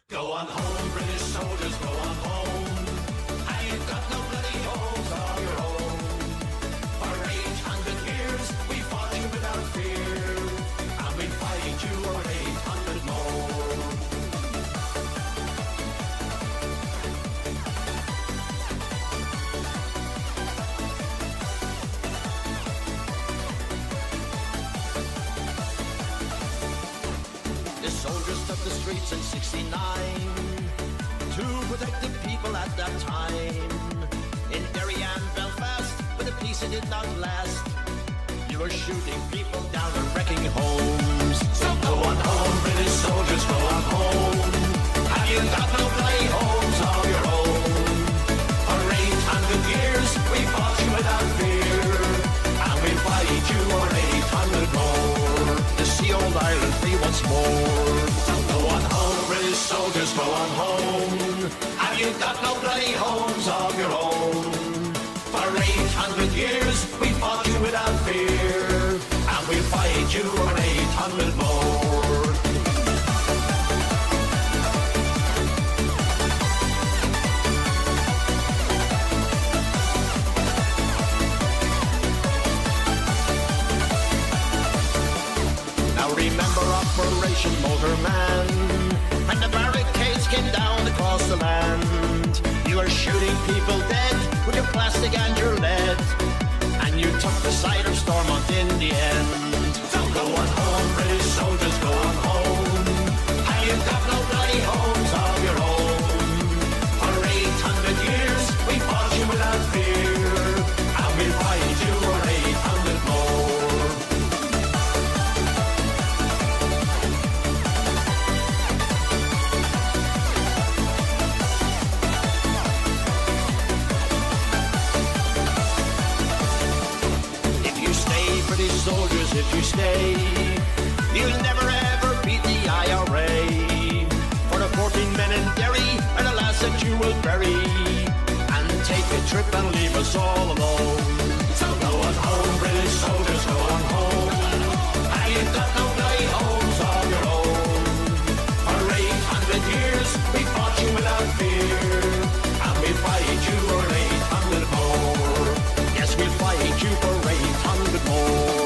Go on home, British soldiers, go on home. And you've got no bloody homes of your own. For 800 years, we fought you without fear. And we fight you for 800 more. The soldiers took the streets in '69 to protect the people at that time. In Derry and Belfast, where the peace it did not last, you were shooting people down and wrecking homes. So go on home, British soldiers, go on home. Have you got no bloody homes of your own? For 800 years, we fought you without fear, and we'll fight you for 800 more. To see old Ireland free once more. So go on home, British soldiers, go on home. Have you got no bloody homes of your own? For 800 years, we fought you without fear, and we'll fight you for 800 more. Now remember Operation Motorman, when the barricades came down across the land. You were shooting people dead with your plastic and your lead, and you took the side of Stormont in the end. So go on home, British soldiers, go on home. And you've got no bloody homes of your own. For 800 years, we fought you without fear, and we'll fight you for 800 more. British soldiers, if you stay, you'll never ever beat the IRA. For the 14 men in Derry are the last that you will bury, and take a trip and leave us all alone. So go on home, British soldiers, go on home. And you've got no bloody homes of your own. For 800 years, we fought you without fear, and we'll fight you for 800 more. Yes, we'll fight you for 800 more.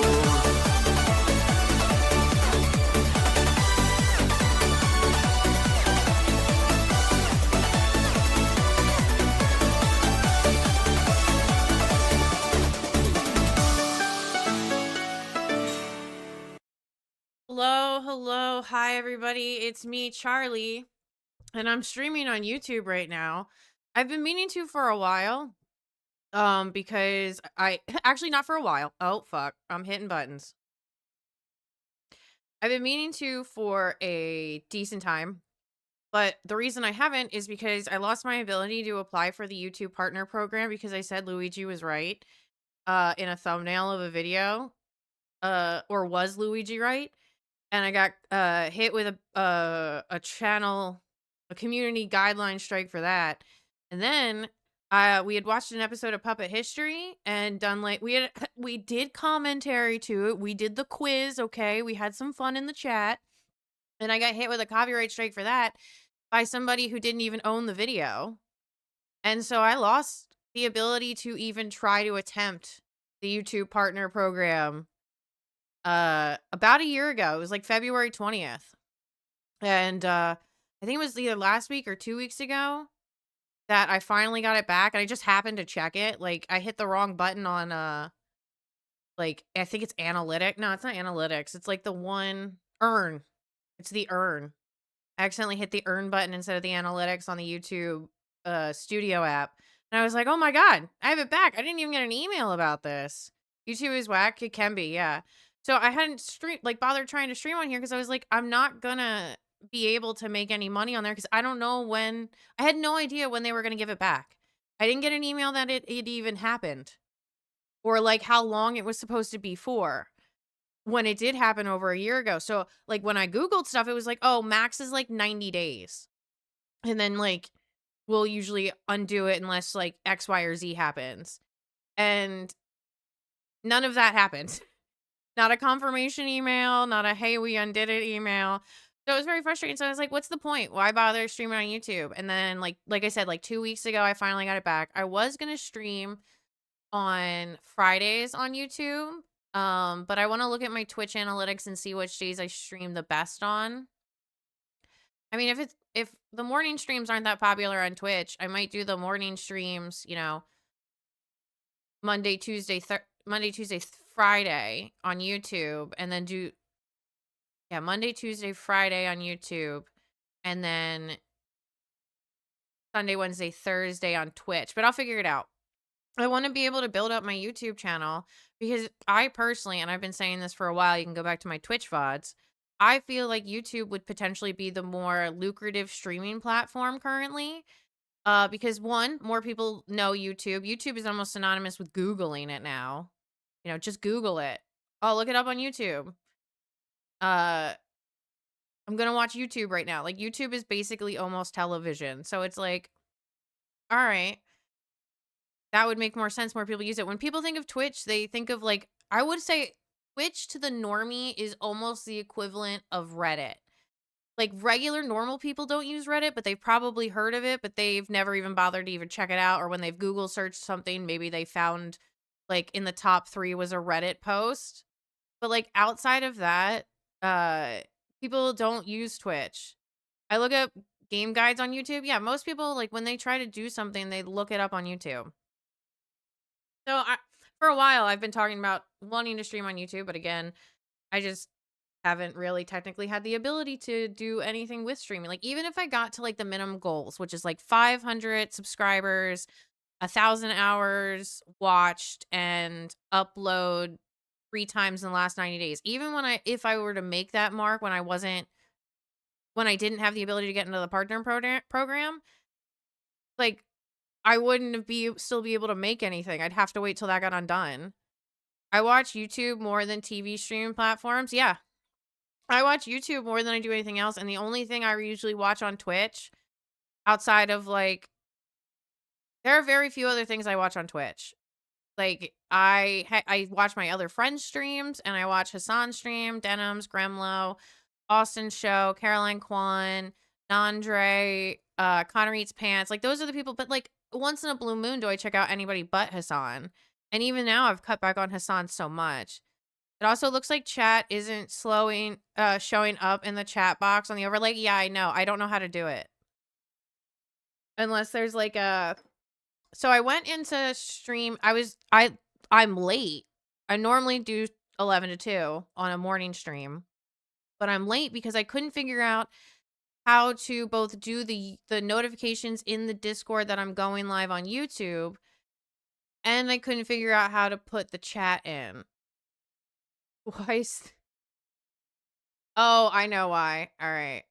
Hello, hi everybody, it's me, Charlie, and I'm streaming on YouTube right now. I've been meaning to for a while, because actually not for a while. Oh, fuck, I'm hitting buttons. I've been meaning to for a decent time, but the reason I haven't is because I lost my ability to apply for the YouTube Partner Program because I said Luigi was right, in a thumbnail of a video, or was Luigi right? And I got hit with a channel, a community guideline strike for that. And then we had watched an episode of Puppet History and done like we did commentary to it. We did the quiz, okay? We had some fun in the chat. And I got hit with a copyright strike for that by somebody who didn't even own the video. And so I lost the ability to even try to attempt the YouTube Partner Program about a year ago. It was like February 20th. And I think it was either last week or 2 weeks ago that I finally got it back, and I just happened to check it. Like I hit the wrong button on like I think it's analytic. No, it's not analytics. It's like the one earn. It's the earn. I accidentally hit the earn button instead of the analytics on the YouTube studio app. And I was like, "Oh my god, I have it back. I didn't even get an email about this." YouTube is whack. It can be, yeah. So I hadn't bothered trying to stream on here because I was like, I'm not gonna be able to make any money on there because I don't know when. I had no idea when they were gonna give it back. I didn't get an email that it even happened, or like how long it was supposed to be for when it did happen over a year ago. So like when I Googled stuff, it was like, oh, max is like 90 days. And then like we'll usually undo it unless like X, Y, or Z happens. And none of that happened. Not a confirmation email, not a hey, we undid it email. So it was very frustrating. So I was like, what's the point? Why bother streaming on YouTube? And then like I said, like 2 weeks ago, I finally got it back. I was gonna stream on Fridays on YouTube. But I want to look at my Twitch analytics and see which days I stream the best on. I mean, if the morning streams aren't that popular on Twitch, I might do the morning streams, Monday, Tuesday, Friday on YouTube, and then do yeah, Monday, Tuesday, Friday on YouTube, and then Sunday, Wednesday, Thursday on Twitch. But I'll figure it out. I want to be able to build up my YouTube channel because I personally, and I've been saying this for a while, you can go back to my Twitch VODs. I feel like YouTube would potentially be the more lucrative streaming platform currently. Because one, more people know YouTube. YouTube is almost synonymous with Googling it now. Just Google it. Oh, look it up on YouTube. Uh, I'm gonna watch YouTube right now. Like YouTube is basically almost television. So it's like, all right, that would make more sense. More people use it. When people think of Twitch, they think of like, I would say Twitch to the normie is almost the equivalent of Reddit. Like regular normal people don't use Reddit, but they've probably heard of it, but they've never even bothered to even check it out. Or when they've Google searched something, maybe they found like in the top 3 was a Reddit post. But like outside of that, uh people don't use Twitch. I look up game guides on YouTube. Yeah, most people like when they try to do something, they look it up on YouTube. So for a while I've been talking about wanting to stream on YouTube, but again, I just haven't really technically had the ability to do anything with streaming. Like even if I got to like the minimum goals, which is like 500 subscribers, 1,000 hours watched, and upload 3 times in the last 90 days. Even if I were to make that mark when I didn't have the ability to get into the partner program, like I wouldn't still be able to make anything. I'd have to wait till that got undone. I watch YouTube more than TV streaming platforms. Yeah, I watch YouTube more than I do anything else, and the only thing I usually watch on Twitch outside of like there are very few other things I watch on Twitch. Like I watch my other friends' streams, and I watch Hassan stream, Denims, Gremlo, Austin Show, Caroline Kwan, Nandre, Connor Eats Pants. Like those are the people, but like once in a blue moon do I check out anybody but Hassan. And even now I've cut back on Hassan so much. It also looks like chat isn't showing up in the chat box on the overlay. Yeah, I know. I don't know how to do it. Unless there's like a So I went into stream. I'm late. I normally do 11 to 2 on a morning stream, but I'm late because I couldn't figure out how to both do the notifications in the Discord that I'm going live on YouTube, and I couldn't figure out how to put the chat in. Why is Oh, I know why. All right.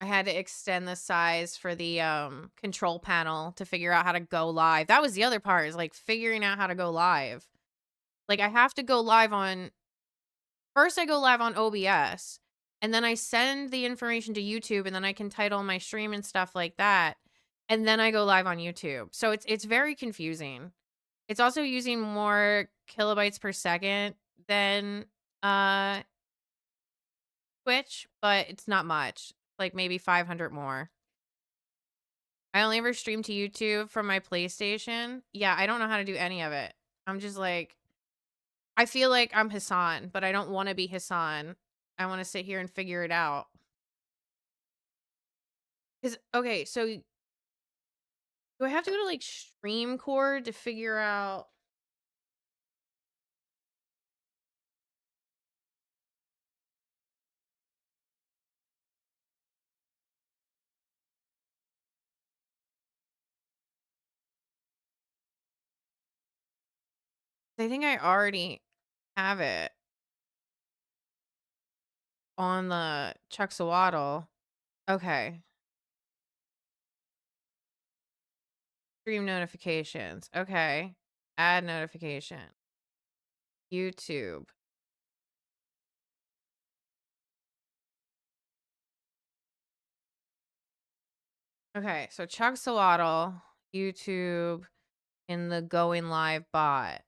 I had to extend the size for the control panel to figure out how to go live. That was the other part, is like figuring out how to go live. Like I have to go live on First I go live on OBS, and then I send the information to YouTube, and then I can title my stream and stuff like that, and then I go live on YouTube. So it's very confusing. It's also using more kilobytes per second than uh Twitch, but it's not much. Like maybe 500 more. I only ever stream to YouTube from my PlayStation. Yeah, I don't know how to do any of it. I'm just like I feel like I'm Hassan, but I don't want to be Hassan. I want to sit here and figure it out. Cause okay, so do I have to go to like StreamCore to figure out? I think I already have it on the Chuckxolotl. Okay. Stream notifications. Okay. Add notification. YouTube. Okay, so Chuckxolotl, YouTube in the going live bot.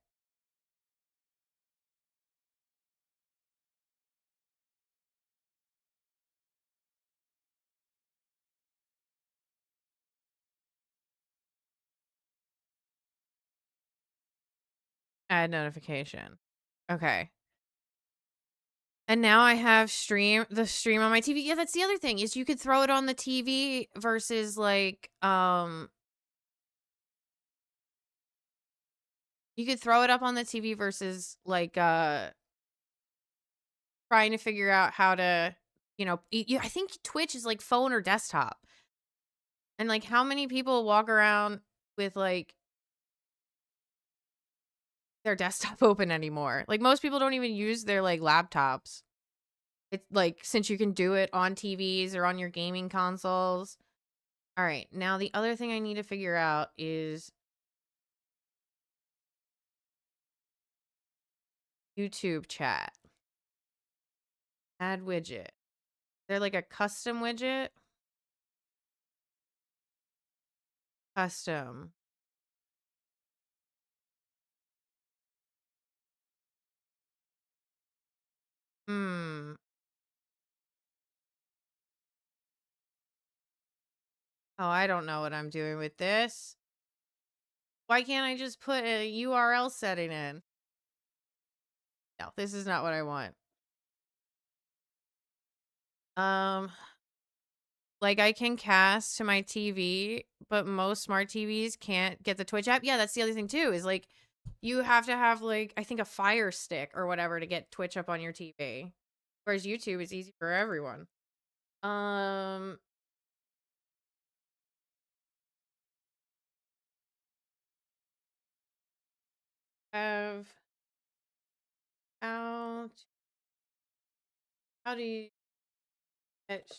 Add notification. Okay. And now I have the stream on my TV. Yeah, that's the other thing is you could throw it on the TV versus like you could throw it up on the TV versus like trying to figure out how to, I think Twitch is like phone or desktop. And like how many people walk around with like their desktop open anymore? Like most people don't even use their like laptops. It's like since you can do it on TVs or on your gaming consoles. All right. Now the other thing I need to figure out is YouTube chat. Add widget. They're like a custom widget. Custom. Hmm. Oh, I don't know what I'm doing with this. Why can't I just put a URL setting in? No, this is not what I want. Um, like I can cast to my TV, but most smart TVs can't get the Twitch app. Yeah, that's the other thing too, is like you have to have like I think a Fire Stick or whatever to get Twitch up on your TV. Whereas YouTube is easy for everyone. Um have out how do you get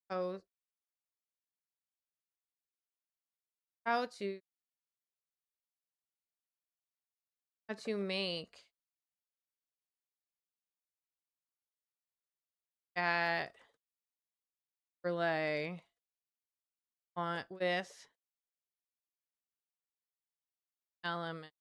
host how to make chat relay on with element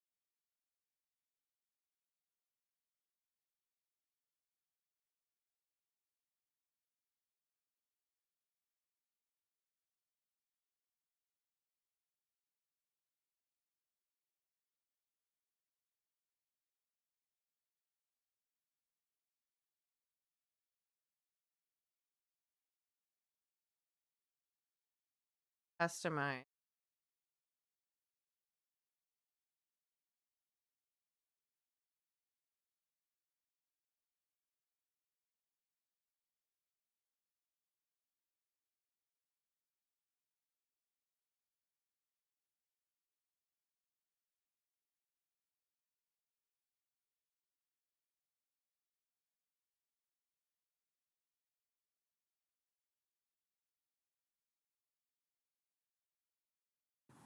customize.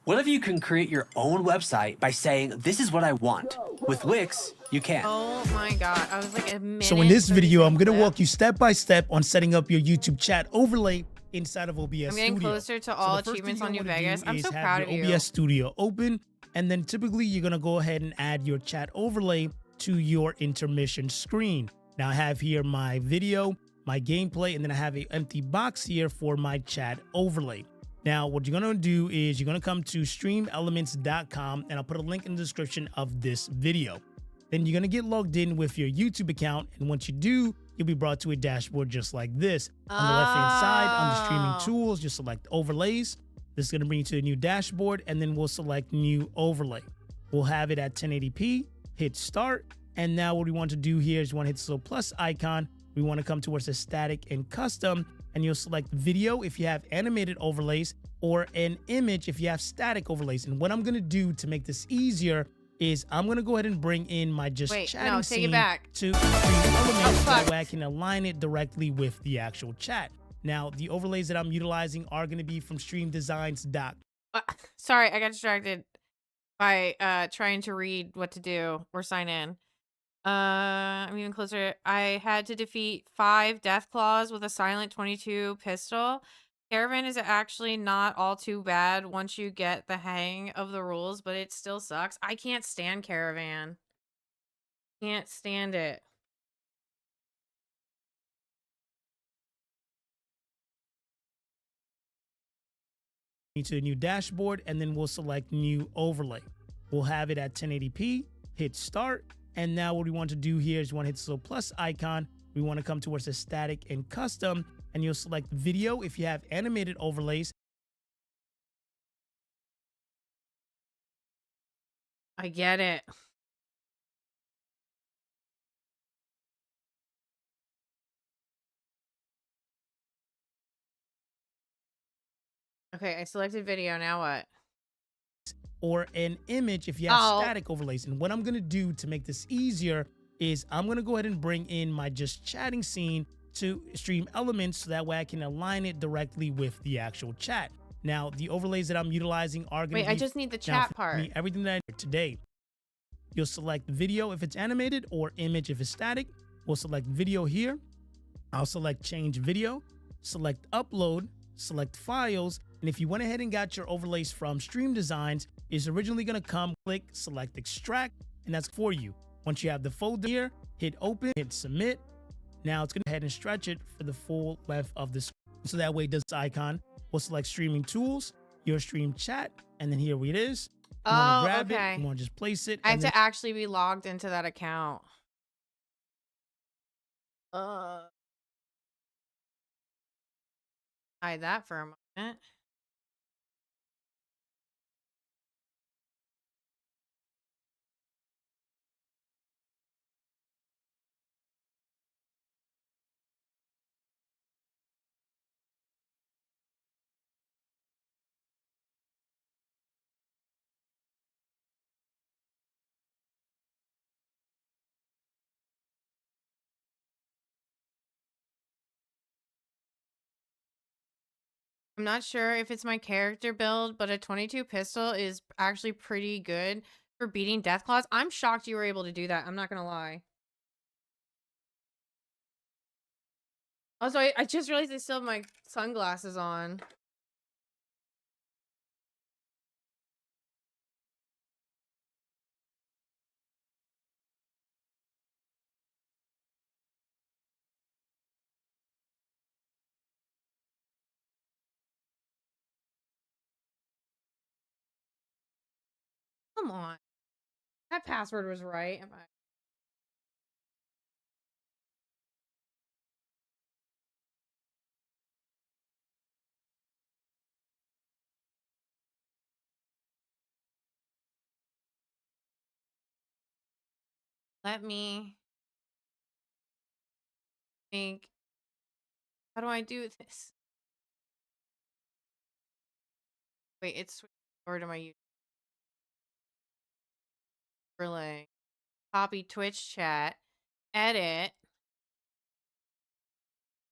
What if you can create your own website by saying, this is what I want? With Wix, you can. Oh my god, I was like a minute. So in this video, I'm going to clip. walk you step by step on setting up your YouTube chat overlay inside of OBS Studio. I'm getting closer to all achievements on New Vegas. I'm so proud of you. OBS Studio open, and then typically you're going to go ahead and add your chat overlay to your intermission screen. Now I have here my video, my gameplay, and then I have an empty box here for my chat overlay. Now, what you're going to do is you're going to come to streamelements.com, and I'll put a link in the description of this video. Then you're going to get logged in with your YouTube account, and once you do, you'll be brought to a dashboard just like this. On the left-hand side, on the streaming tools, just select overlays. This is going to bring you to a new dashboard, and then we'll select new overlay. We'll have it at 1080p, hit start, and now what we want to do here is you want to hit this little plus icon. We want to come towards the static and custom, and you'll select video if you have animated overlays, or an image if you have static overlays. And what I'm going to do to make this easier is I'm going to go ahead and bring in my chatting scene to Stream Elements, that way I can align it directly with the actual chat. Now, the overlays that I'm utilizing are going to be from streamdesigns.com. Sorry, I got distracted by trying to read what to do or sign in. I'm even closer. I had to defeat 5 death claws with a silent 22 pistol. Caravan is actually not all too bad once you get the hang of the rules, but it still sucks. I can't stand Caravan. Can't stand it. to the new dashboard, and then we'll select new overlay. We'll have it at 1080p, hit start. And now what we want to do here is we want to hit this little plus icon. We want to come towards the static and custom, and you'll select video. If you have animated overlays, I get it. Okay, I selected video. Now what? or an image if you have Oh. static overlays. And what I'm going to do to make this easier is I'm going to go ahead and bring in my just chatting scene to stream elements so that way I can align it directly with the actual chat. Now, the overlays that I'm utilizing are going to Wait, be... I just need the now, chat for part. me, everything that I did today, you'll select video if it's animated or image if it's static. We'll select video here. I'll select change video, select upload, select files. And if you went ahead and got your overlays from Stream Designs, it's originally going to come, click, select extract, and that's for you. Once you have the folder here, hit open, hit submit. Now it's going to go ahead and stretch it for the full length of the screen. So that way it does this icon. We'll select streaming tools, your stream chat, and then here it is. You want to grab it, you want to just place it. I have and then to actually be logged into that account. Hide that for a moment. I'm not sure if it's my character build, but a 22 pistol is actually pretty good for beating Deathclaws. I'm shocked you were able to do that. I'm not gonna lie. Also, I just realized I still have my sunglasses on. Come on. That password was right. Am I? Let me think. How do I do this? Wait, it's switched over to my YouTube overlay. Copy Twitch chat. Edit.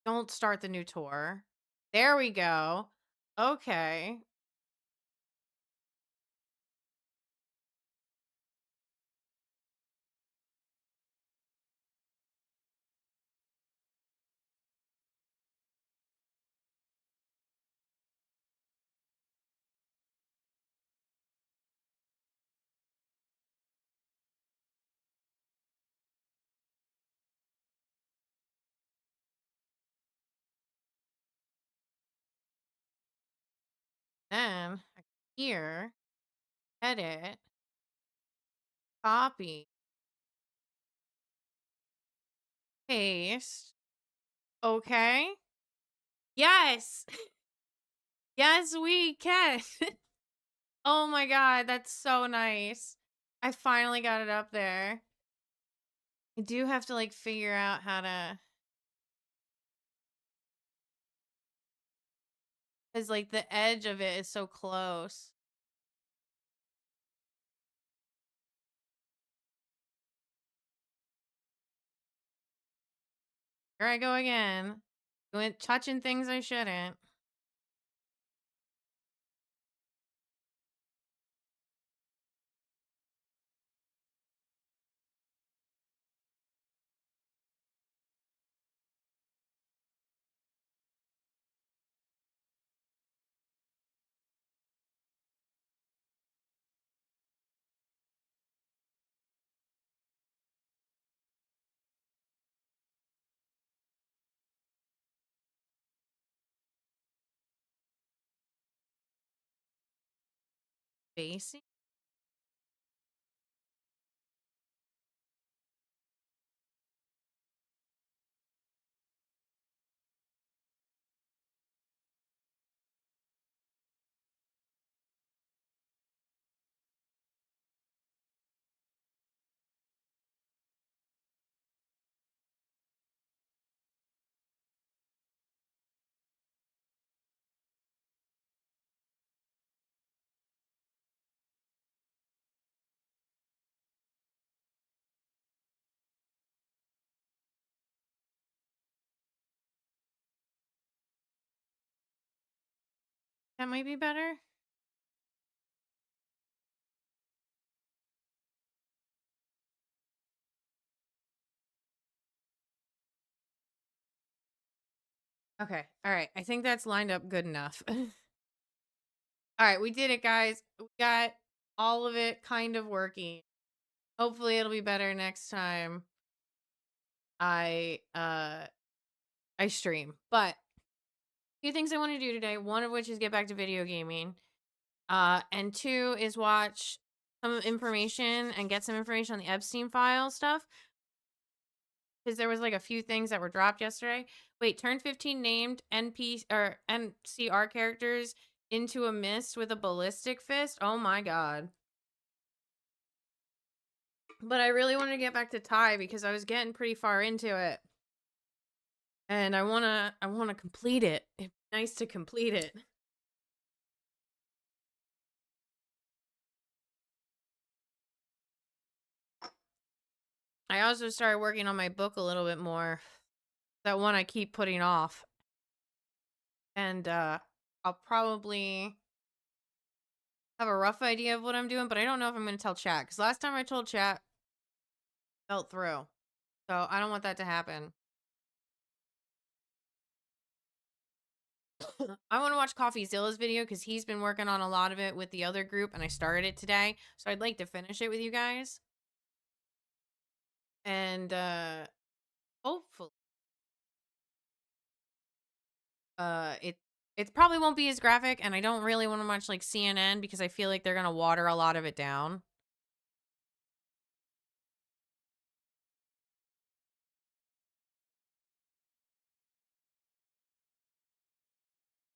Don't start the new tour. There we go. Okay. Then here, edit, copy, paste. Okay. Yes. Yes, we can. Oh my God, that's so nice. I finally got it up there. I do have to like figure out how to, because like the edge of it is so close. Here I go again. Touching things I shouldn't. spacing. That might be better. Okay. All right. I think that's lined up good enough. All right. We did it, guys. We got all of it kind of working. Hopefully it'll be better next time I stream. But a few things I want to do today, one of which is get back to video gaming. And two is watch some information and get some information on the Epstein file stuff. Because there was like a few things that were dropped yesterday. Wait, turn 15 named NP or NCR characters into a mist with a ballistic fist. Oh my god. But I really wanted to get back to Thai because I was getting pretty far into it. And I wanna complete it. It's nice to complete it. I also started working on my book a little bit more. That one I keep putting off. And I'll probably have a rough idea of what I'm doing, but I don't know if I'm going to tell chat. Because last time I told chat, fell through. So I don't want that to happen. I want to watch CoffeeZilla's video because he's been working on a lot of it with the other group, and I started it today. So I'd like to finish it with you guys. And hopefully it probably won't be as graphic, and I don't really want to watch like CNN because I feel like they're gonna water a lot of it down.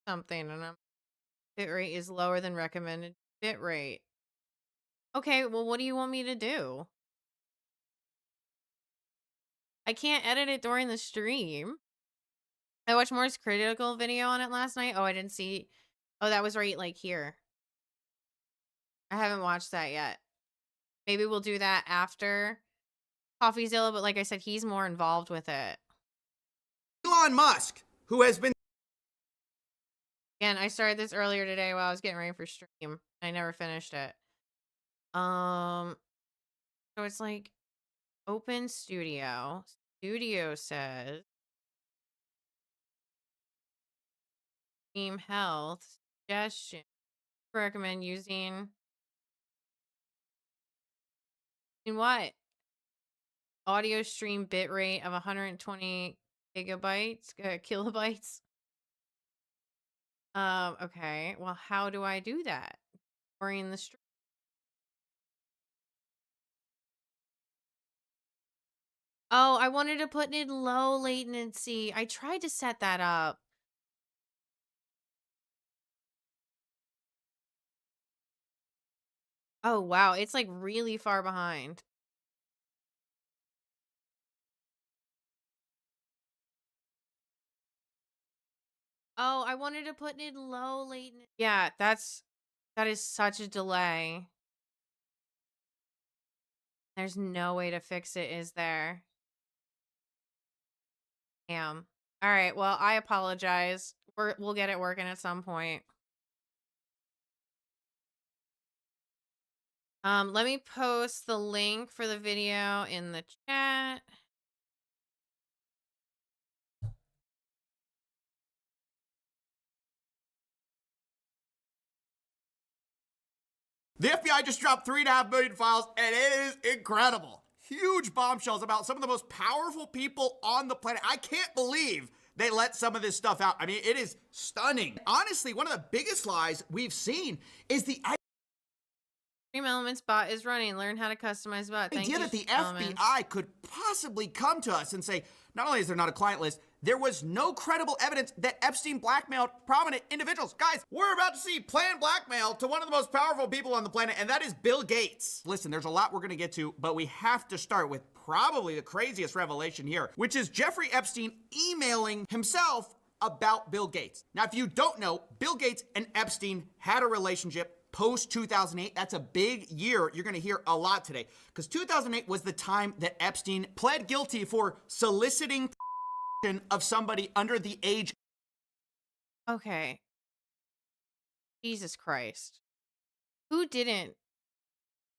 Something, and bitrate is lower than recommended bitrate. Okay, well, what do you want me to do? I can't edit it during the stream. I watched Moore's critical video on it last night. Oh, I didn't see. Oh, that was right, like here. I haven't watched that yet. Maybe we'll do that after CoffeeZilla, but like I said, he's more involved with it. Elon Musk, who has been... Again, I started this earlier today while I was getting ready for stream. I never finished it. So it's like open studio. Studio says stream health suggestion. Recommend using in what? Audio stream bitrate of 120 gigabytes, kilobytes. Okay. Well, how do I do that during the stream? Oh, I wanted to put it in low latency. I tried to set that up. Oh, wow. It's like really far behind. Oh, I wanted to put it in low latency. Yeah, that is such a delay. There's no way to fix it, is there? Damn. All right, well, I apologize. We'll get it working at some point. Let me post the link for the video in the chat. The FBI just dropped 3.5 million files, and it is incredible. Huge bombshells about some of the most powerful people on the planet. I can't believe they let some of this stuff out. I mean, it is stunning. Honestly, one of the biggest lies we've seen is the Stream Elements bot is running. Learn how to customize bot. Thank idea you, that the Stream Elements. FBI could possibly come to us and say, not only is there not a client list, there was no credible evidence that Epstein blackmailed prominent individuals. Guys, we're about to see planned blackmail to one of the most powerful people on the planet, and that is Bill Gates. Listen, there's a lot we're gonna get to, but we have to start with probably the craziest revelation here, which is Jeffrey Epstein emailing himself about Bill Gates. Now, if you don't know, Bill Gates and Epstein had a relationship post 2008. That's a big year. You're going to hear a lot today because 2008 was the time that Epstein pled guilty for soliciting of somebody under the age. Okay. Jesus Christ. Who didn't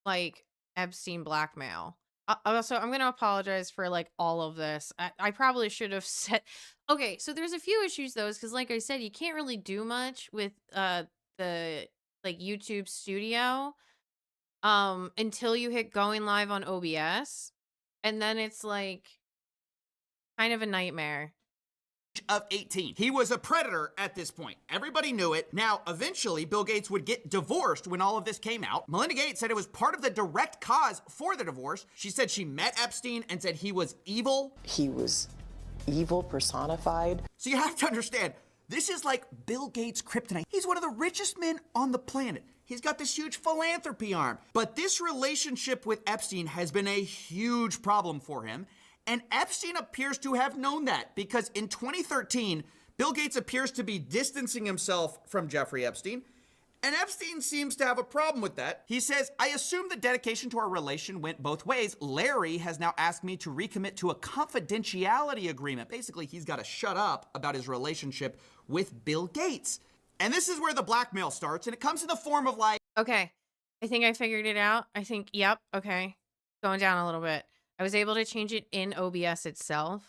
like Epstein blackmail? Also, I'm going to apologize for like all of this. I probably should have said. Okay, so there's a few issues though, because like I said, you can't really do much with the like YouTube Studio until you hit going live on OBS, and then it's like kind of a nightmare. Of 18. He was a predator at this point. Everybody knew it. Now, eventually, Bill Gates would get divorced when all of this came out. Melinda Gates said it was part of the direct cause for the divorce. She said she met Epstein and said he was evil. He was evil personified. So you have to understand, this is like Bill Gates' kryptonite. He's one of the richest men on the planet. He's got this huge philanthropy arm. But this relationship with Epstein has been a huge problem for him. And Epstein appears to have known that because in 2013, Bill Gates appears to be distancing himself from Jeffrey Epstein. And Epstein seems to have a problem with that. He says, I assume the dedication to our relation went both ways. Larry has now asked me to recommit to a confidentiality agreement. Basically, he's got to shut up about his relationship with Bill Gates. And this is where the blackmail starts, and it comes in the form of like... Okay, I think I figured it out. I think, yep, okay. Going down a little bit. I was able to change it in OBS itself,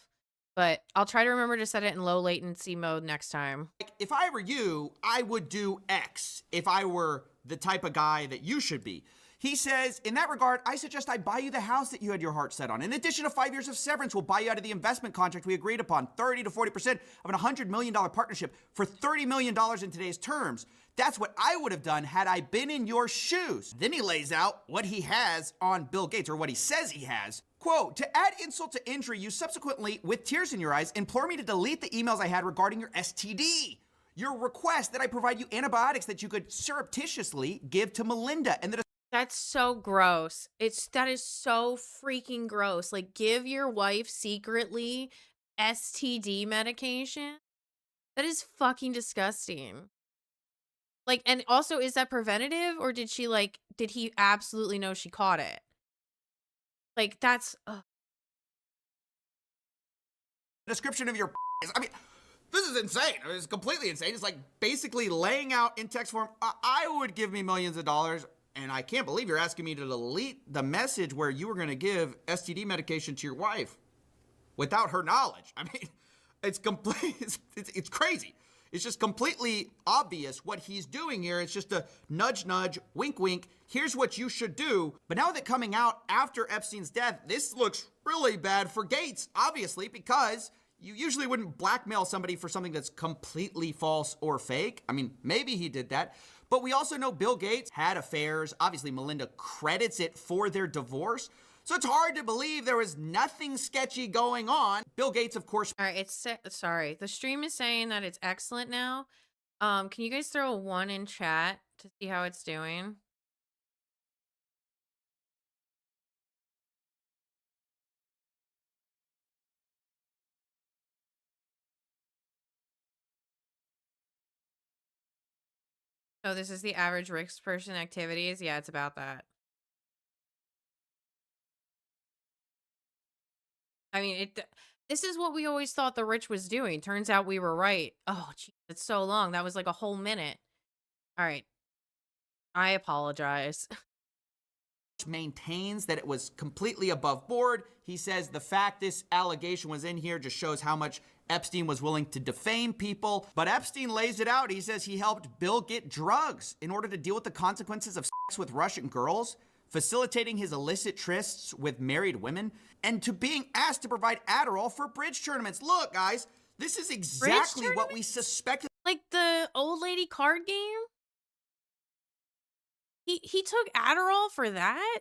but I'll try to remember to set it in low latency mode next time. If I were you, I would do X if I were the type of guy that you should be. He says, in that regard, I suggest I buy you the house that you had your heart set on. In addition to 5 years of severance, we'll buy you out of the investment contract we agreed upon, 30 to 40% of an $100 million partnership for $30 million in today's terms. That's what I would have done had I been in your shoes. Then he lays out what he has on Bill Gates, or what he says he has. Quote, to add insult to injury, you subsequently, with tears in your eyes, implore me to delete the emails I had regarding your STD. Your request that I provide you antibiotics that you could surreptitiously give to Melinda, and that That's so gross. That is so freaking gross. Like, give your wife secretly STD medication? That is fucking disgusting. Like, and also, is that preventative, or did he absolutely know she caught it? Like, that's description of your I mean, this is insane. It's completely insane. It's like basically laying out in text form, I would give me millions of dollars, and I can't believe you're asking me to delete the message where you were going to give STD medication to your wife without her knowledge. I mean, it's complete. It's crazy. It's just completely obvious what he's doing here. It's just a nudge, nudge, wink, wink. Here's what you should do. But now that coming out after Epstein's death, this looks really bad for Gates, obviously, because you usually wouldn't blackmail somebody for something that's completely false or fake. I mean, maybe he did that. But we also know Bill Gates had affairs. Obviously, Melinda credits it for their divorce. So it's hard to believe there was nothing sketchy going on. Bill Gates, of course. all right. Sorry. The stream is saying that it's excellent now. Can you guys throw a 1 in chat to see how it's doing? Oh, this is the average rich person activities. Yeah, it's about that. I mean, this is what we always thought the rich was doing. Turns out we were right. Oh, geez, it's so long. That was like a whole minute. All right. I apologize. Maintains that it was completely above board. He says the fact this allegation was in here just shows how much Epstein was willing to defame people. But Epstein lays it out. He says he helped Bill get drugs in order to deal with the consequences of sex with Russian girls, facilitating his illicit trysts with married women, and to being asked to provide Adderall for bridge tournaments. Look, guys, this is exactly what we suspected. Like the old lady card game? He took Adderall for that?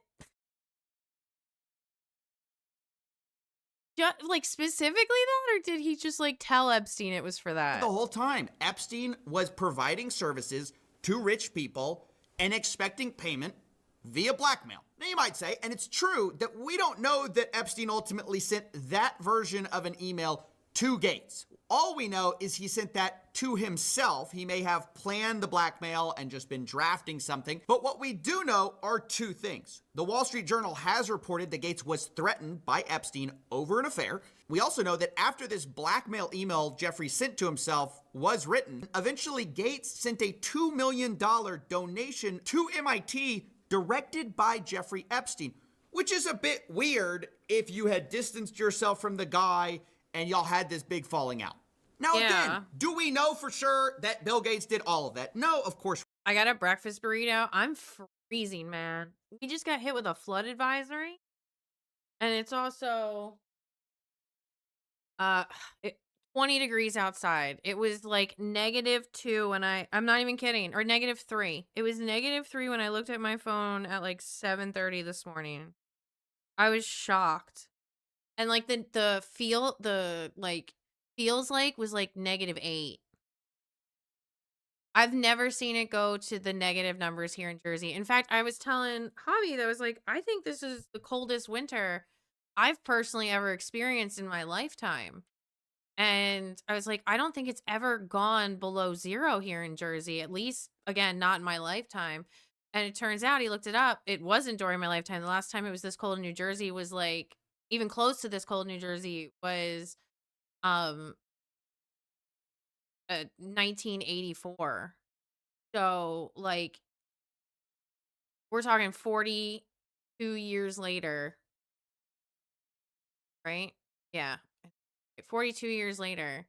Like, specifically that, or did he just, like, tell Epstein it was for The that? whole time, Epstein was providing services to rich people and expecting payment via blackmail. Now you might say, and it's true, that we don't know that Epstein ultimately sent that version of an email to Gates. All we know is he sent that to himself. He may have planned the blackmail and just been drafting something. But what we do know are two things. The Wall Street Journal has reported that Gates was threatened by Epstein over an affair. We also know that after this blackmail email Jeffrey sent to himself was written, eventually Gates sent a $2 million donation to MIT directed by Jeffrey Epstein, which is a bit weird if you had distanced yourself from the guy and y'all had this big falling out. Now, again, do we know for sure that Bill Gates did all of that? No, of course. I got a breakfast burrito. I'm freezing, man. We just got hit with a flood advisory. And it's also 20 degrees outside. It was like -2 when I'm not even kidding, or -3. It was -3 when I looked at my phone at like 7:30 this morning. I was shocked. And like feels like was like -8. I've never seen it go to the negative numbers here in Jersey. In fact, I was telling Hobby that I was like, I think this is the coldest winter I've personally ever experienced in my lifetime. And I was like, I don't think it's ever gone below 0 here in Jersey, at least, again, not in my lifetime. And it turns out he looked it up. It wasn't during my lifetime. The last time it was this cold in New Jersey was like even close to this cold in New Jersey was um 1984. So like we're talking 42 years later, right? Yeah. 42 years later.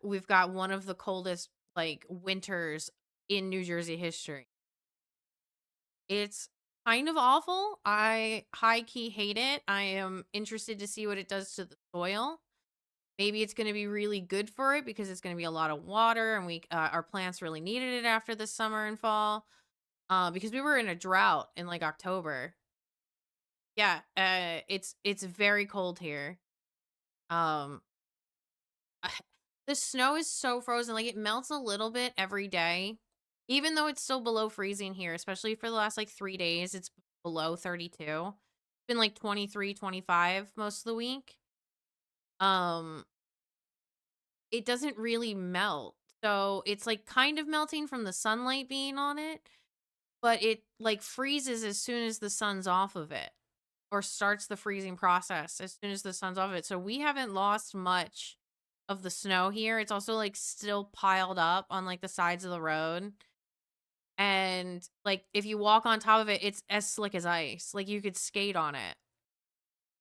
We've got one of the coldest like winters in New Jersey history. It's kind of awful. I high key hate it. I am interested to see what it does to the soil. Maybe it's going to be really good for it because it's going to be a lot of water, and our plants really needed it after the summer and fall. Because we were in a drought in like October. Yeah, it's very cold here. Um, the snow is so frozen, like it melts a little bit every day, even though it's still below freezing here, especially for the last like 3 days. It's below 32. It's been like 23, 25 most of the week. Um, it doesn't really melt. So it's like kind of melting from the sunlight being on it, but it like freezes as soon as the sun's off of it, or starts the freezing process as soon as the sun's off of it. So we haven't lost much of the snow here. It's also like still piled up on like the sides of the road. And like if you walk on top of it, it's as slick as ice. Like you could skate on it.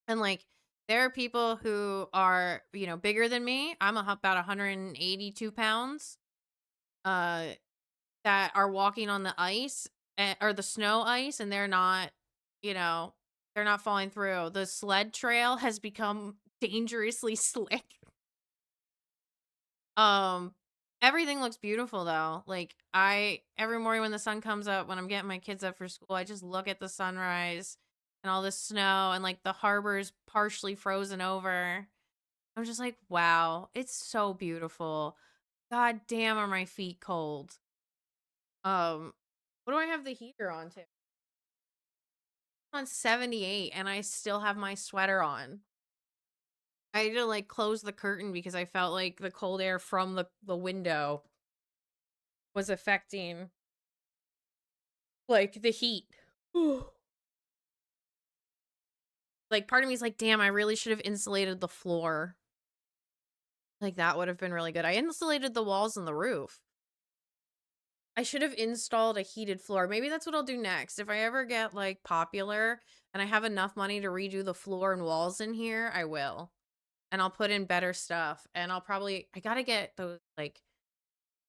And like there are people who are, bigger than me. I'm about 182 pounds. That are walking on the ice or the snow ice, and they're not, you know, they're not falling through. The sled trail has become dangerously slick. Um, Everything looks beautiful though. Like every morning when the sun comes up, when I'm getting my kids up for school, I just look at the sunrise and all the snow, and like the harbor's partially frozen over. I'm just like, wow, it's so beautiful. God damn, are my feet cold. What do I have the heater on to? On 78, and I still have my sweater on. I had to like close the curtain because I felt like the cold air from the window was affecting like the heat. Like part of me is like, damn, I really should have insulated the floor. Like that would have been really good. I insulated the walls and the roof. I should have installed a heated floor. Maybe that's what I'll do next. If I ever get like popular and I have enough money to redo the floor and walls in here, I will. And I'll put in better stuff. And I gotta get those like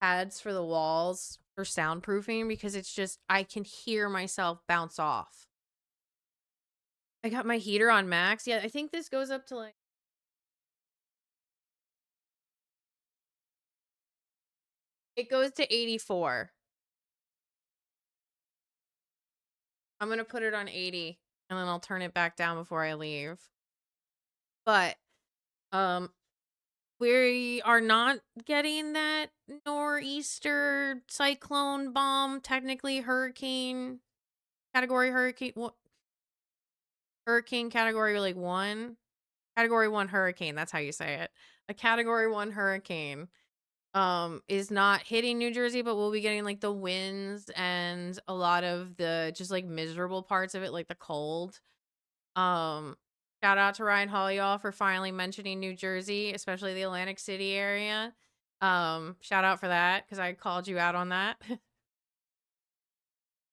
pads for the walls for soundproofing, because it's just, I can hear myself bounce off. I got my heater on max. Yeah, I think this goes up to like, it goes to 84. I'm gonna put it on 80 and then I'll turn it back down before I leave. But um we are not getting that nor'easter cyclone bomb, technically hurricane what hurricane category like 1. Category 1 hurricane, that's how you say it. A category 1 hurricane is not hitting New Jersey, but we'll be getting like the winds and a lot of the just like miserable parts of it, like the cold. Um, Shout out to Ryan Hall, y'all, for finally mentioning New Jersey, especially the Atlantic City area. Shout out for that because I called you out on that.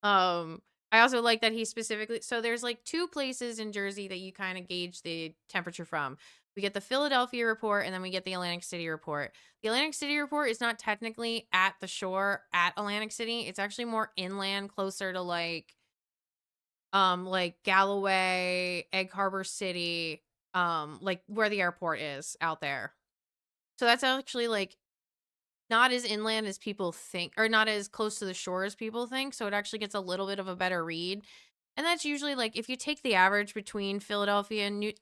I also like that he specifically, so there's like 2 places in Jersey that you kind of gauge the temperature from. We get the Philadelphia report and then we get the Atlantic City report. The Atlantic City report is not technically at the shore at Atlantic City. It's actually more inland, closer to like Galloway, Egg Harbor City, like where the airport is out there. So that's actually like not as inland as people think, or not as close to the shore as people think. So it actually gets a little bit of a better read. And that's usually like if you take the average between Philadelphia and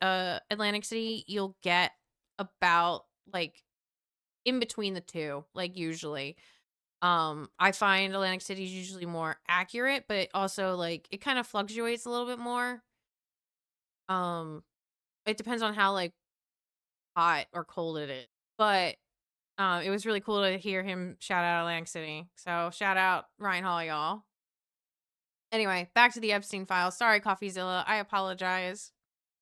Atlantic City, you'll get about like in between the two, like usually. I find Atlantic City is usually more accurate, but it also like it kind of fluctuates a little bit more. Um, it depends on how like hot or cold it is. But it was really cool to hear him shout out Atlantic City. So shout out Ryan Hall, y'all. Anyway, back to the Epstein files. Sorry, CoffeeZilla. I apologize.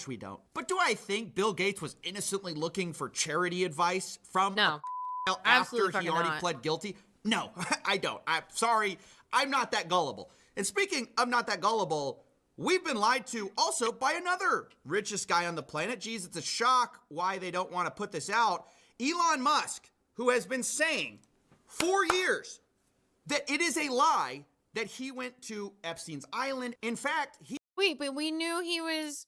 We don't. But do I think Bill Gates was innocently looking for charity advice from No. after Absolutely he already not. pled guilty? No, I don't. I'm sorry. I'm not that gullible. And speaking of not that gullible, we've been lied to also by another richest guy on the planet. Geez, it's a shock why they don't want to put this out. Elon Musk, who has been saying for years that it is a lie that he went to Epstein's island. In fact, Wait, but we knew he was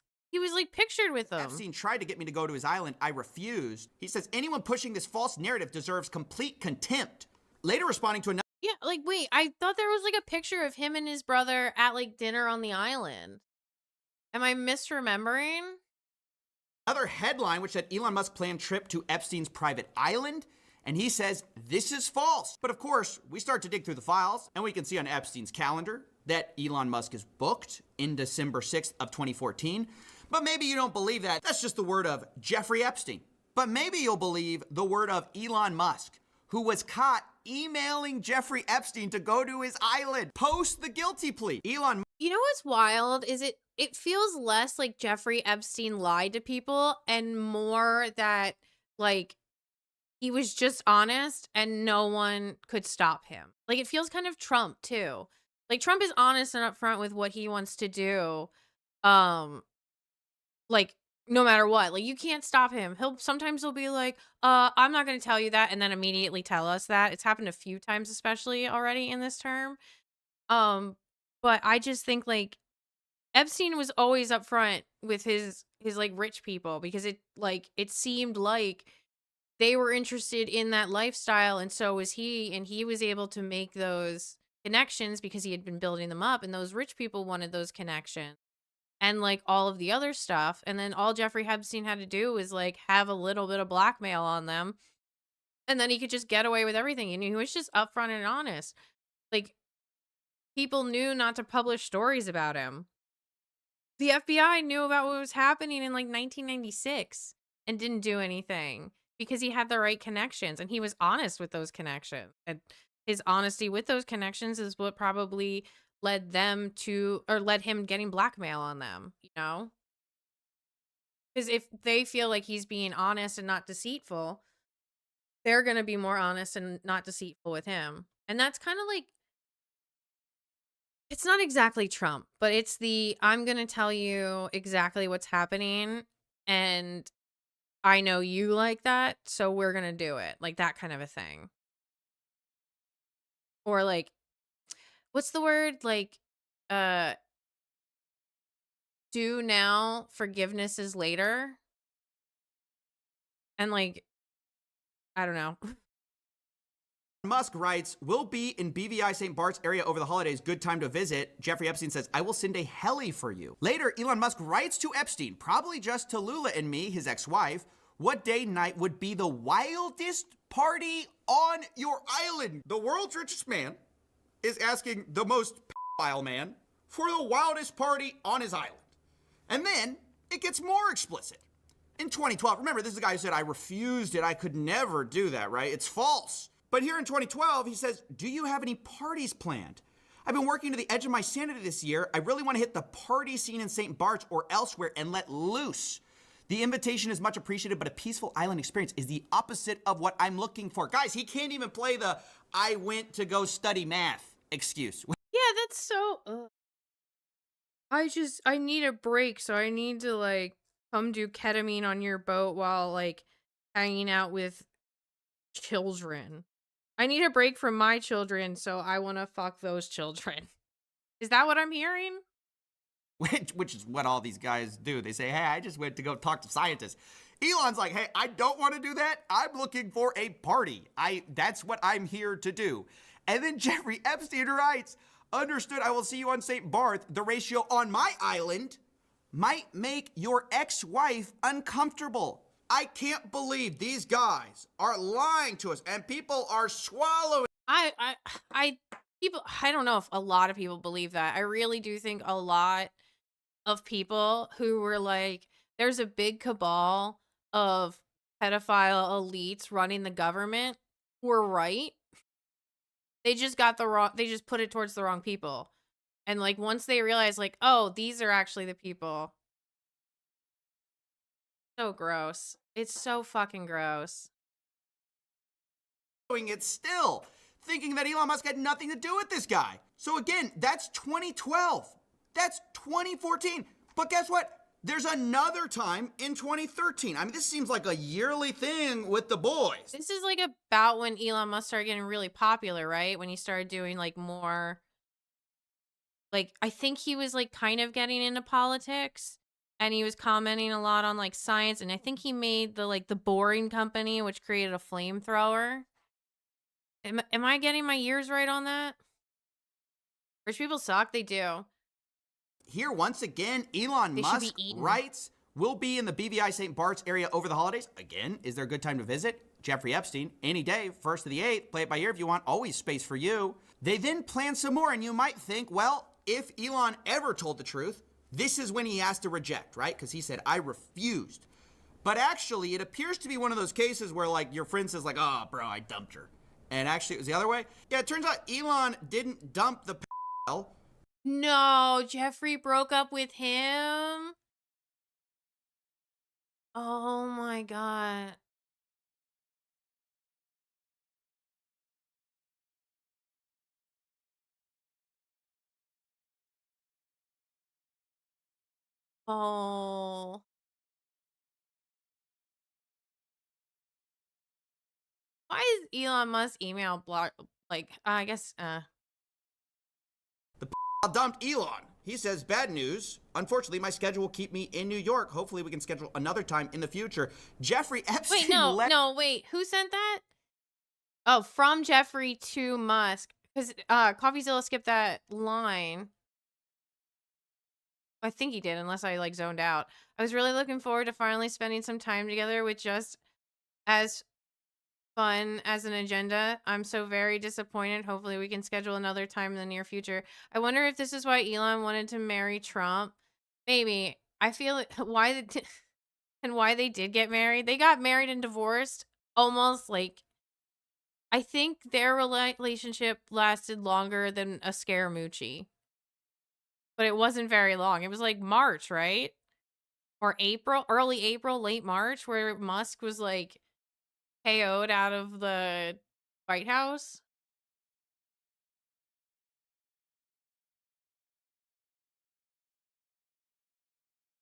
like pictured with them. Epstein tried to get me to go to his island. I refused. He says anyone pushing this false narrative deserves complete contempt. Later responding to another. Yeah, like wait, I thought there was like a picture of him and his brother at like dinner on the island. Am I misremembering? Another headline which said Elon Musk planned trip to Epstein's private island, and he says this is false. But of course, we start to dig through the files, and we can see on Epstein's calendar that Elon Musk is booked in December 6th of 2014. But maybe you don't believe that. That's just the word of Jeffrey Epstein. But maybe you'll believe the word of Elon Musk, who was caught emailing Jeffrey Epstein to go to his island post the guilty plea. Elon. You know what's wild is it feels less like Jeffrey Epstein lied to people and more that like he was just honest and no one could stop him. Like it feels kind of Trump too. Like Trump is honest and upfront with what he wants to do. Like no matter what, like you can't stop him. Sometimes he'll be like, I'm not going to tell you that. And then immediately tell us that. It's happened a few times, especially already in this term. But I just think like Epstein was always upfront with his like rich people because it seemed like they were interested in that lifestyle. And so was he, and he was able to make those connections because he had been building them up and those rich people wanted those connections. And like all of the other stuff. And then all Jeffrey Epstein had to do was like have a little bit of blackmail on them. And then he could just get away with everything. And he was just upfront and honest. Like people knew not to publish stories about him. The FBI knew about what was happening in like 1996 and didn't do anything because he had the right connections and he was honest with those connections. And his honesty with those connections is what probably led him getting blackmail on them, you know? Because if they feel like he's being honest and not deceitful, they're going to be more honest and not deceitful with him. And that's kind of like, it's not exactly Trump, but it's I'm going to tell you exactly what's happening. And I know you like that, so we're going to do it. Like that kind of a thing. Or like, what's the word? Like, do now, forgiveness is later. And like, I don't know. Musk writes, "Will be in BVI St. Bart's area over the holidays. Good time to visit." Jeffrey Epstein says, "I will send a heli for you." Later, Elon Musk writes to Epstein, probably just to Lula and me, his ex-wife, what day and night would be the wildest party on your island? The world's richest man is asking the most pedophile man for the wildest party on his island. And then it gets more explicit. In 2012, remember, this is the guy who said, "I refused it. I could never do that," right? It's false. But here in 2012, he says, "Do you have any parties planned? I've been working to the edge of my sanity this year. I really want to hit the party scene in St. Bart's or elsewhere and let loose. The invitation is much appreciated, but a peaceful island experience is the opposite of what I'm looking for." Guys, he can't even play the "I went to go study math" excuse. Yeah, that's so. I need a break, so I need to like come do ketamine on your boat while like hanging out with children. I need a break from my children, so I want to fuck those children. Is that what I'm hearing? Which is what all these guys do. They say, "Hey, I just went to go talk to scientists." Elon's like, "Hey, I don't want to do that. I'm looking for a party. That's what I'm here to do." And then Jeffrey Epstein writes, "Understood, I will see you on St. Barth. The ratio on my island might make your ex-wife uncomfortable." I can't believe these guys are lying to us and people are swallowing. I don't know if a lot of people believe that. I really do think a lot of people who were like, there's a big cabal of pedophile elites running the government were right. They just put it towards the wrong people. And like once they realize like, oh, these are actually the people. So gross. It's so fucking gross. It still, thinking that Elon Musk had nothing to do with this guy. So again, that's 2012. That's 2014. But guess what? There's another time in 2013. I mean, this seems like a yearly thing with the boys. This is like about when Elon Musk started getting really popular, right? When he started doing like more, like, I think he was like kind of getting into politics. And he was commenting a lot on like science, and I think he made the Boring Company, which created a flamethrower. Am I getting my years right on that? Rich people suck. They do. Here once again, Elon Musk writes, "Will be in the BVI St. Bart's area over the holidays. Again, is there a good time to visit?" Jeffrey Epstein, "Any day, 1st to the 8th. Play it by ear if you want. Always space for you." They then plan some more, and you might think, well, if Elon ever told the truth, this is when he has to reject, right? Because he said, "I refused." But actually, it appears to be one of those cases where, like, your friend says, like, "Oh, bro, I dumped her." And actually, it was the other way. Yeah, it turns out Elon didn't dump the pedophile. No, Jeffrey broke up with him. Oh my God. Oh. Why is Elon Musk email block? Like, I guess, The pedophile dumped Elon. He says, "Bad news. Unfortunately, my schedule will keep me in New York. Hopefully, we can schedule another time in the future." Jeffrey Epstein. Wait, wait. Who sent that? Oh, from Jeffrey to Musk. Because CoffeeZilla skipped that line. I think he did, unless I like zoned out. "I was really looking forward to finally spending some time together with just as fun as an agenda. I'm so very disappointed. Hopefully we can schedule another time in the near future. I wonder if this is why Elon wanted to marry Trump. Maybe. I feel why they did get married. They got married and divorced almost like, I think their relationship lasted longer than a Scaramucci. But it wasn't very long. It was like March, right? Or April, early April, late March, where Musk was like KO'd out of the White House.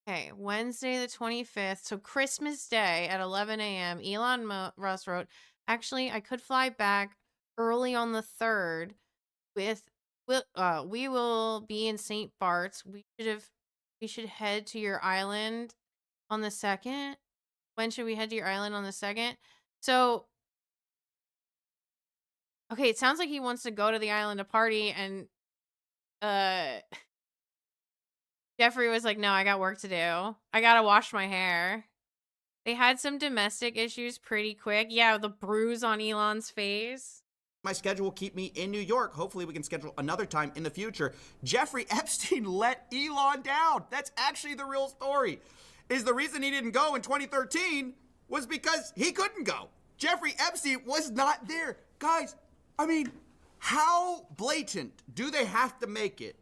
Okay, Wednesday the 25th, so Christmas Day at 11 a.m. Elon Musk wrote, "Actually, I could fly back early on the 3rd with we will be in St. Bart's. We should head to your island on the 2nd. When should we head to your island on the 2nd?" So Okay, it sounds like he wants to go to the island to party, and uh Jeffrey was like, "No, I got work to do. I gotta wash my hair." They had some domestic issues pretty quick. Yeah, the bruise on Elon's face. My schedule will keep me in New York. Hopefully we can schedule another time in the future. Jeffrey Epstein let Elon down. That's actually the real story. Is the reason he didn't go in 2013 was because he couldn't go. Jeffrey Epstein was not there. Guys, I mean, how blatant do they have to make it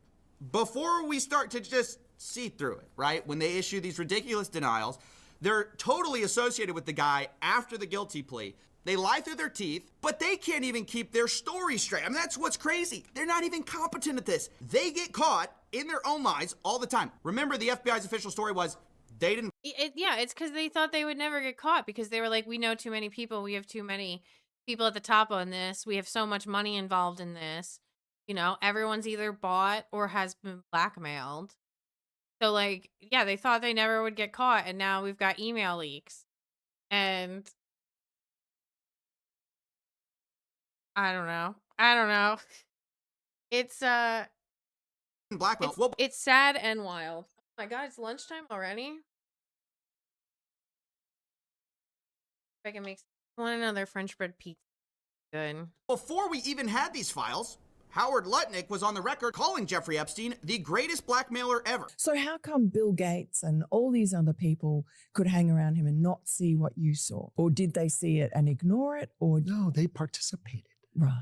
before we start to just see through it, right? When they issue these ridiculous denials, they're totally associated with the guy after the guilty plea. They lie through their teeth, but they can't even keep their story straight. I mean, that's what's crazy. They're not even competent at this. They get caught in their own lies all the time. Remember, the FBI's official story was they didn't. Yeah, it's because they thought they would never get caught because they were like, we know too many people. We have too many people at the top on this. We have so much money involved in this. You know, everyone's either bought or has been blackmailed. So, like, yeah, they thought they never would get caught. And now we've got email leaks. And I don't know. It's Blackmail. Well, it's sad and wild. Oh my god, it's lunchtime already. If I can make one another French bread pizza. Good. before we even had these files, Howard Lutnick was on the record calling Jeffrey Epstein the greatest blackmailer ever. So how come Bill Gates and all these other people could hang around him and not see what you saw? Or did they see it and ignore it? Or No, they participated. right.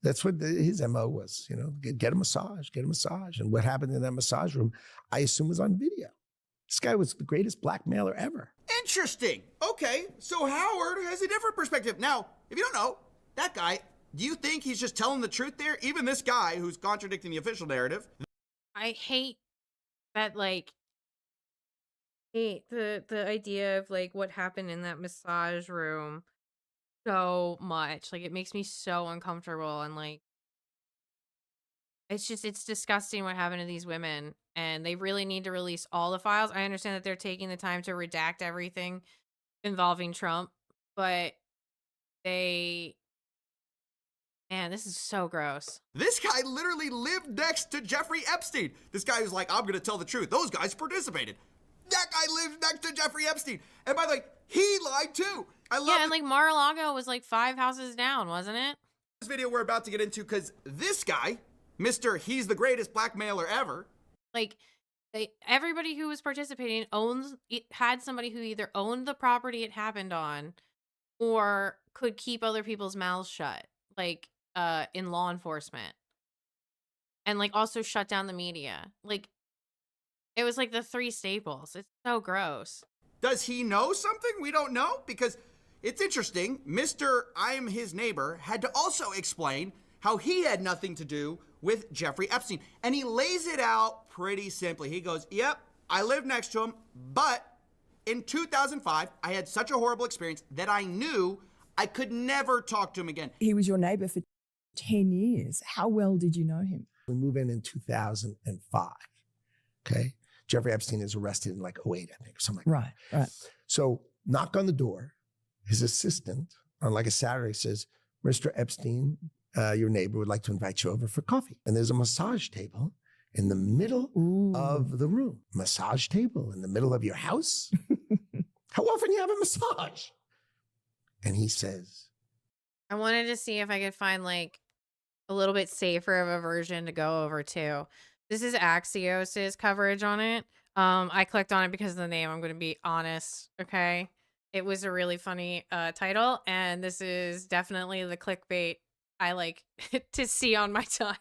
That's what his MO was, get a massage, And what happened in that massage room, I assume, was on video. This guy was the greatest blackmailer ever. Interesting. Okay, so Howard has a different perspective. Now, if you don't know, that guy, do you think he's just telling the truth there? Even this guy who's contradicting the official narrative. I hate that, like, hate the idea of like what happened in that massage room so much. Like, it makes me so uncomfortable, and like it's disgusting what happened to these women, and they really need to release all the files. I understand that they're taking the time to redact everything involving Trump, but man, this is so gross. This guy literally lived next to Jeffrey Epstein. This guy was like, I'm going to tell the truth. Those guys participated. That guy lived next to Jeffrey Epstein. And by the way, he lied too. I love Yeah, and like Mar-a-Lago was like 5 houses down, wasn't it? this video we're about to get into because this guy, Mr. He's the greatest blackmailer ever, Like, everybody who was participating had somebody who either owned the property it happened on or could keep other people's mouths shut, like in law enforcement, and like also shut down the media. Like, it was like the 3 staples. It's so gross. does he know something we don't know? Because it's interesting, Mr. I'm his neighbor had to also explain how he had nothing to do with Jeffrey Epstein. And he lays it out pretty simply. He goes, yep, I lived next to him, but in 2005, I had such a horrible experience that I knew I could never talk to him again. He was your neighbor for 10 years. How well did you know him? We move in 2005, okay? Jeffrey Epstein is arrested in like 08, I think, or something like that. Right. So knock on the door. His assistant on like a Saturday says, Mr. Epstein, your neighbor would like to invite you over for coffee. And there's a massage table in the middle of the room. Massage table in the middle of your house? How often do you have a massage? And he says, I wanted to see if I could find like a little bit safer of a version to go over to. This is Axios's coverage on it. I clicked on it because of the name. I'm going to be honest. Okay. It was a really funny title, and this is definitely the clickbait I like to see on my timeline.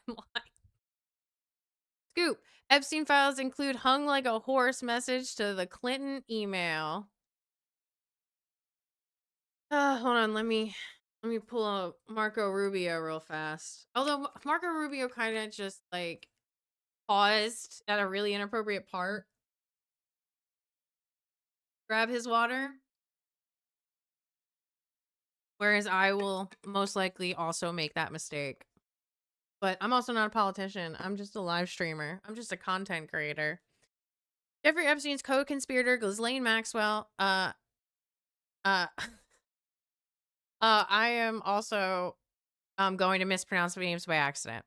Scoop. Epstein files include hung like a horse message to the Clinton email. Hold on, let me pull up Marco Rubio real fast. Although Marco Rubio kind of just like paused at a really inappropriate part. Grab his water. Whereas I will most likely also make that mistake. But I'm also not a politician. I'm just a live streamer. I'm just a content creator. Jeffrey Epstein's co-conspirator Ghislaine Maxwell. I am also going to mispronounce names by accident.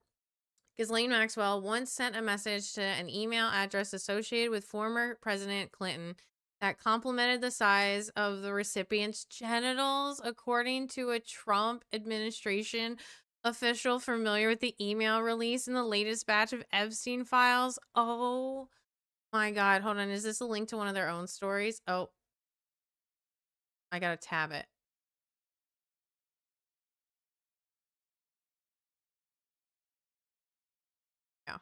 Ghislaine Maxwell once sent a message to an email address associated with former President Clinton that complimented the size of the recipient's genitals, according to a Trump administration official familiar with the email release in the latest batch of Epstein files. Oh my God. Hold on. Is this a link to one of their own stories? Oh, I gotta tab it. Yeah.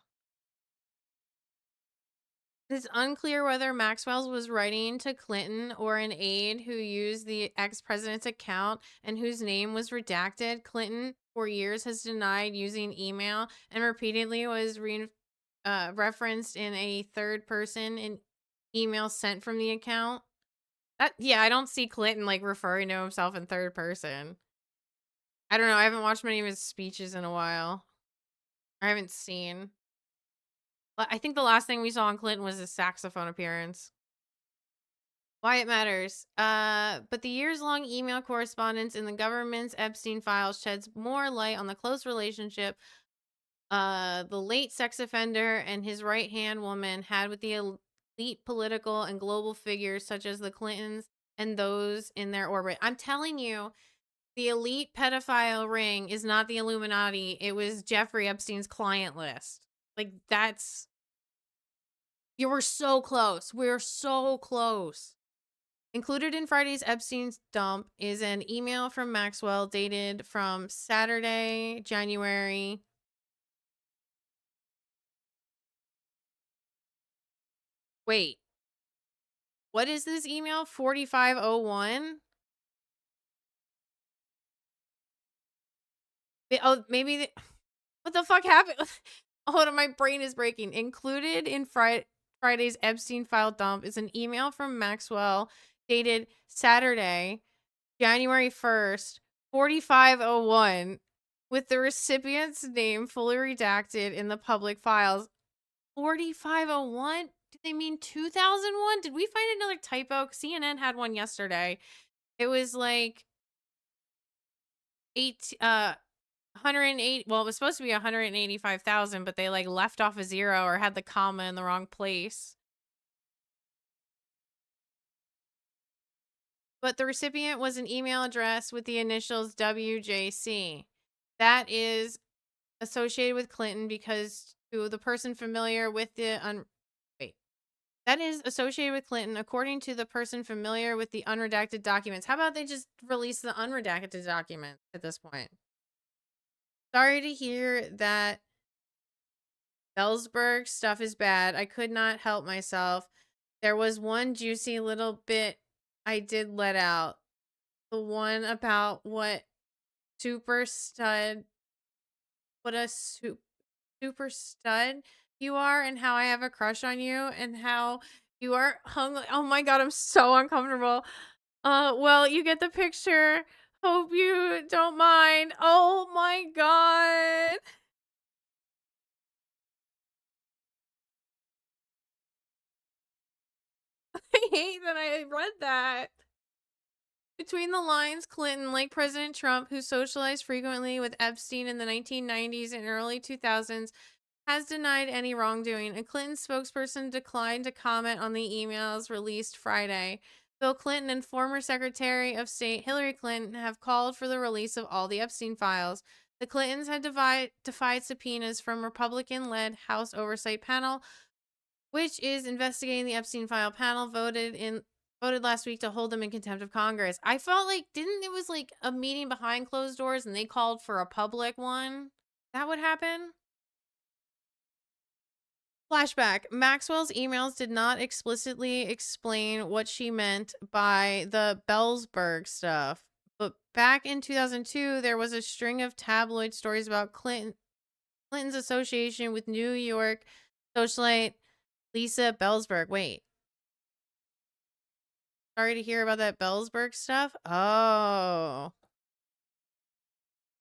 It's unclear whether Maxwell's was writing to Clinton or an aide who used the ex-president's account and whose name was redacted. Clinton, for years, has denied using email and repeatedly was referenced in a third person in email sent from the account. Yeah, I don't see Clinton like referring to himself in third person. I don't know. I haven't watched many of his speeches in a while. I haven't seen. I think the last thing we saw on Clinton was his saxophone appearance. Why it matters. But the years-long email correspondence in the government's Epstein files sheds more light on the close relationship the late sex offender and his right-hand woman had with the elite political and global figures such as the Clintons and those in their orbit. I'm telling you, the elite pedophile ring is not the Illuminati. It was Jeffrey Epstein's client list. Like, that's... You were so close. We're so close. Included in Friday's Epstein's dump is an email from Maxwell dated from Saturday, January. Wait. What is this email? 4501? Oh, maybe... What the fuck happened? Hold on, my brain is breaking. Included in Friday's Epstein file dump is an email from Maxwell dated Saturday, January 1st, 4501, with the recipient's name fully redacted in the public files. 4501? Do they mean 2001? Did we find another typo? CNN had one yesterday. It was like 108. Well, it was supposed to be 185,000, but they like left off a zero or had the comma in the wrong place. But the recipient was an email address with the initials WJC. That is associated with Clinton because to the person familiar with the that is associated with Clinton according to the person familiar with the unredacted documents. How about they just release the unredacted documents at this point? Sorry to hear that Ellsberg stuff is bad. I could not help myself. There was one juicy little bit I did let out. The one about what super stud, what a super stud you are and how I have a crush on you and how you are hung. Oh my God, I'm so uncomfortable. Well, you get the picture. Hope you don't mind. Oh my God. I hate that I read that. Between the lines, Clinton, like President Trump, who socialized frequently with Epstein in the 1990s and early 2000s, has denied any wrongdoing. A Clinton spokesperson declined to comment on the emails released Friday. Bill Clinton and former Secretary of State Hillary Clinton have called for the release of all the Epstein files. The Clintons had defied subpoenas from Republican-led House Oversight Panel, which is investigating the Epstein file panel, voted last week to hold them in contempt of Congress. I felt like, didn't it was like a meeting behind closed doors and they called for a public one? That would happen? Flashback. Maxwell's emails did not explicitly explain what she meant by the Ellsberg stuff. But back in 2002, there was a string of tabloid stories about Clinton's association with New York socialite Lisa Ellsberg. Wait. Sorry to hear about that Ellsberg stuff. Oh.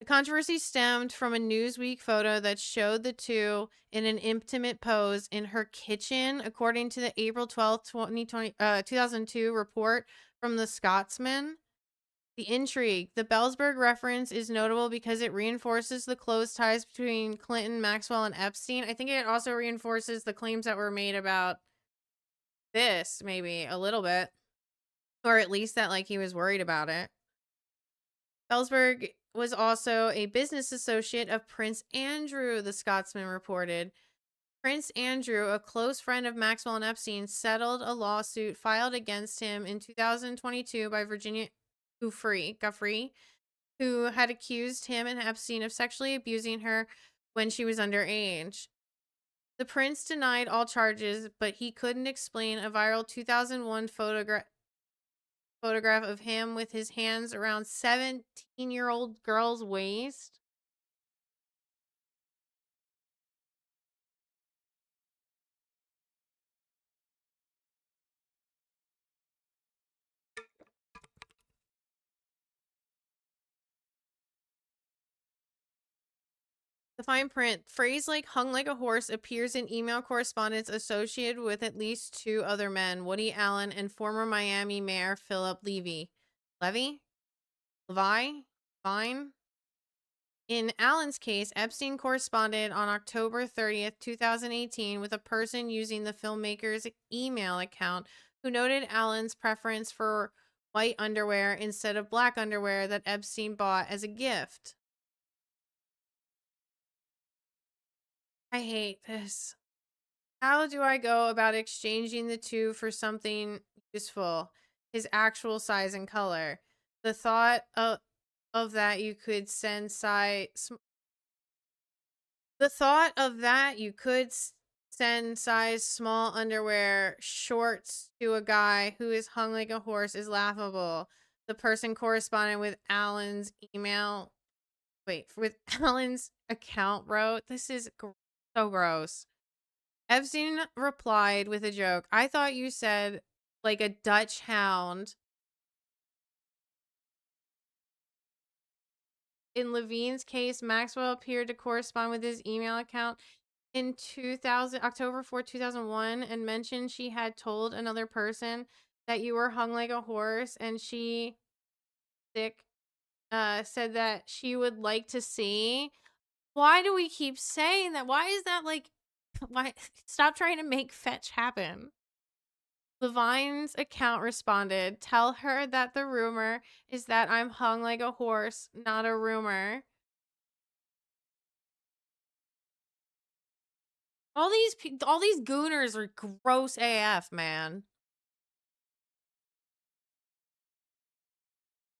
The controversy stemmed from a Newsweek photo that showed the two in an intimate pose in her kitchen, according to the April 12th, 2002 report from the Scotsman. The intrigue. The Bellsberg reference is notable because it reinforces the close ties between Clinton, Maxwell, and Epstein. I think it also reinforces the claims that were made about this, maybe a little bit. Or at least that, like, he was worried about it. Bellsberg was also a business associate of Prince Andrew, the Scotsman reported. Prince Andrew, a close friend of Maxwell and Epstein, settled a lawsuit filed against him in 2022 by Virginia Guffrey, who had accused him and Epstein of sexually abusing her when she was underage. The prince denied all charges, but he couldn't explain a viral 2001 photograph of him with his hands around 17-year-old girl's waist. The fine print. Phrase like hung like a horse appears in email correspondence associated with at least two other men, Woody Allen and former Miami Mayor Philip Levy. Vine? In Allen's case, Epstein corresponded on October 30th, 2018 with a person using the filmmaker's email account who noted Allen's preference for white underwear instead of black underwear that Epstein bought as a gift. I hate this. How do I go about exchanging the two for something useful? His actual size and color. The thought of that you could send size small underwear shorts to a guy who is hung like a horse is laughable. The person corresponding with Allen's account wrote, this is so gross. Epstein replied with a joke. I thought you said like a Dutch hound. In Levine's case, Maxwell appeared to correspond with his email account in October 4, 2001, and mentioned she had told another person that you were hung like a horse, and she said that she would like to see. Why do we keep saying that? Why is that like, why? Stop trying to make fetch happen. Levine's account responded, tell her that the rumor is that I'm hung like a horse, not a rumor. All these gooners are gross AF, man.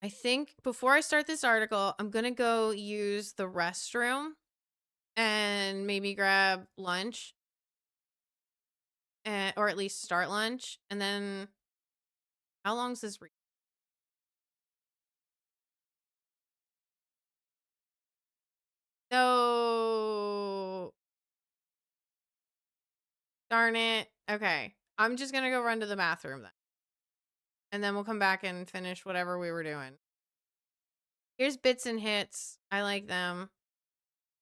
I think before I start this article, I'm gonna go use the restroom and maybe grab lunch. Or at least start lunch. And then, how long's this? So, darn it. Okay. I'm just going to go run to the bathroom then. And then we'll come back and finish whatever we were doing. Here's Bits and Hits. I like them.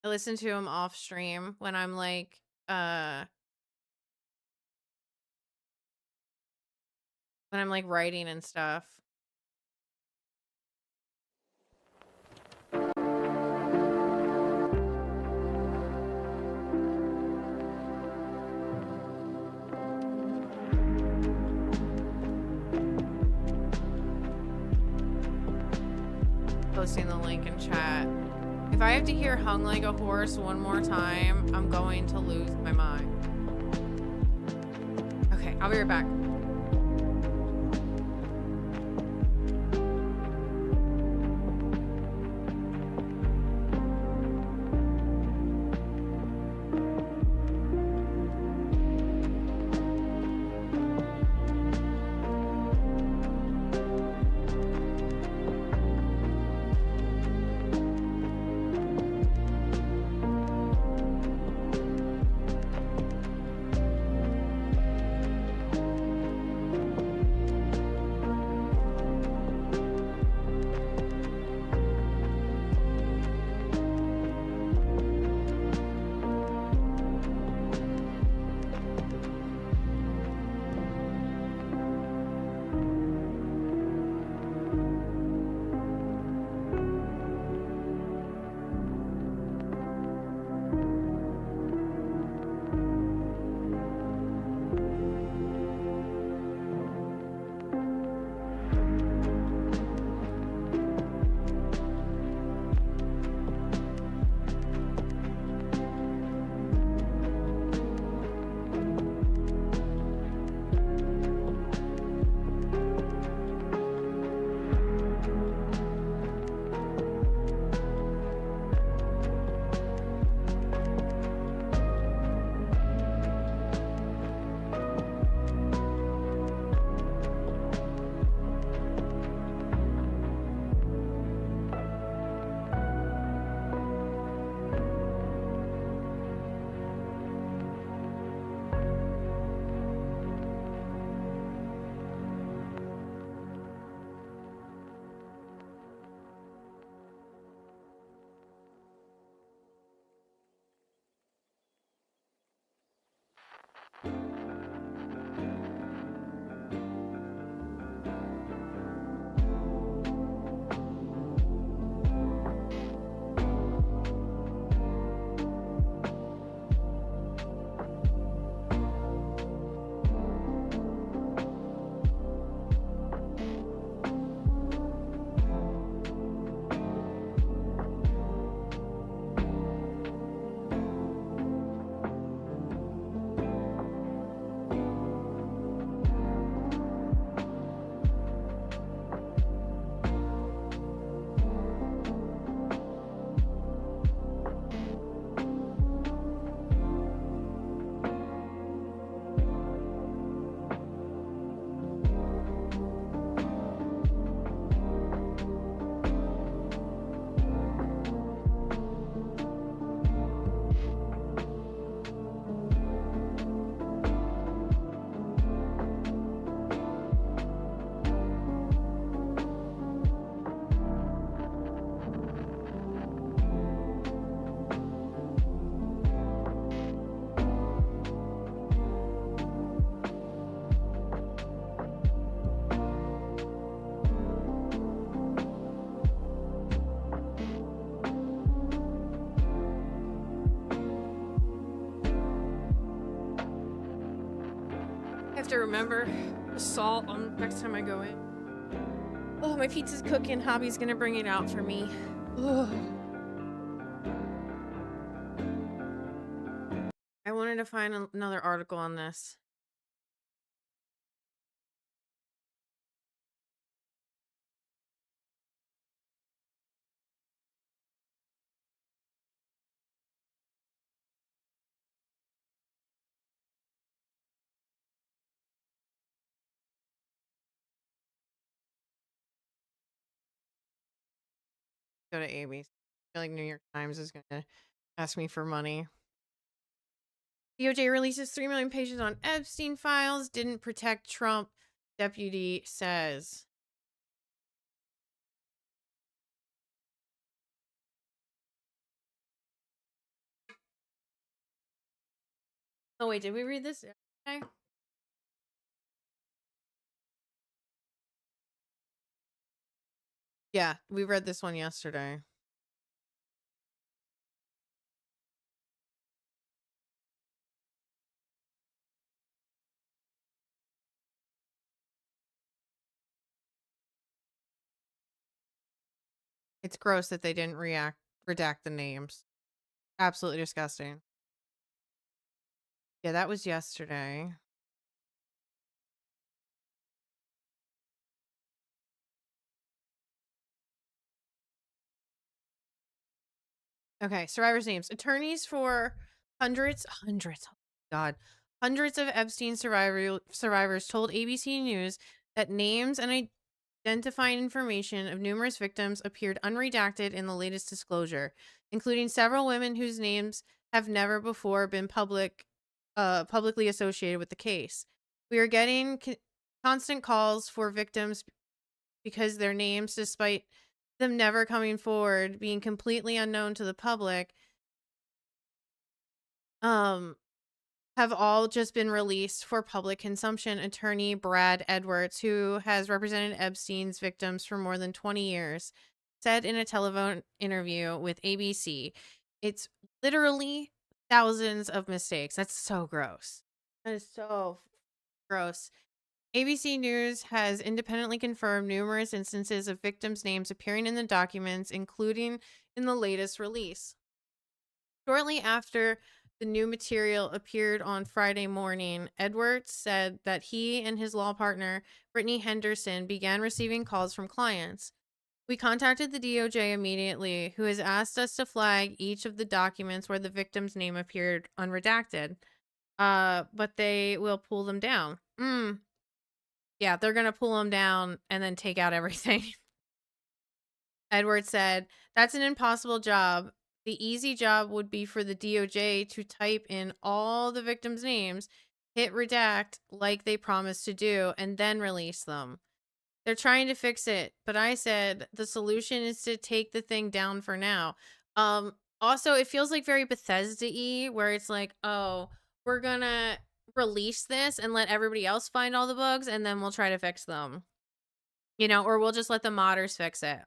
I listen to them off stream when I'm like, writing and stuff. Posting the link in chat. If I have to hear hung like a horse one more time, I'm going to lose my mind. Okay, I'll be right back. to remember the salt on next time I go in. Oh, my pizza's cooking. Hobby's gonna bring it out for me. Oh. I wanted to find another article on this. Go to ABC. I feel like New York Times is gonna ask me for money. DOJ releases 3 million pages on Epstein files. Didn't protect Trump, deputy says. Oh wait, did we read this? Okay. Yeah, we read this one yesterday. It's gross that they didn't redact the names. Absolutely disgusting. Yeah, that was yesterday. Okay, survivors' names. Attorneys for hundreds, oh God, hundreds of Epstein survivors told ABC News that names and identifying information of numerous victims appeared unredacted in the latest disclosure, including several women whose names have never before been publicly associated with the case. We are getting constant calls for victims because their names, despite them never coming forward, being completely unknown to the public, have all just been released for public consumption. Attorney Brad Edwards, who has represented Epstein's victims for more than 20 years, said in a telephone interview with ABC, "It's literally thousands of mistakes." That's so gross. That is so gross. ABC News has independently confirmed numerous instances of victims' names appearing in the documents, including in the latest release. Shortly after the new material appeared on Friday morning, Edwards said that he and his law partner, Brittany Henderson, began receiving calls from clients. "We contacted the DOJ immediately, who has asked us to flag each of the documents where the victim's name appeared unredacted. But they will pull them down." Yeah, they're gonna pull them down and then take out everything. Edwards said, "That's an impossible job. The easy job would be for the DOJ to type in all the victims' names, hit redact like they promised to do, and then release them. They're trying to fix it, but I said the solution is to take the thing down for now." Also, it feels like very Bethesda-y, where it's like, oh, we're gonna release this and let everybody else find all the bugs, and then we'll try to fix them. Or we'll just let the modders fix it.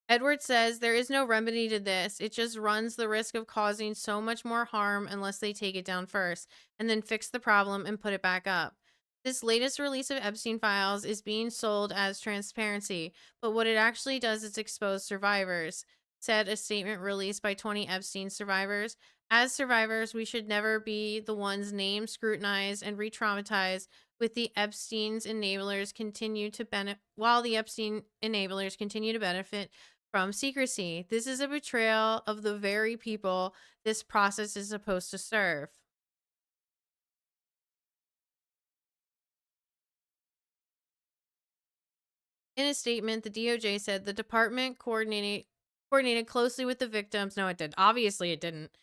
Edwards says there is no remedy to this. It just runs the risk of causing so much more harm unless they take it down first and then fix the problem and put it back up. This latest release of Epstein files is being sold as transparency, but what it actually does is expose survivors, said a statement released by 20 Epstein survivors. "As survivors, we should never be the ones named, scrutinized, and re-traumatized with the Epstein's enablers continue to benefit while the Epstein enablers continue to benefit from secrecy. This is a betrayal of the very people this process is supposed to serve." In a statement, the DOJ said the department coordinated closely with the victims. No, it did. Obviously, it didn't.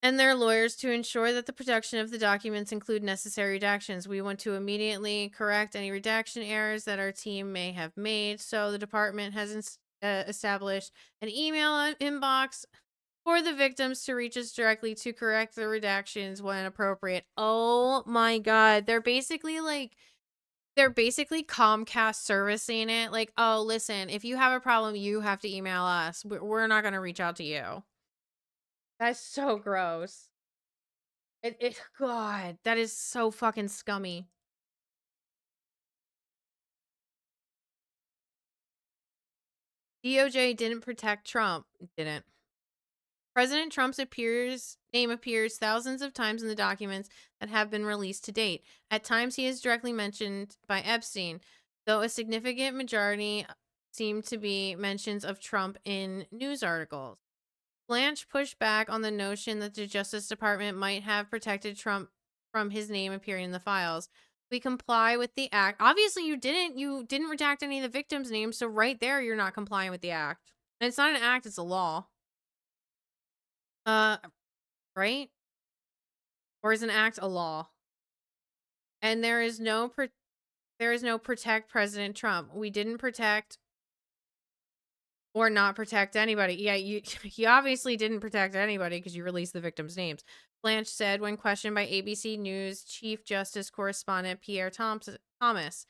And their lawyers to ensure that the production of the documents include necessary redactions. "We want to immediately correct any redaction errors that our team may have made. So the department has established an email inbox for the victims to reach us directly to correct the redactions when appropriate." Oh my God. They're basically Comcast servicing it. Like, "Oh, listen, if you have a problem, you have to email us. We're not going to reach out to you." That's so gross. God, that is so fucking scummy. DOJ didn't protect Trump. Didn't. President Trump's name appears thousands of times in the documents that have been released to date. At times, he is directly mentioned by Epstein, though a significant majority seem to be mentions of Trump in news articles. Blanche pushed back on the notion that the Justice Department might have protected Trump from his name appearing in the files. We comply with the act. Obviously, you didn't. You didn't redact any of the victims' names, so right there, you're not complying with the act. And it's not an act; it's a law. Uh, right? Or is an act a law? And there is no protect President Trump. We didn't protect or not protect anybody. Yeah, you obviously didn't protect anybody because you released the victims' names. Blanche said when questioned by ABC News Chief Justice Correspondent Pierre Thomas.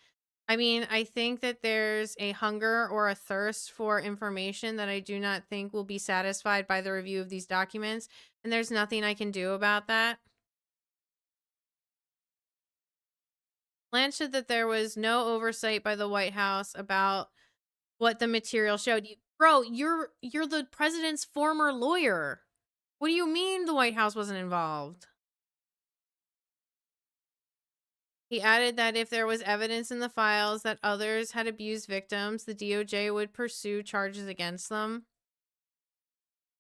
I mean, I think that there's a hunger or a thirst for information that I do not think will be satisfied by the review of these documents, and there's nothing I can do about that. Blanche said that there was no oversight by the White House about what the material showed. Bro, you're the president's former lawyer. What do you mean the White House wasn't involved? He added that if there was evidence in the files that others had abused victims, the DOJ would pursue charges against them.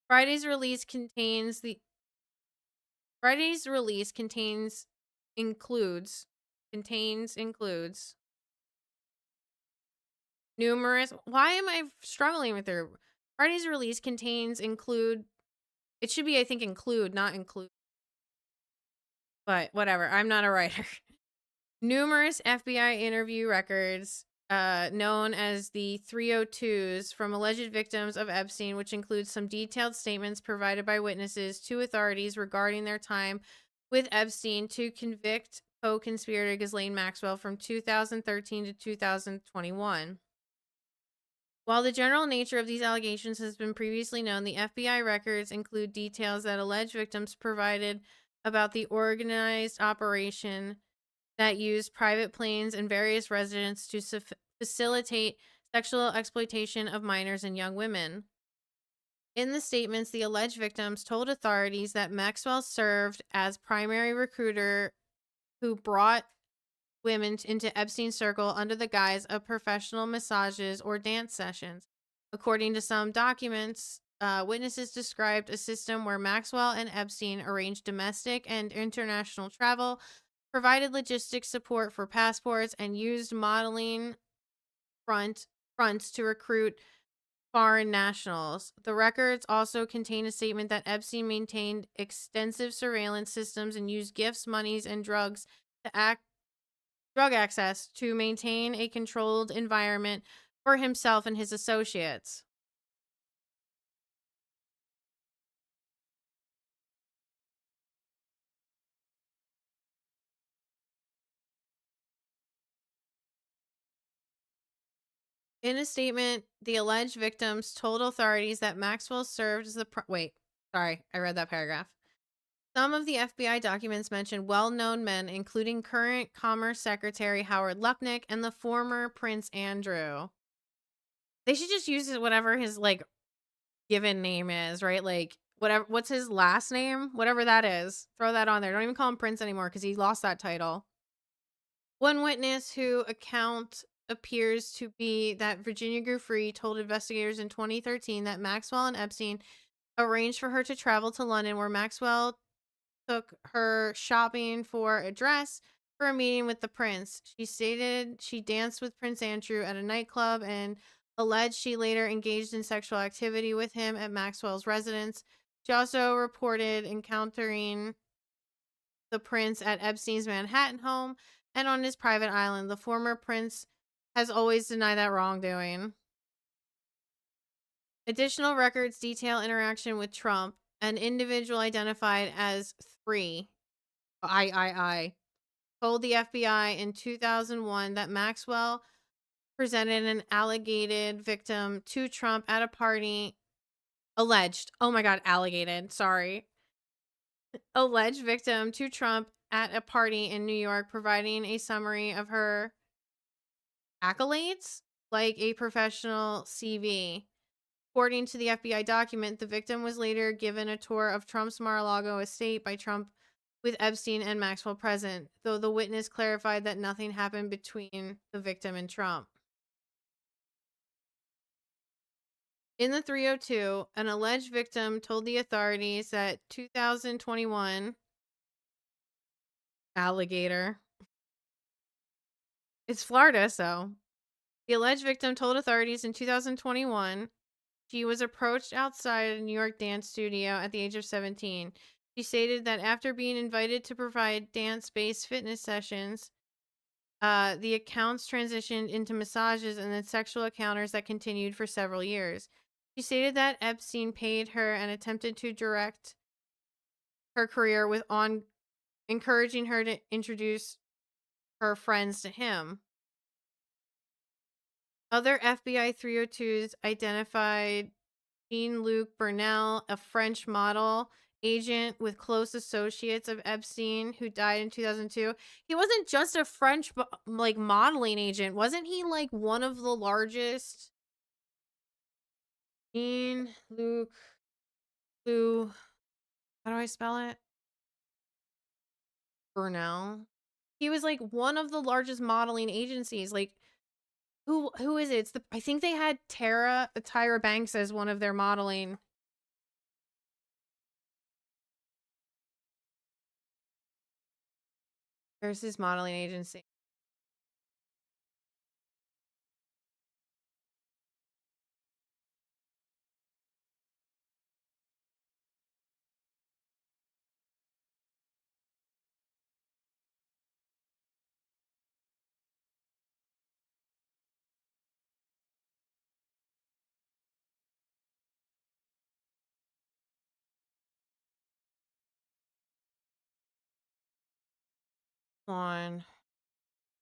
Friday's release includes numerous. Why am I struggling with her? Friday's release it should be, I think, include, not include. But whatever, I'm not a writer. Numerous FBI interview records, known as the 302s, from alleged victims of Epstein, which includes some detailed statements provided by witnesses to authorities regarding their time with Epstein to convict co-conspirator Ghislaine Maxwell from 2013 to 2021. While the general nature of these allegations has been previously known, the FBI records include details that alleged victims provided about the organized operation that used private planes and various residents to facilitate sexual exploitation of minors and young women. In the statements, the alleged victims told authorities that Maxwell served as primary recruiter who brought women into Epstein's circle under the guise of professional massages or dance sessions. According to some documents, witnesses described a system where Maxwell and Epstein arranged domestic and international travel, provided logistics support for passports, and used modeling fronts to recruit foreign nationals. The records also contain a statement that Epstein maintained extensive surveillance systems and used gifts, monies, and drug access to maintain a controlled environment for himself and his associates. In a statement, the alleged victims told authorities that Maxwell served as the wait, sorry, I read that paragraph. Some of the FBI documents mention well-known men, including current Commerce Secretary Howard Lutnick and the former Prince Andrew. They should just use whatever his given name is, right? Like what's his last name? Whatever that is. Throw that on there. Don't even call him Prince anymore because he lost that title. One witness who account appears to be that Virginia Giuffre told investigators in 2013 that Maxwell and Epstein arranged for her to travel to London, where Maxwell took her shopping for a dress for a meeting with the prince. She stated she danced with Prince Andrew at a nightclub and alleged she later engaged in sexual activity with him at Maxwell's residence. She also reported encountering the prince at Epstein's Manhattan home and on his private island. The former prince has always denied that wrongdoing. Additional records detail interaction with Trump. An individual identified as 3, I, told the FBI in 2001 that Maxwell presented an alleged victim to Trump at a party. Alleged. Oh my God, alleged. Sorry. alleged victim to Trump at a party in New York, providing a summary of her accolades, like a professional CV. According to the FBI document, the victim was later given a tour of Trump's Mar-a-Lago estate by Trump with Epstein and Maxwell present, though the witness clarified that nothing happened between the victim and Trump. In the 302, an alleged victim told the authorities that 2021 alligator. It's Florida, so. The alleged victim told authorities in 2021 she was approached outside a New York dance studio at the age of 17. She stated that after being invited to provide dance-based fitness sessions, the accounts transitioned into massages and then sexual encounters that continued for several years. She stated that Epstein paid her and attempted to direct her career with encouraging her to introduce her friends to him. Other FBI 302s identified Jean-Luc Brunel, a French model agent with close associates of Epstein, who died in 2002. He wasn't just a French modeling agent. Wasn't he like one of the largest? Jean-Luc how do I spell it? Brunel. He was like one of the largest modeling agencies. Like who is it? I think they had Tyra Banks as one of their modeling. Where's his modeling agency? On.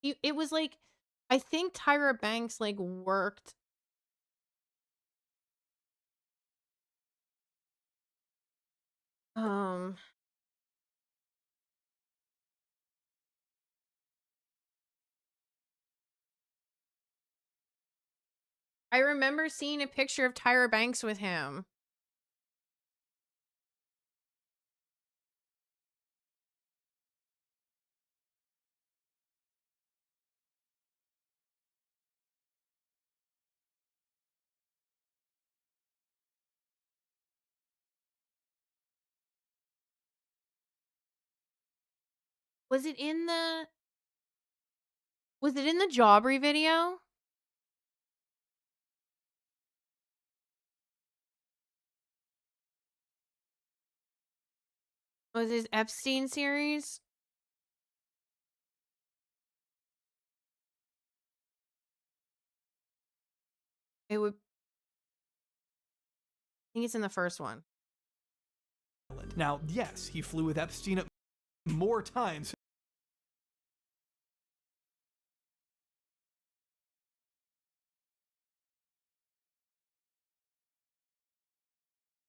It was like, I think Tyra Banks like worked. I remember seeing a picture of Tyra Banks with him. Was it in the Jawbreak video? Was his Epstein series? It would. I think it's in the first one. Now, yes, he flew with Epstein more times.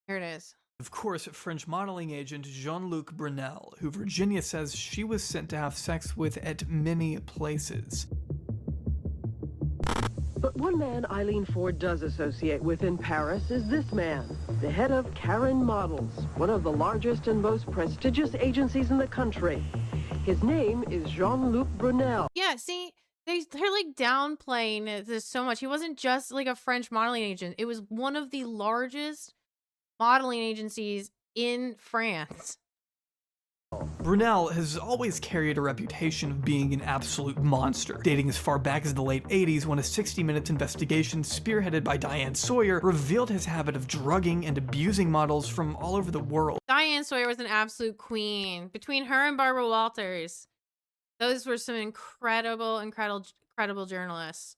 Here it is. Of course, French modeling agent Jean-Luc Brunel, who Virginia says she was sent to have sex with at many places. But one man Eileen Ford does associate with in Paris is this man, the head of Karen Models, one of the largest and most prestigious agencies in the country. His name is Jean-Luc Brunel. Yeah, see, they're like downplaying this so much. He wasn't just like a French modeling agent. It was one of the largest modeling agencies in France. Brunel has always carried a reputation of being an absolute monster, dating as far back as the late 80s when a 60 Minutes investigation spearheaded by Diane Sawyer revealed his habit of drugging and abusing models from all over the world. Diane Sawyer was an absolute queen. Between her and Barbara Walters, those were some incredible journalists.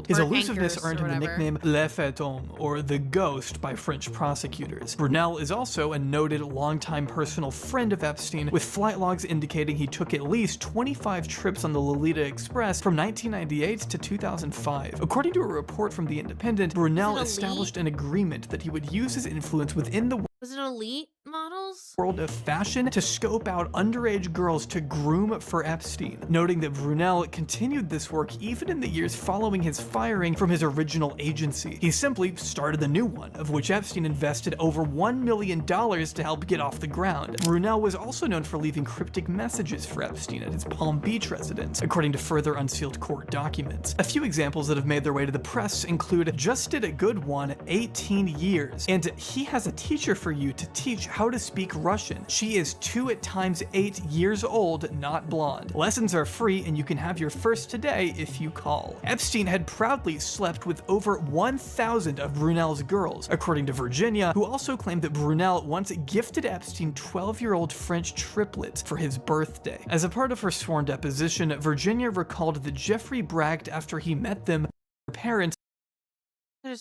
His Or elusiveness anchors earned or him the whatever. nickname Le Fantôme, or the Ghost, by French prosecutors. Brunel is also a noted longtime personal friend of Epstein, with flight logs indicating he took at least 25 trips on the Lolita Express from 1998 to 2005. According to a report from The Independent, Brunel Was it Elite? established an agreement that he would use his influence within the Was it Elite Models? models? World of fashion to scope out underage girls to groom for Epstein, noting that Brunel continued this work even in the years following his firing from his original agency. He simply started a new one, of which Epstein invested over $1 million to help get off the ground. Brunel was also known for leaving cryptic messages for Epstein at his Palm Beach residence, according to further unsealed court documents. A few examples that have made their way to the press include "just did a good one, 18 years, and he has a teacher for you to teach how to speak Russian. She is 2 times 8 years old, not blonde. Lessons are free and you can have your first today if you call." Epstein had proudly slept with over 1,000 of Brunel's girls, according to Virginia, who also claimed that Brunel once gifted Epstein 12-year-old French triplets for his birthday. As a part of her sworn deposition, Virginia recalled that Jeffrey bragged after he met them, her parents.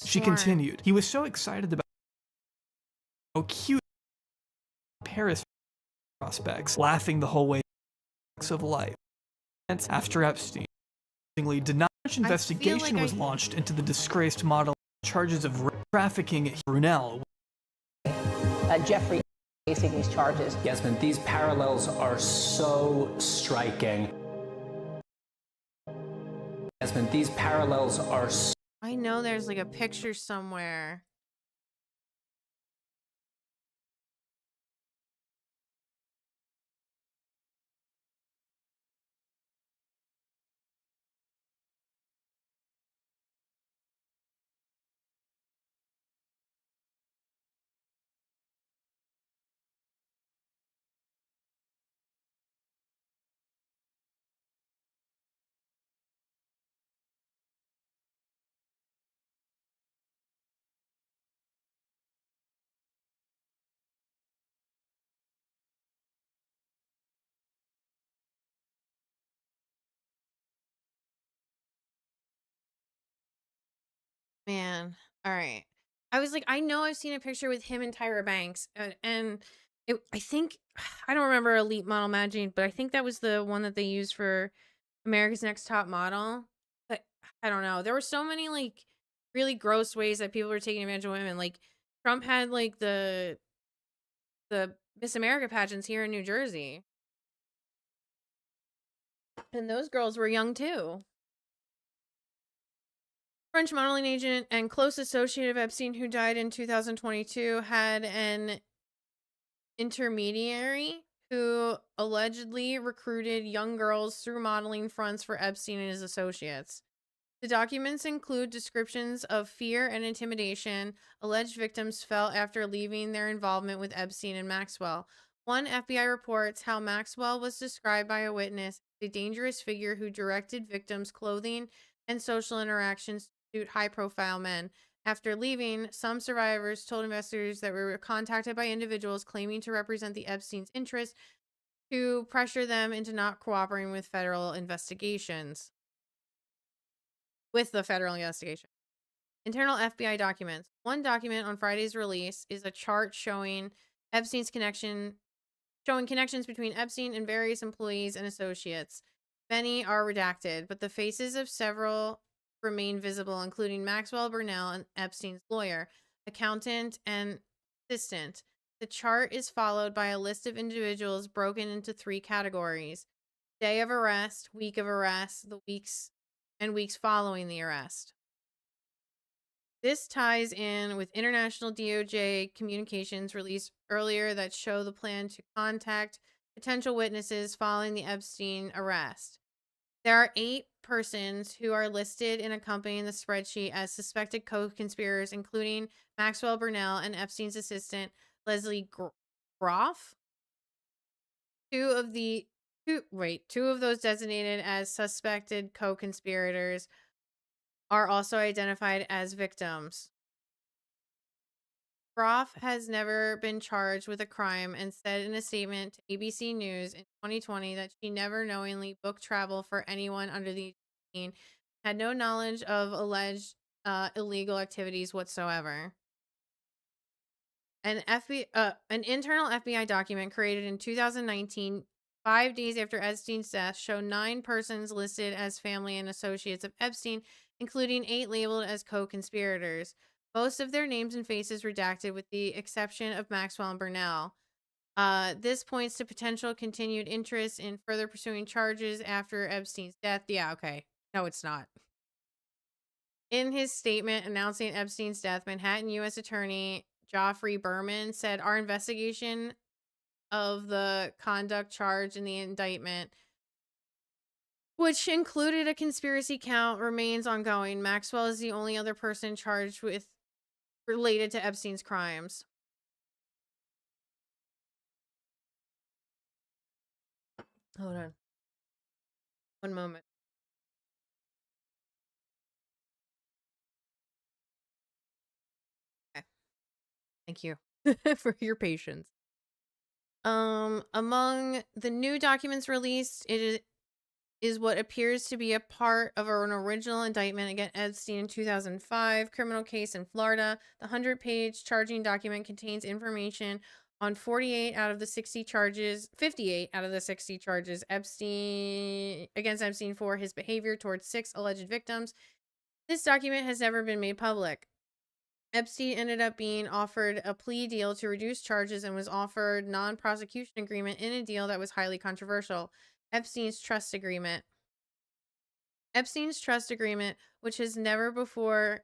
She continued, "He was so excited about how cute Paris prospects, laughing the whole way of life." After Epstein did not much investigation was launched into the disgraced model charges of trafficking. Brunel. Jeffrey facing these charges. Yasmin, these parallels are so striking. Yasmin, these parallels are so I know there's like a picture somewhere. Man, all right. I was like, I know I've seen a picture with him and Tyra Banks, and I think I don't remember Elite Model Magazine, but I think that was the one that they used for America's Next Top Model. But I don't know. There were so many like really gross ways that people were taking advantage of women. Like Trump had like the Miss America pageants here in New Jersey, and those girls were young too. French modeling agent and close associate of Epstein, who died in 2022, had an intermediary who allegedly recruited young girls through modeling fronts for Epstein and his associates. The documents include descriptions of fear and intimidation alleged victims felt after leaving their involvement with Epstein and Maxwell. One FBI reports how Maxwell was described by a witness as a dangerous figure who directed victims' clothing and social interactions to suit high-profile men. After leaving, some survivors told investigators that we were contacted by individuals claiming to represent the Epstein's interests to pressure them into not cooperating with federal investigations. Internal FBI documents. One document on Friday's release is a chart showing connections between Epstein and various employees and associates. Many are redacted, but the faces of several remain visible, including Maxwell, Brunel, and Epstein's lawyer, accountant, and assistant. The chart is followed by a list of individuals broken into 3 categories: day of arrest, week of arrest, weeks following the arrest. This ties in with international DOJ communications released earlier that show the plan to contact potential witnesses following the Epstein arrest. There are 8 persons who are listed in accompanying the spreadsheet as suspected co-conspirators, including Maxwell, Brunel, and Epstein's assistant, Leslie Groff. Two of those designated as suspected co-conspirators are also identified as victims. Groff has never been charged with a crime and said in a statement to ABC News in 2020 that she never knowingly booked travel for anyone under the age of 18, had no knowledge of alleged illegal activities whatsoever. An internal FBI document created in 2019, 5 days after Epstein's death, showed 9 persons listed as family and associates of Epstein, including 8 labeled as co-conspirators. Most of their names and faces redacted with the exception of Maxwell and Brunel. This points to potential continued interest in further pursuing charges after Epstein's death. Yeah, okay. No, it's not. In his statement announcing Epstein's death, Manhattan U.S. Attorney Geoffrey Berman said, "Our investigation of the conduct charge in the indictment, which included a conspiracy count, remains ongoing. Maxwell is the only other person charged with related to Epstein's crimes." Hold on. One moment. Okay. Thank you for your patience. Among the new documents released, is what appears to be a part of an original indictment against Epstein in 2005 criminal case in Florida. The 100-page charging document contains information on 58 out of the 60 charges against Epstein for his behavior towards 6 alleged victims. This document has never been made public. Epstein ended up being offered a plea deal to reduce charges and was offered non-prosecution agreement in a deal that was highly controversial. Epstein's trust agreement, which has never before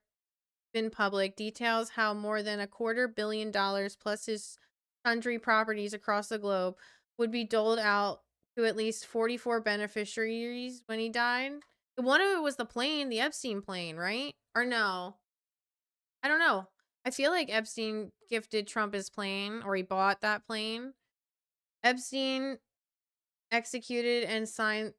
been public, details how more than $250 million plus his sundry properties across the globe would be doled out to at least 44 beneficiaries when he died. One of it was the Epstein plane, right? Or no? I don't know. I feel like Epstein gifted Trump his plane, or he bought that plane. Epstein executed and signed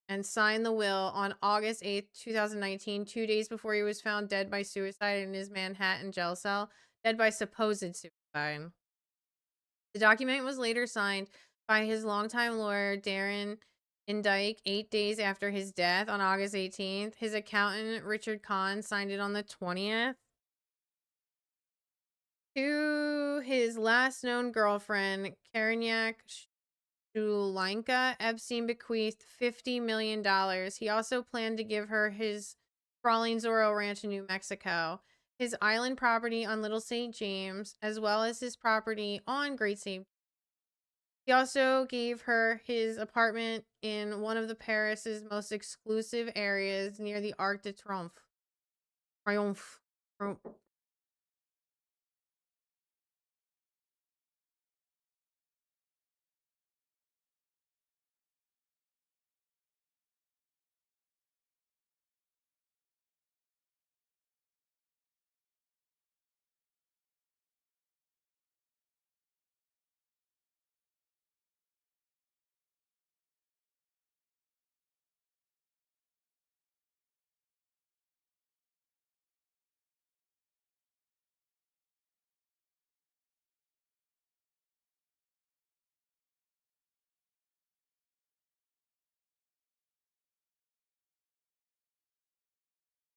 the will on August 8th, 2019, 2 days before he was found dead by suicide in his Manhattan jail cell. Dead by supposed suicide. The document was later signed by his longtime lawyer, Darren Indike, 8 days after his death on August 18th. His accountant, Richard Kahn, signed it on the 20th. To his last known girlfriend, Karenyak Shulanka, Epstein bequeathed $50 million. He also planned to give her his sprawling Zorro Ranch in New Mexico, his island property on Little St. James, as well as his property on Great St. He also gave her his apartment in one of the Paris's most exclusive areas near the Arc de Triomphe.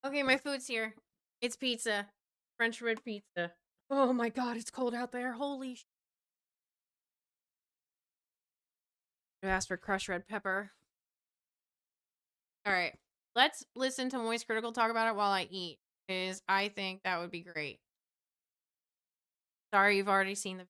Okay, my food's here. It's pizza. French red pizza. Oh my god, it's cold out there. Holy sh... I asked for crushed red pepper. Alright. Let's listen to Moist Critical talk about it while I eat, because I think that would be great. Sorry, you've already seen the...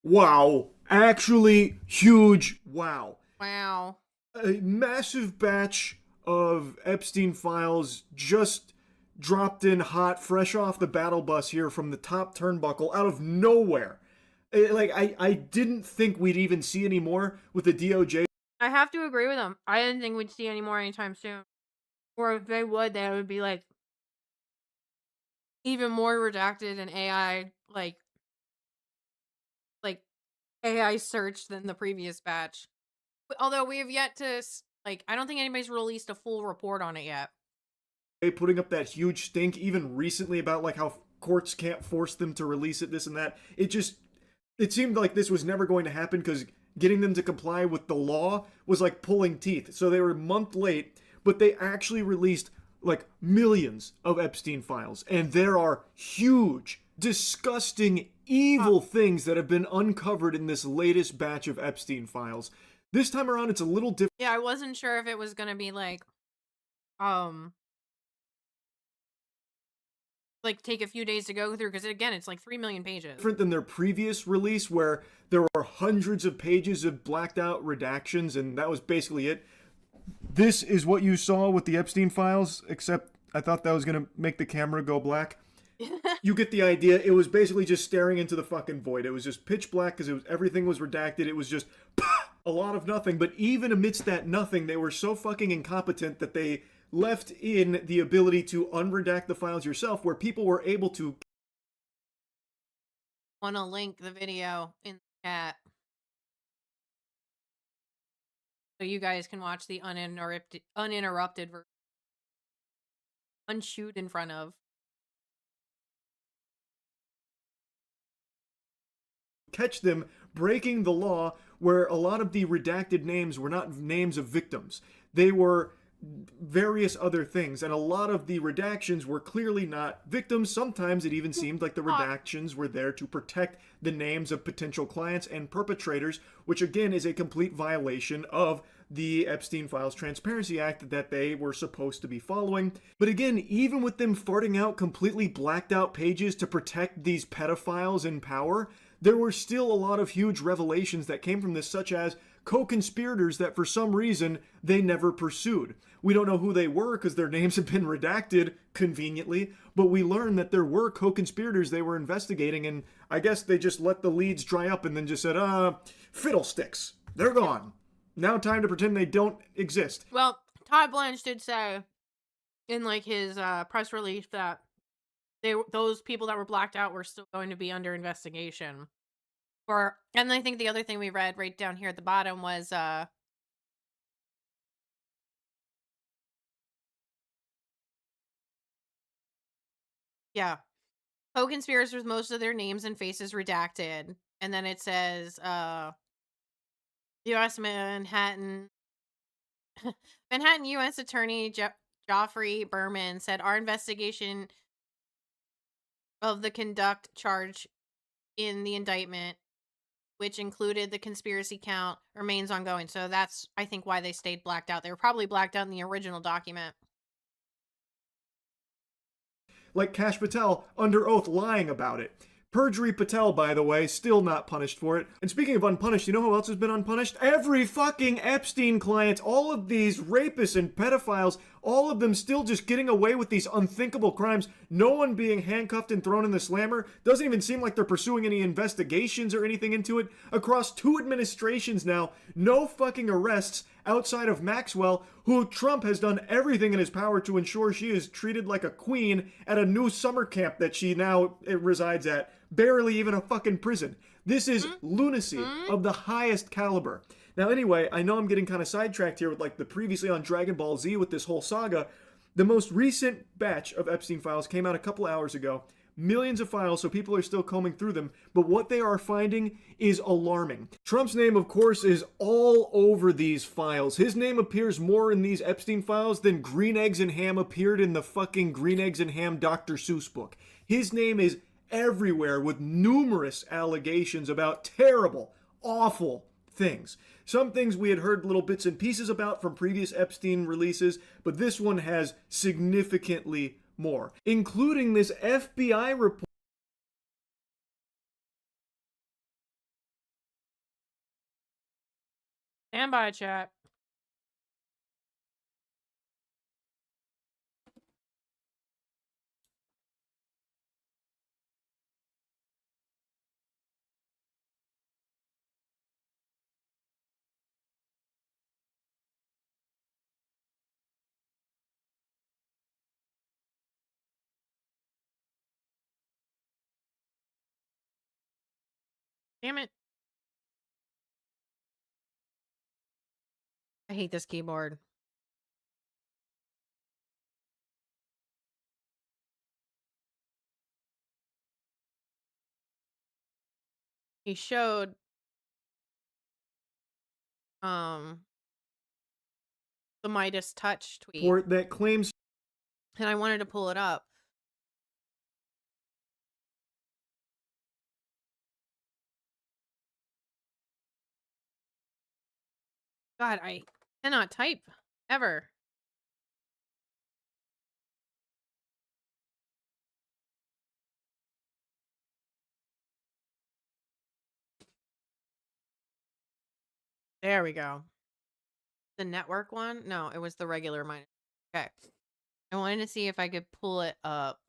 Wow. Actually, huge wow. Wow. A massive batch of Epstein files just dropped in hot, fresh off the battle bus here from the top turnbuckle out of nowhere. I didn't think we'd even see any more with the DOJ. I have to agree with him. I didn't think we'd see any more anytime soon. Or if they would, they would be like even more redacted and AI like AI search than the previous batch. Although we have yet to I don't think anybody's released a full report on it yet. Putting up that huge stink even recently about like how courts can't force them to release it, this and that. It seemed like this was never going to happen because getting them to comply with the law was like pulling teeth. So they were a month late, but they actually released like millions of Epstein files. And there are huge, disgusting, evil things that have been uncovered in this latest batch of Epstein files. This time around, it's a little different. Yeah, I wasn't sure if it was going to be like, like take a few days to go through because again, it's like 3 million pages. Different than their previous release where there were hundreds of pages of blacked out redactions and that was basically it. This is what you saw with the Epstein files, except I thought that was going to make the camera go black. You get the idea. It was basically just staring into the fucking void. It was just pitch black because everything was redacted. It was just a lot of nothing. But even amidst that nothing, they were so fucking incompetent that they left in the ability to unredact the files yourself, where people were able to. Want to link the video in the chat so you guys can watch the uninterrupted version. Unshoot in front of. Catch them breaking the law, where a lot of the redacted names were not names of victims. They were various other things, and a lot of the redactions were clearly not victims. Sometimes it even seemed like the redactions were there to protect the names of potential clients and perpetrators, which again is a complete violation of the Epstein Files Transparency Act that they were supposed to be following. But again, even with them farting out completely blacked out pages to protect these pedophiles in power, there were still a lot of huge revelations that came from this, such as co-conspirators that for some reason they never pursued. We don't know who they were because their names have been redacted conveniently, but we learned that there were co-conspirators they were investigating, and I guess they just let the leads dry up and then just said, fiddlesticks, they're gone. Now time to pretend they don't exist. Well, Todd Blanche did say in like his press release that those people that were blacked out were still going to be under investigation. And I think the other thing we read right down here at the bottom was yeah, co-conspirators with most of their names and faces redacted, and then it says U.S. Manhattan U.S. Attorney Geoffrey Berman said our investigation of the conduct charge in the indictment, which included the conspiracy count, remains ongoing. So that's, I think, why they stayed blacked out. They were probably blacked out in the original document. Like Kash Patel under oath lying about it. Perjury Patel, by the way, still not punished for it. And speaking of unpunished, you know who else has been unpunished? Every fucking Epstein client, all of these rapists and pedophiles, all of them still just getting away with these unthinkable crimes. No one being handcuffed and thrown in the slammer. Doesn't even seem like they're pursuing any investigations or anything into it. Across 2 administrations now, no fucking arrests outside of Maxwell, who Trump has done everything in his power to ensure she is treated like a queen at a new summer camp that she now resides at. Barely even a fucking prison. This is lunacy of the highest caliber. Now anyway, I know I'm getting kind of sidetracked here with like the previously on Dragon Ball Z with this whole saga. The most recent batch of Epstein files came out a couple hours ago. Millions of files, so people are still combing through them. But what they are finding is alarming. Trump's name, of course, is all over these files. His name appears more in these Epstein files than Green Eggs and Ham appeared in the fucking Green Eggs and Ham Dr. Seuss book. His name is everywhere with numerous allegations about terrible, awful things. Some things we had heard little bits and pieces about from previous Epstein releases, but this one has significantly more, including this FBI report. Stand by, chat. Damn it. I hate this keyboard. He showed the Midas Touch tweet That claims, and I wanted to pull it up. God, I cannot type ever. There we go. The network one? No, it was the regular minus. Okay. I wanted to see if I could pull it up.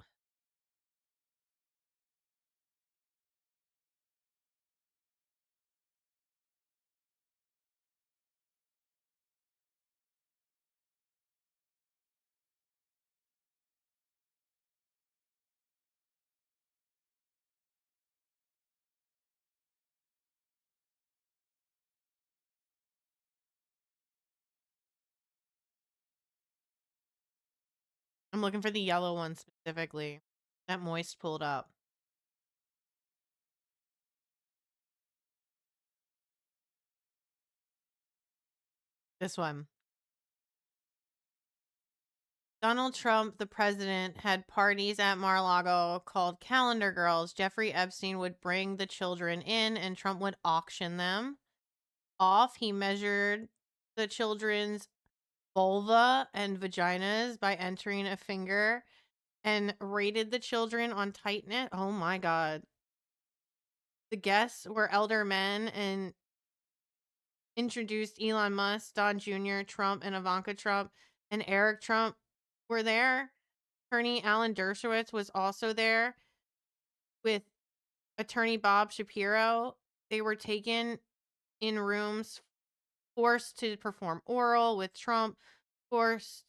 I'm looking for the yellow one specifically. That Moist pulled up. This one. Donald Trump, the president, had parties at Mar-a-Lago called Calendar Girls. Jeffrey Epstein would bring the children in and Trump would auction them off. He measured the children's vulva and vaginas by entering a finger and rated the children on tightness. Oh my God. The guests were elder men and introduced Elon Musk, Don Jr., Trump, and Ivanka Trump, and Eric Trump were there. Attorney Alan Dershowitz was also there with attorney Bob Shapiro. They were taken in rooms, forced to perform oral with Trump, forced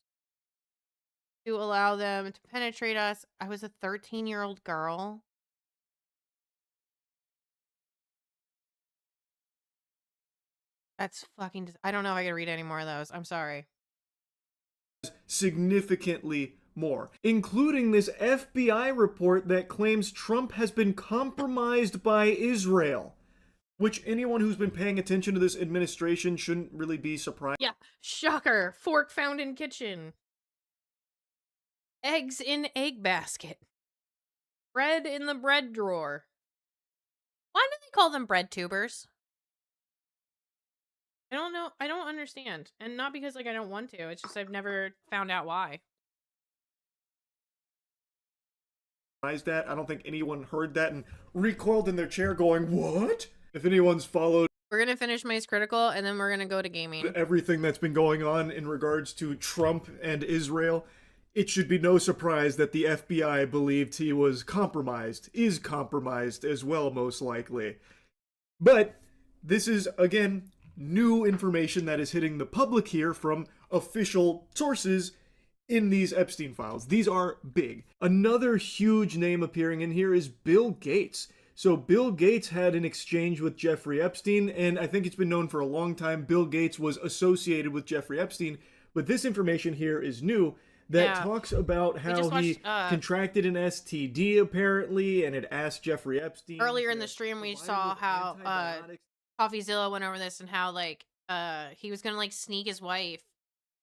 to allow them to penetrate us. I was a 13-year-old girl. That's fucking... I don't know if I can read any more of those. I'm sorry. Significantly more, including this FBI report that claims Trump has been compromised by Israel, which anyone who's been paying attention to this administration shouldn't really be surprised. Yeah, shocker. Fork found in kitchen. Eggs in egg basket. Bread in the bread drawer. Why do they call them bread tubers? I don't know. I don't understand. And not because, like, I don't want to. It's just I've never found out why. That I don't think anyone heard that and recoiled in their chair going, what? If anyone's followed... We're going to finish Maze Critical, and then we're going to go to gaming. Everything that's been going on in regards to Trump and Israel, it should be no surprise that the FBI believed he was compromised, is compromised as well, most likely. But this is, again, new information that is hitting the public here from official sources in these Epstein files. These are big. Another huge name appearing in here is Bill Gates. So Bill Gates had an exchange with Jeffrey Epstein, and I think it's been known for a long time Bill Gates was associated with Jeffrey Epstein, but this information here is new that talks about how he contracted an STD apparently, and had asked Jeffrey Epstein. Earlier in the stream we saw how CoffeeZilla went over this and how, like, he was gonna, like, sneak his wife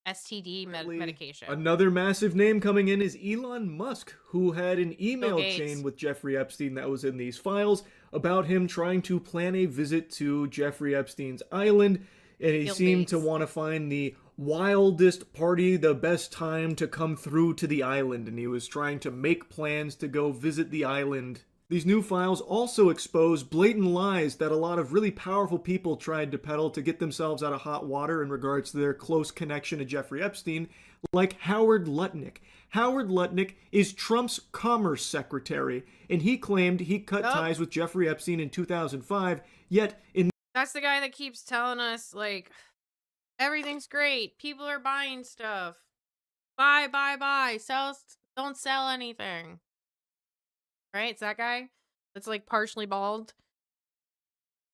STD medication. Another massive name coming in is Elon Musk, who had an email chain with Jeffrey Epstein that was in these files about him trying to plan a visit to Jeffrey Epstein's island, and he seemed to want to find the wildest party, the best time to come through to the island, and he was trying to make plans to go visit the island. These new files also expose blatant lies that a lot of really powerful people tried to peddle to get themselves out of hot water in regards to their close connection to Jeffrey Epstein, like Howard Lutnick. Howard Lutnick is Trump's commerce secretary, and he claimed he cut ties with Jeffrey Epstein in 2005, yet in... That's the guy that keeps telling us, like, everything's great, people are buying stuff. Buy, buy, buy, sell, don't sell anything. Right? It's that guy that's, like, partially bald.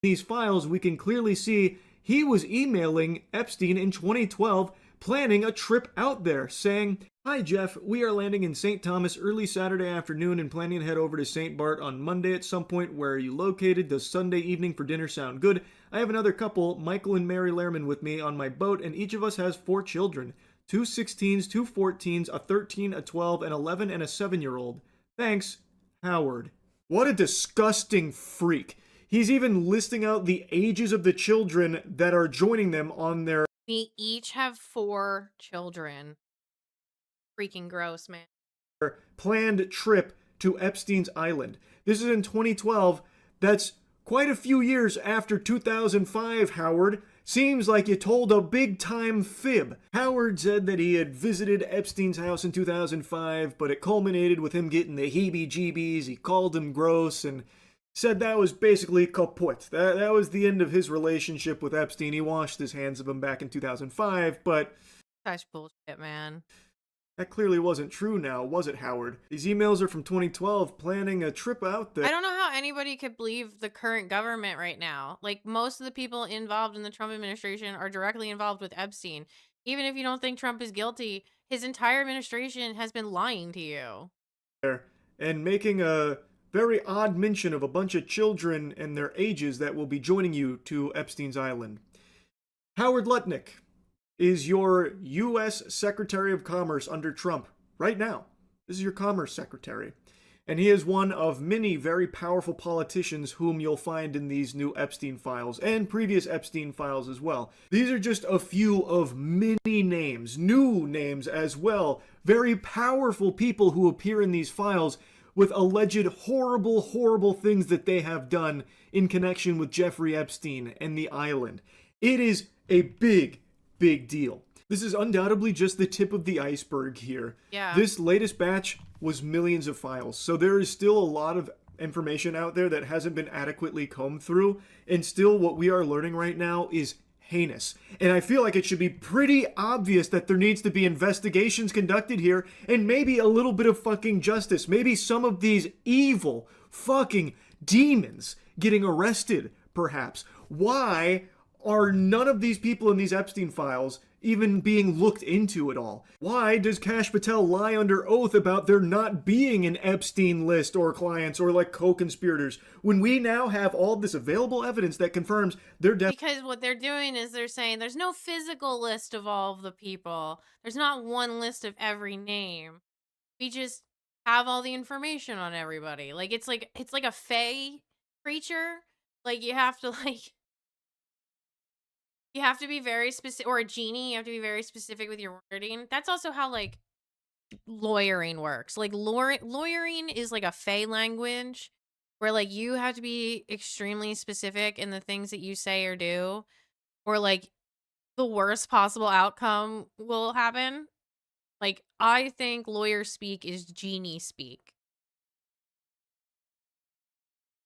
These files, we can clearly see he was emailing Epstein in 2012, planning a trip out there, saying, "Hi Jeff, we are landing in St. Thomas early Saturday afternoon and planning to head over to St. Bart on Monday at some point. Where are you located? Does Sunday evening for dinner sound good? I have another couple, Michael and Mary Lehrman, with me on my boat, and each of us has 4 children. 2 16s, 2 14s, a 13, a 12, an 11, and a 7-year-old. Thanks, Howard." What a disgusting freak. He's even listing out the ages of the children that are joining them on their... We each have 4 children. Freaking gross, man. Planned trip to Epstein's Island. This is in 2012. That's quite a few years after 2005, Howard. Seems like you told a big-time fib. Howard said that he had visited Epstein's house in 2005, but it culminated with him getting the heebie-jeebies. He called him gross and said that was basically kaput. That was the end of his relationship with Epstein. He washed his hands of him back in 2005, but... Such bullshit, man. That clearly wasn't true now, was it, Howard? These emails are from 2012, planning a trip out there. I don't know how anybody could believe the current government right now. Like, most of the people involved in the Trump administration are directly involved with Epstein. Even if you don't think Trump is guilty, his entire administration has been lying to you. And making a very odd mention of a bunch of children and their ages that will be joining you to Epstein's Island. Howard Lutnick is your U.S. Secretary of Commerce under Trump right now. This is your Commerce Secretary. And he is one of many very powerful politicians whom you'll find in these new Epstein files and previous Epstein files as well. These are just a few of many names, new names as well, very powerful people who appear in these files with alleged horrible, horrible things that they have done in connection with Jeffrey Epstein and the island. It is a big deal. This is undoubtedly just the tip of the iceberg here. Yeah. This latest batch was millions of files, so there is still a lot of information out there that hasn't been adequately combed through, and still what we are learning right now is heinous. And I feel like it should be pretty obvious that there needs to be investigations conducted here, and maybe a little bit of fucking justice. Maybe some of these evil fucking demons getting arrested, perhaps. Why are none of these people in these Epstein files even being looked into at all? Why does Kash Patel lie under oath about there not being an Epstein list or clients or like co-conspirators when we now have all this available evidence that confirms they're Because what they're doing is they're saying there's no physical list of all of the people. There's not one list of every name. We just have all the information on everybody. Like it's like a fae creature. Like you have to you have to be very specific, or a genie, you have to be very specific with your wording. That's also how, like, lawyering works. Like, lawyering is like a fae language where, like, you have to be extremely specific in the things that you say or do, or, like, the worst possible outcome will happen. Like, I think lawyer speak is genie speak.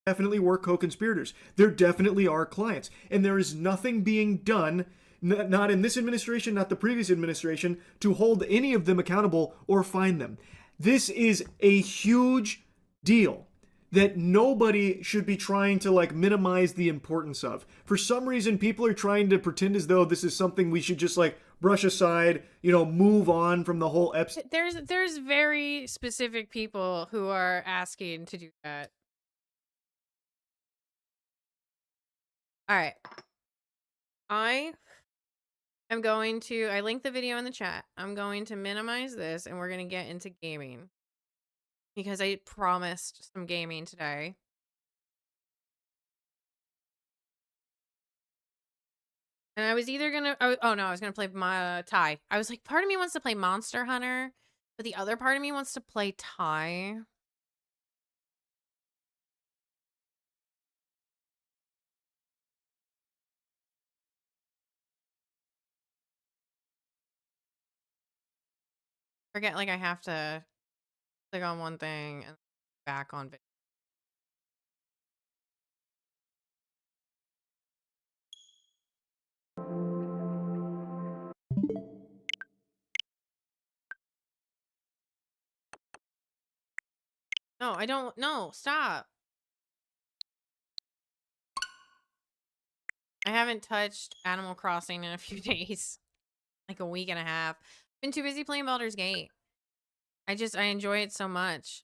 definitely were co-conspirators. There definitely are clients. And there is nothing being done, not in this administration, not the previous administration, to hold any of them accountable or find them. This is a huge deal that nobody should be trying to like minimize the importance of. For some reason, people are trying to pretend as though this is something we should just like brush aside, you know, move on from the whole Epstein. There's very specific people who are asking to do that. All right. I linked the video in the chat. I'm going to minimize this and we're going to get into gaming. Because I promised some gaming today. And I was either gonna, oh no, I was gonna play my Thai. I was like, part of me wants to play Monster Hunter, but the other part of me wants to play Thai. Forget, like, I have to click on one thing and back on video. No, I don't. No, stop. I haven't touched Animal Crossing in a few days. Like a week and a half. Been too busy playing Baldur's Gate. I enjoy it so much.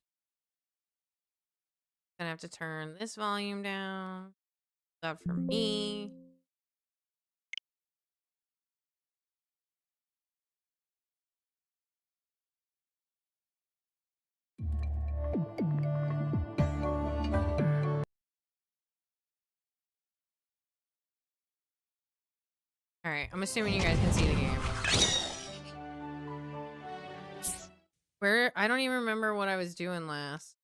Gonna have to turn this volume down. Up for me. All right, I'm assuming you guys can see the game. I don't even remember what I was doing last.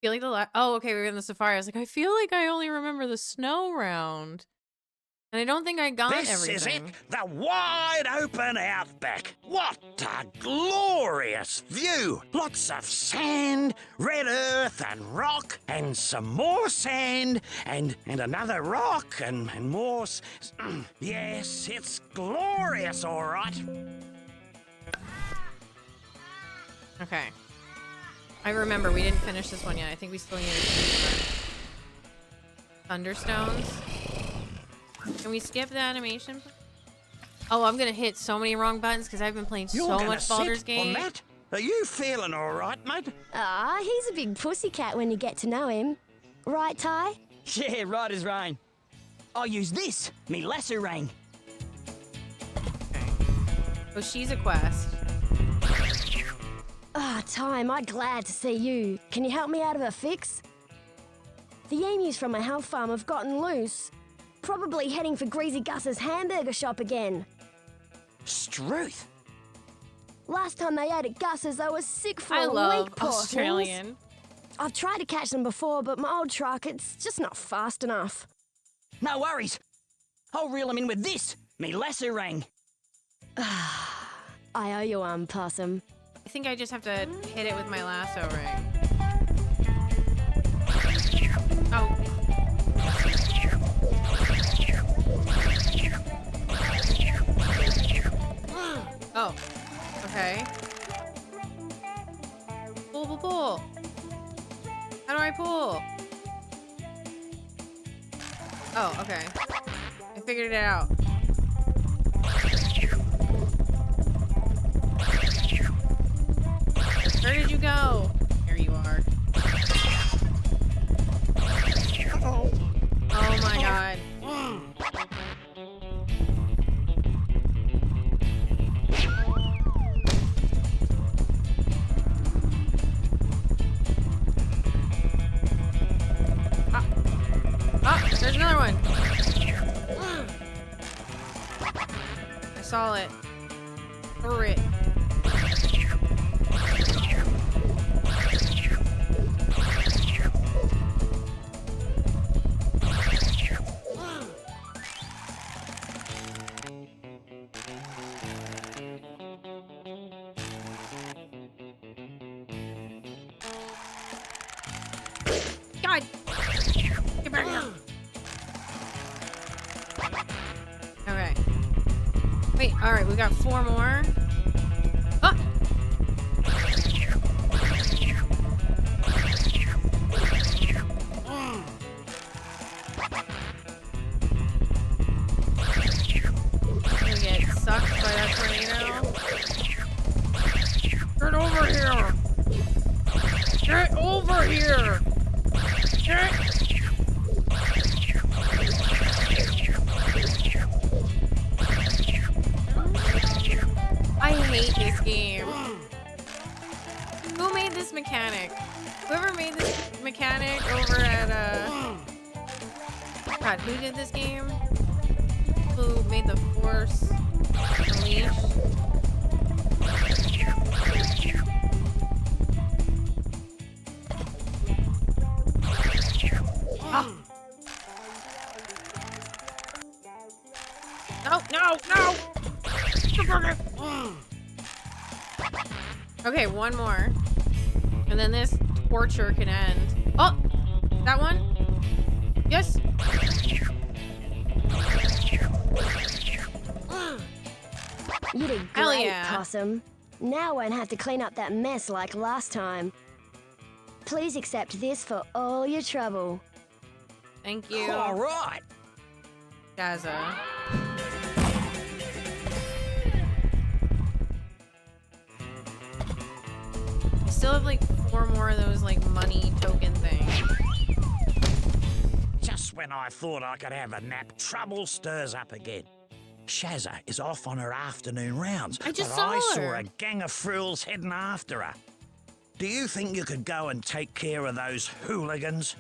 feel like oh, okay, we were in the safari. I was like, I feel like I only remember the snow round. And I don't think I got everything. This is it, the wide open outback. What a glorious view. Lots of sand, red earth and rock, and some more sand, and another rock, and more... Yes, it's glorious, all right. Okay. I remember we didn't finish this one yet. I think we still need to finish Thunderstones. Can we skip the animation? Oh, I'm gonna hit so many wrong buttons because I've been playing so much Baldur's Gate. That? Are you feeling all right, mate? Ah, he's a big pussycat when you get to know him. Right, Ty? Yeah, right as rain. I use this, me lasso ring. Okay. Oh, she's a quest. Ah, Ty, I'm glad to see you. Can you help me out of a fix? The emus from my health farm have gotten loose. Probably heading for Greasy Gus's hamburger shop again. Struth. Last time they ate at Gus's, I was sick for a week, love poor Australian. things. I've tried to catch them before, but my old truck, it's just not fast enough. No worries. I'll reel him in with this, me lasso ring. I owe you one, Possum. I think I just have to hit it with my lasso ring. Oh. Oh, okay. Pull. How do I pull? Oh, okay. I figured it out. Where did you go? Here you are. Oh my god. There's another one. I saw it. Or it. God! Get back here! Okay. Wait, alright, we got 4 more. Ah! I'm gonna get sucked by that tornado. Get over here! Get over here! Get... I hate this game. Who made this mechanic? Whoever made this mechanic over at, God, who did this game? Who made the Force Unleashed? Ah. No! Okay, one more. And then this torture can end. Oh! That one? Yes! You did Hell great, yeah. Possum. Now I won't have to clean up that mess like last time. Please accept this for all your trouble. Thank you. All right. Gaza. I still have like 4 more of those like money token things. Just when I thought I could have a nap, trouble stirs up again. Shazza is off on her afternoon rounds, I just but saw I saw her. a gang of frills heading after her. Do you think you could go and take care of those hooligans?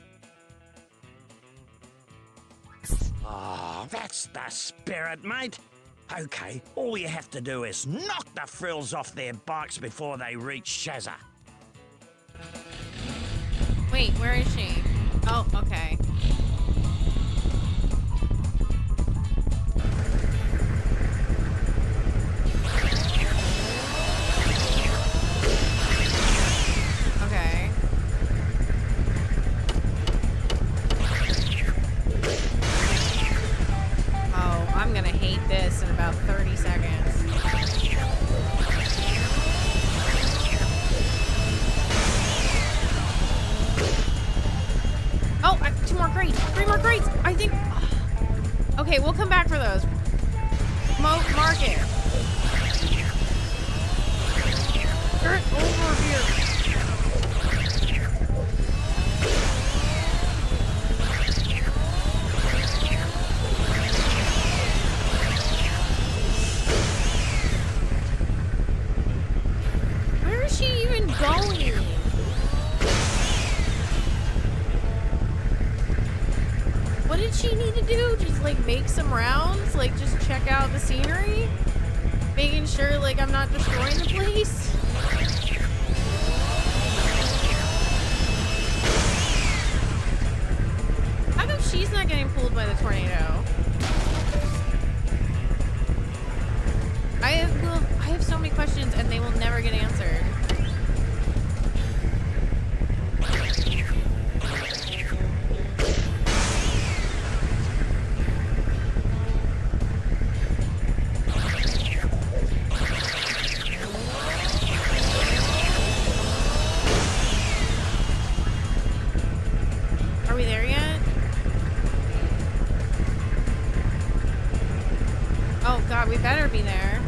Oh, that's the spirit, mate. Okay, all you have to do is knock the frills off their bikes before they reach Shazza. Wait, Wait, where is she? Oh, okay. Okay. Oh, I'm gonna hate this in about 30 seconds. Oh, 2 more crates. 3 more crates. I think. Okay, we'll come back for those. Mark it. Get over here. Where is she even going? What did she need to do? Just like make some rounds? Like just check out the scenery? Making sure like I'm not destroying the place? How come she's not getting pulled by the tornado? I have so many questions and they will never get answered. Are we there yet? Oh god, we better be there.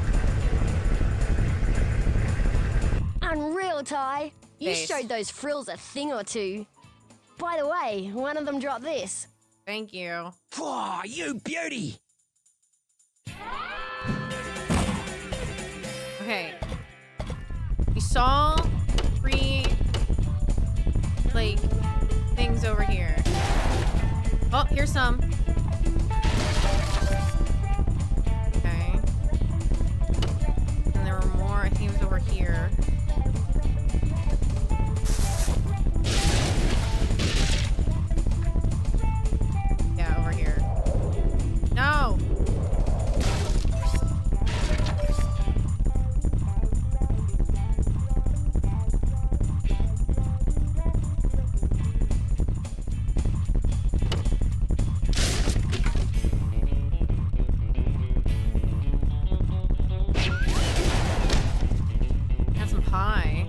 Unreal, Ty. You Thanks. showed those frills a thing or two. By the way, one of them dropped this. Thank you. Whoa, you beauty! Okay. We saw 3 like things over here. Oh, here's some. Okay. And there were more. I think it was over here. Yeah, over here. No! Got some pie.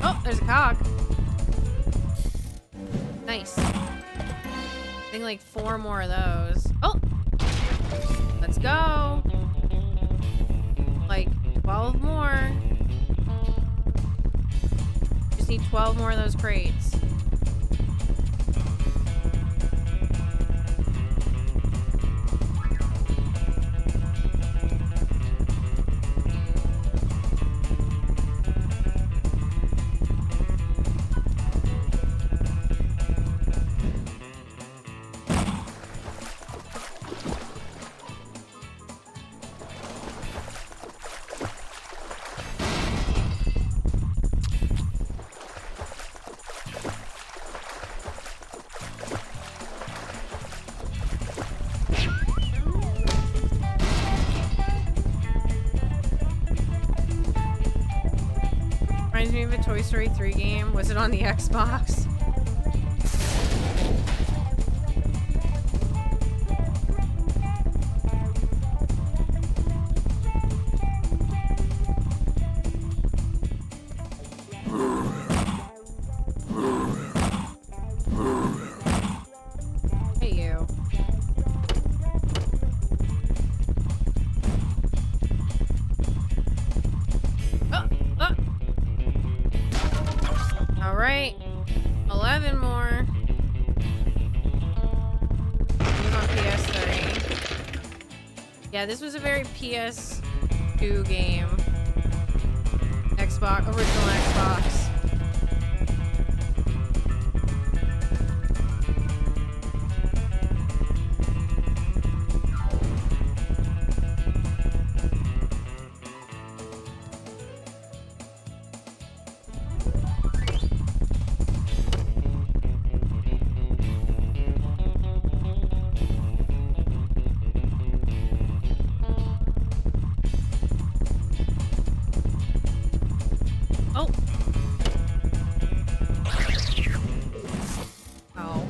Oh, there's a cock. Nice. I think like 4 more of those. Oh! Let's go! Like 12 more. Just need 12 more of those crates. Reminds me of a Toy Story 3 game. Was it on the Xbox? Hey, you. All right, 11 more. It was on PS3. Yeah, this was a very PS2 game. Xbox, original Xbox. Oh. Oh.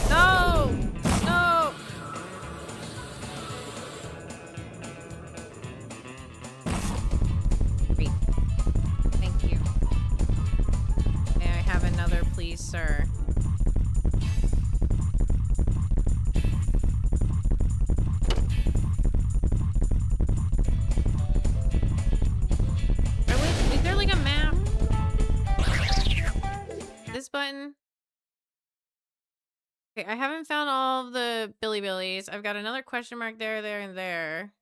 No! No! Great. Thank you. May I have another, please, sir? Is there like a map? This button? Okay, I haven't found all of the Billy Billies. I've got another question mark there, there, and there.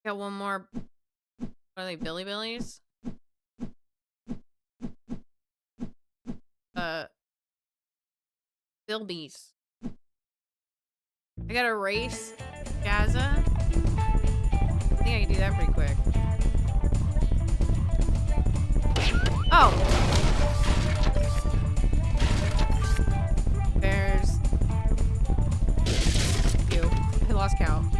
Got one more. What are they, Billy Billies? Bilbies. I gotta race Gaza. I think I can do that pretty quick. Oh! There's... Ew. I lost count.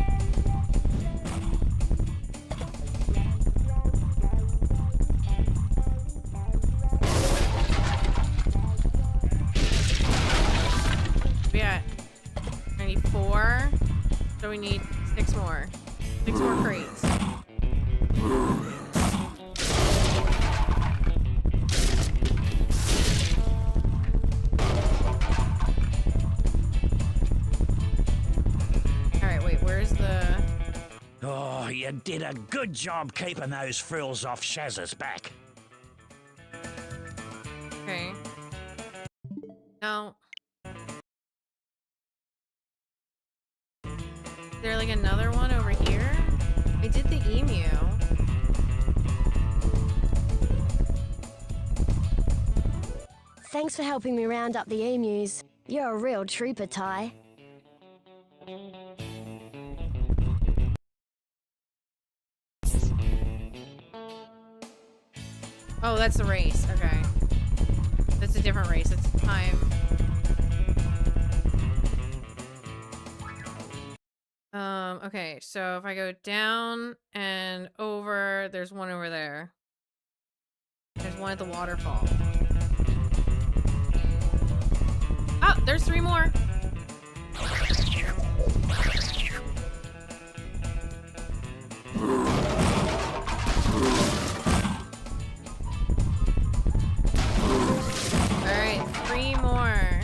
We at 94. So we need 6 more. 6 more crates. Alright, wait, where's the... Oh, you did a good job keeping those frills off Shazza's back. Okay. No. Is there like another one over here? I did the emu. Thanks for helping me round up the emus. You're a real trooper, Ty. Oh, that's the race. Okay. That's a different race. It's time. Okay, so if I go down and over, there's one over there. There's one at the waterfall. Oh, there's 3 more. Alright, 3 more.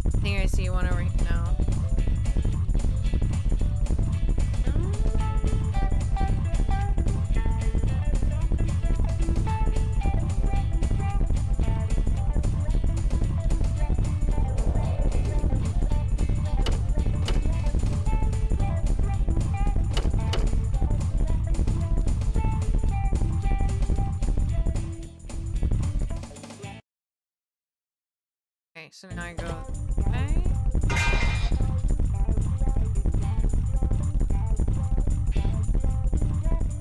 I think I see one over here. No. Okay, so now I go okay.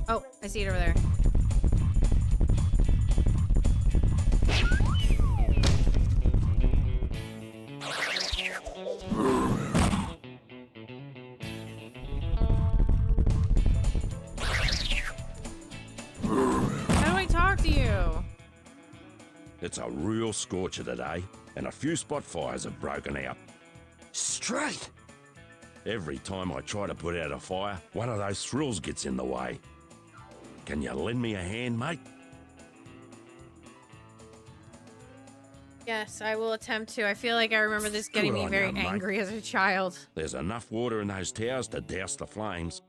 Oh, I see it over there. How do I talk to you? It's a real scorcher today, and a few spot fires have broken out. Straight! Every time I try to put out a fire, one of those thrills gets in the way. Can you lend me a hand, mate? Yes, I will attempt to. I feel like I remember this getting Good me on very you, mate. angry as a child. There's enough water in those towers to douse the flames.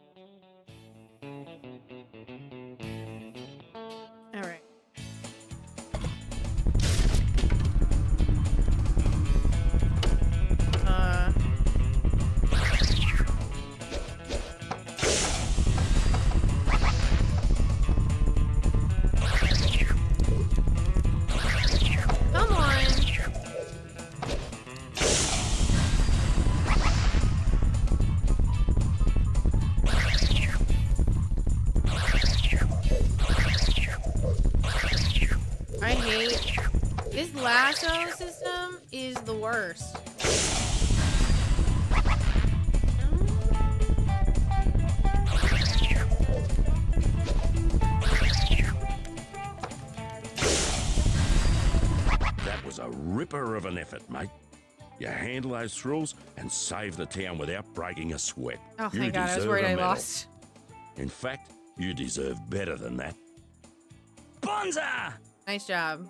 I hate this lasso system is the worst. That was a ripper of an effort, mate. You handle those thrills and save the town without breaking a sweat. Oh, You thank God. I was deserve worried a I medal. lost. In fact, you deserve better than that. Bonza! Nice job.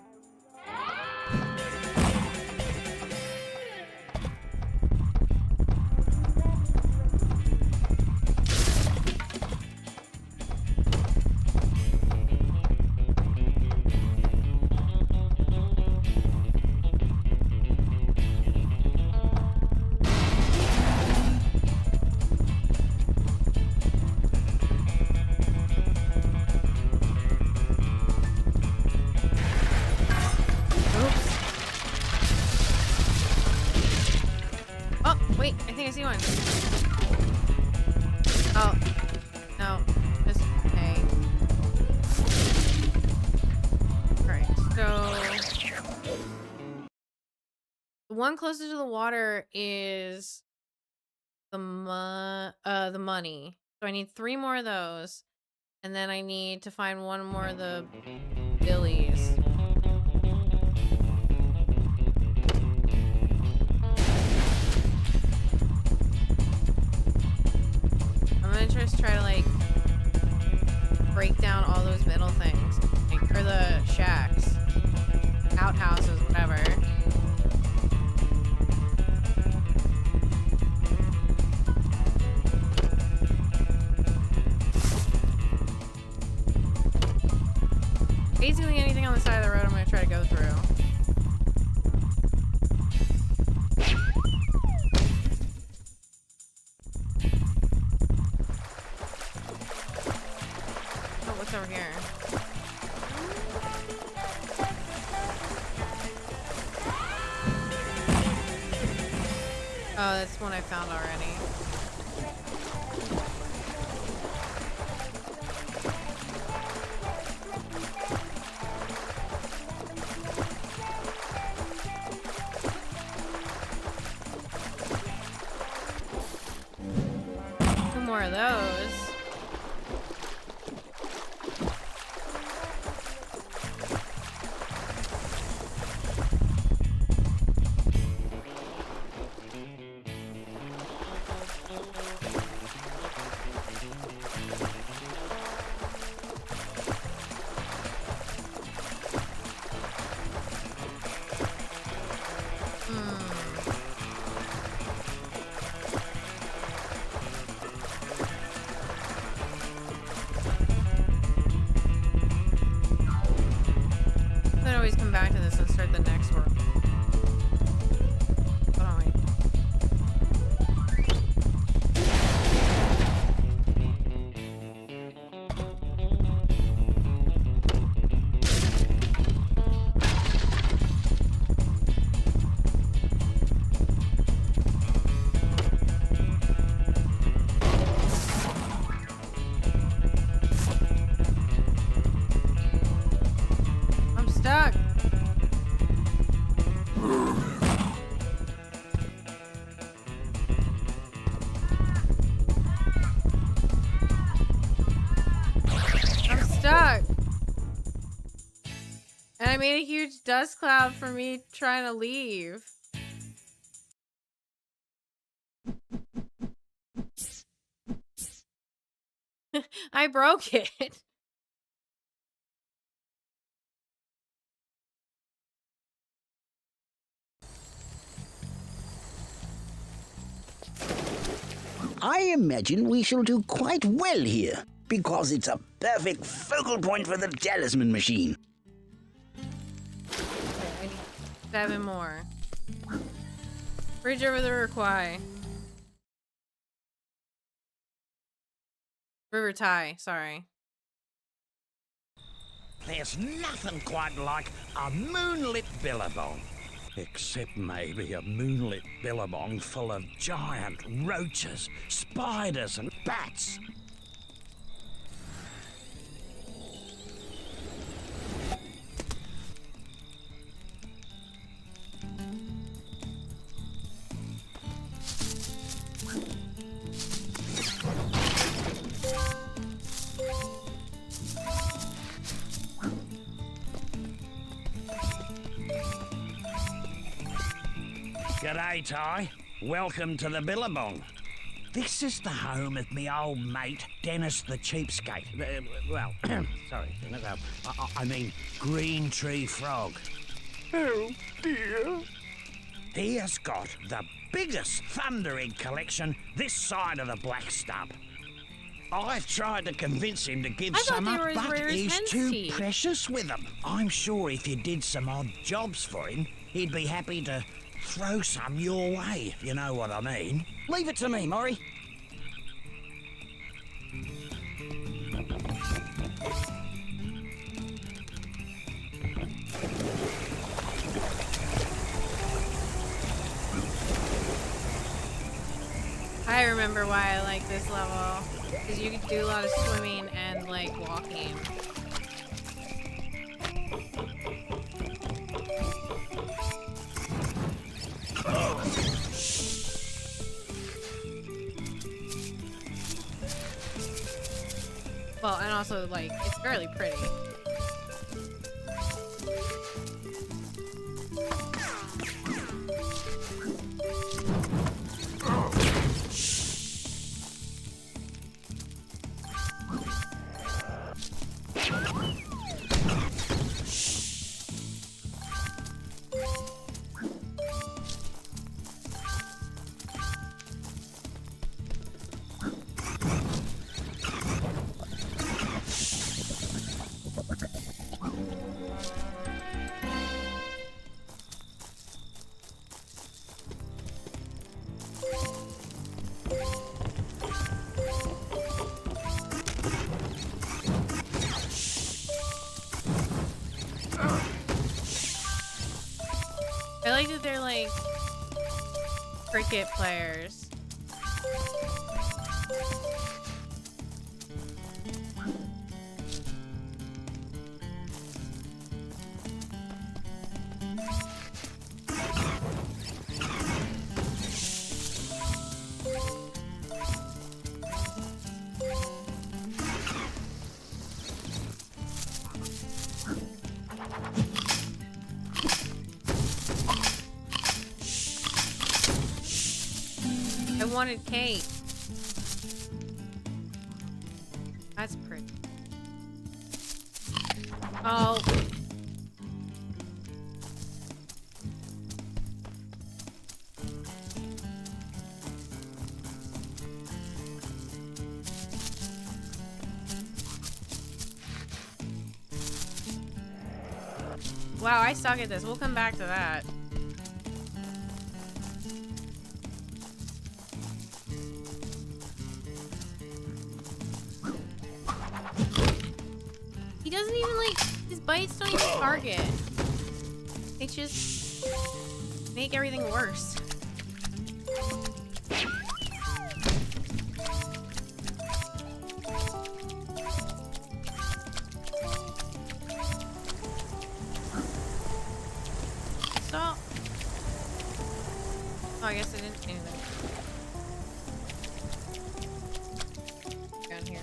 Oh, wait, I think I see one. Oh, no, just, okay. Alright, so... The one closest to the water is the money. So I need 3 more of those. And then I need to find 1 more of the billies. I'm gonna just try to like break down all those middle things, like, or the shacks, outhouses, whatever. Basically anything on the side of the road I'm gonna try to go through. Oh, what's over here? Oh, that's one I found already. Two more of those. I could always come back to this and start the next one. Hold on, wait. I'm stuck. I'm stuck. And I made a huge dust cloud for me trying to leave. I broke it. I imagine we shall do quite well here, because it's a perfect focal point for the talisman machine. Okay, I need 7 more. Bridge over the Urquhart. River Ty, sorry. There's nothing quite like a moonlit billabong. Except maybe a moonlit billabong full of giant roaches, spiders and bats. G'day, Ty. Welcome to the Billabong. This is the home of me old mate, Dennis the Cheapskate. Well, sorry, Dennis. I mean, Green Tree Frog. Oh, dear. He has got the biggest thunder egg collection this side of the Black Stump. I've tried to convince him to give some up, but he's too precious with them. I'm sure if you did some odd jobs for him, he'd be happy to throw some your way, if you know what I mean. Leave it to me, Maury. I remember why I like this level. Because you can do a lot of swimming and, like, walking. Well, and also, like, it's fairly pretty. I like that they're like cricket players. I wanted cake. That's pretty. Oh. Wow, I suck at this. We'll come back to that. He doesn't even, like, his bites don't even target. They just make everything worse. Stop. Oh, I guess I didn't do anything. Down here.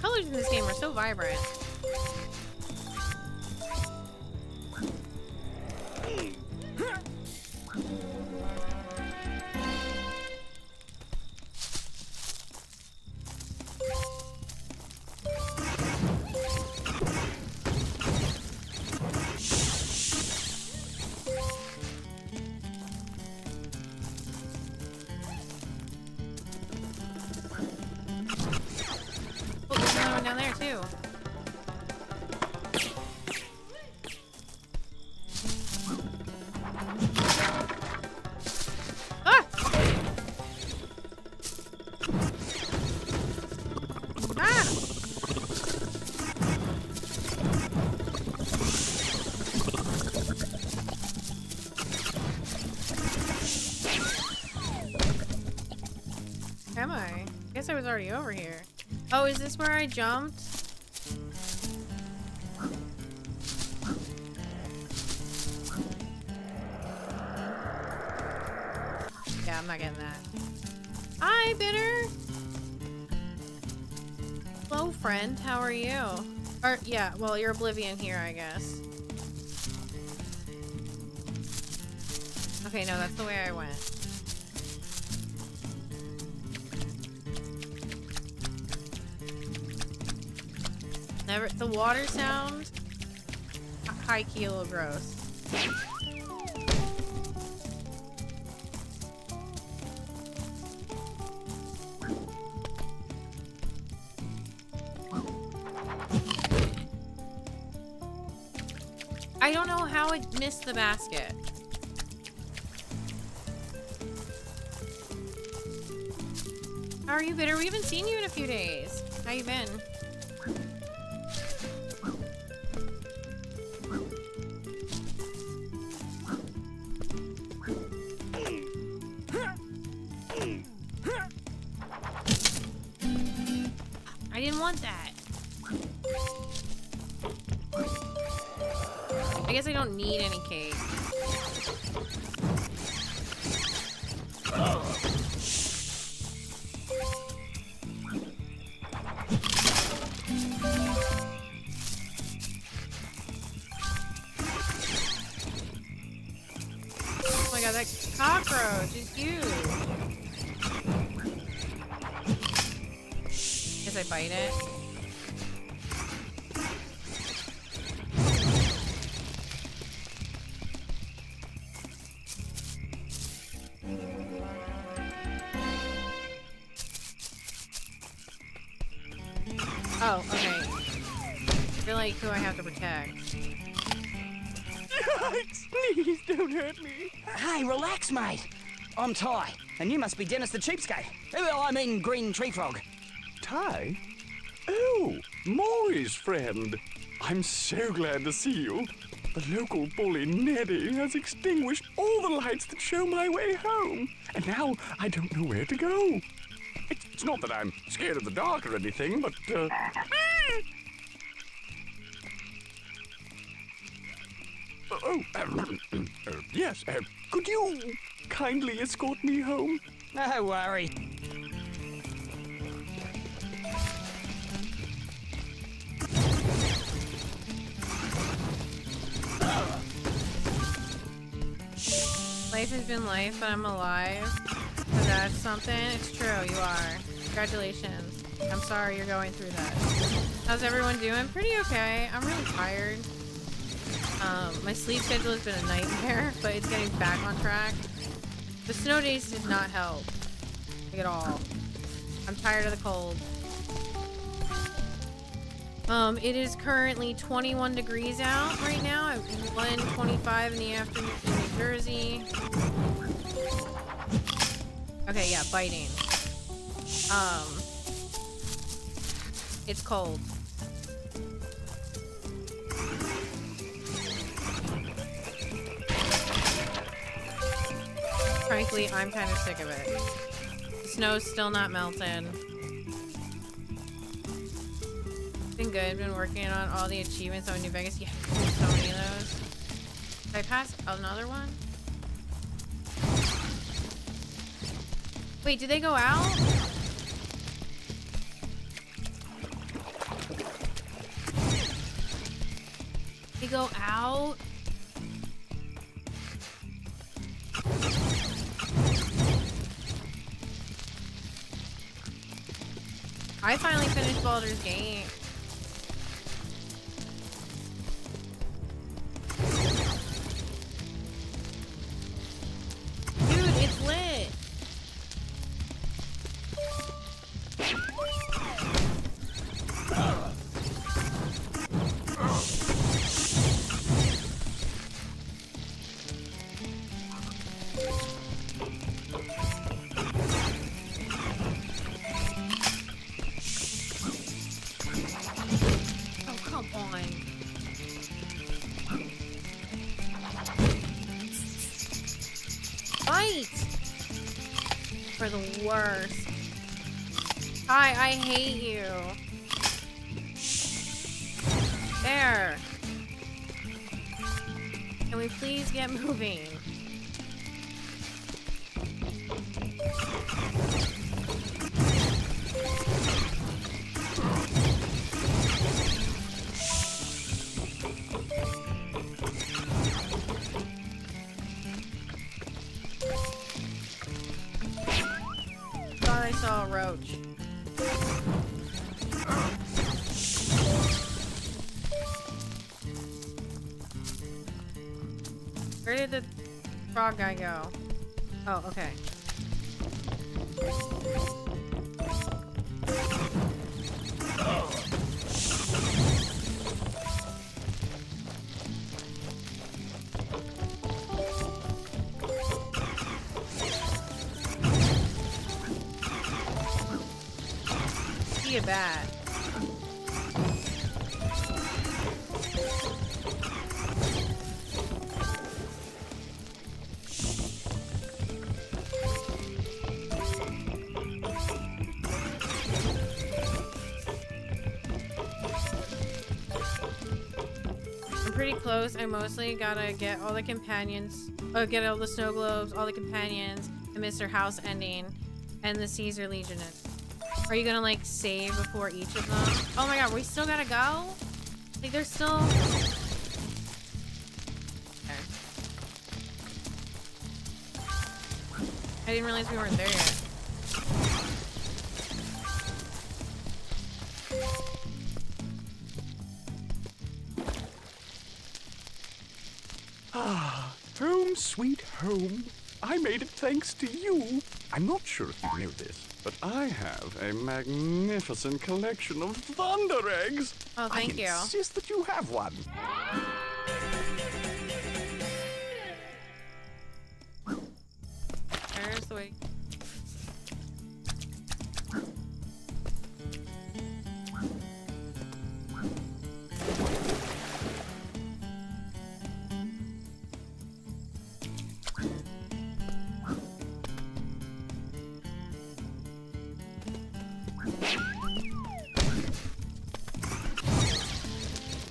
Colors in this game are so vibrant. Oh, there's another one down there too. guess I was already over here. Oh, is this where I jumped? Yeah, I'm not getting that. Hi, Bitter! Hello, friend. How are you? Or, yeah, well, you're Oblivion here, I guess. Okay, no, that's the way I went. Never, the water sound, high key, a little gross. I don't know how it missed the basket. How are you, Bitter? We haven't seen you in a few days. How you been? I didn't want that. I guess I don't need any cake. Oh my god, that cockroach is huge. Guess I bite it. Oh, okay. You're like who I have to protect. Please don't hurt me. Hey, relax, mate. I'm Ty, and you must be Dennis the Cheapskate. Well, I mean Green Tree Frog. Ty? Oh, Maury's friend. I'm so glad to see you. The local bully Neddy has extinguished all the lights that show my way home, and now I don't know where to go. It's not that I'm scared of the dark or anything, but, yes, could you kindly escort me home? No worry. Life has been life, but I'm alive. So that's something. It's true, you are. Congratulations. I'm sorry you're going through that. How's everyone doing? Pretty okay. I'm really tired. My sleep schedule has been a nightmare, but it's getting back on track. The snow days did not help. Like at all. I'm tired of the cold. It is currently 21 degrees out right now at 1:25 in the afternoon in New Jersey. Okay, yeah, biting. It's cold. Frankly, I'm kind of sick of it. The snow's still not melted. Been good. Been working on all the achievements on New Vegas. Yeah, so many of those. Did I pass another one? Wait, did they go out? They go out? I finally finished Baldur's Gate. Dude, it's lit. Oh, come on. Fight! For the worst. Hi, I hate you. There. Can we please get moving? Thought I saw a roach. Where did the frog guy go? Oh, okay. See a bat. I'm pretty close. I mostly gotta get all the companions, get all the snow globes, all the companions, the Mr. House ending, and the Caesar Legionist. Are you gonna like save before each of them? Oh my god, we still gotta go? Like there's still... Okay. I didn't realize we weren't there yet. Ah, home sweet home. I made it thanks to you. I'm not sure if you knew this, but I have a magnificent collection of thunder eggs. Oh, thank you. I insist that you have one. There's the way.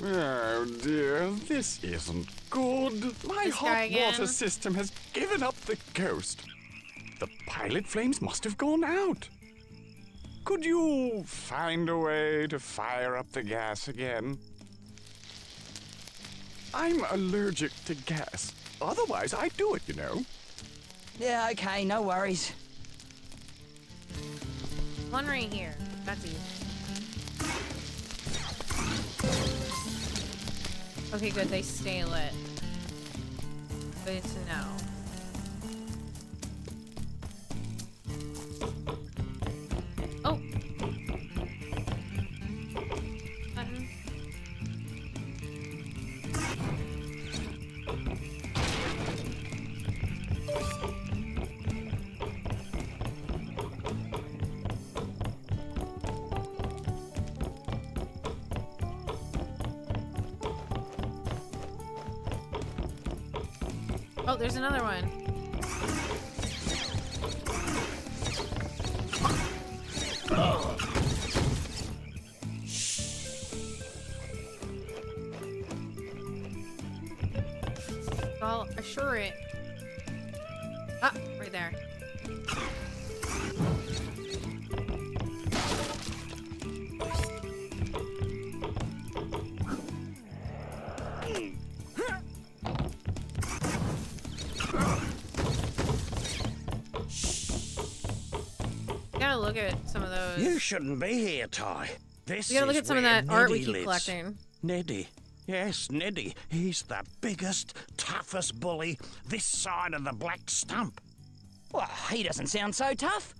Oh dear, this isn't good. My This guy hot water again? system has given up the ghost. The pilot flames must have gone out. Could you find a way to fire up the gas again? I'm allergic to gas. Otherwise, I'd do it, you know. Yeah, okay, no worries. One right here. That's easy. Okay, good. They stay lit. Good to know. Oh. Button. Oh, there's another one. I'll assure it. Ah, right there. Gotta look at some of those. You shouldn't be here, Ty. This We gotta look is at some of where that art we Neddy keep lives. collecting. Neddy. Yes, Neddy. He's the biggest, toughest bully this side of the black stump. Well, he doesn't sound so tough.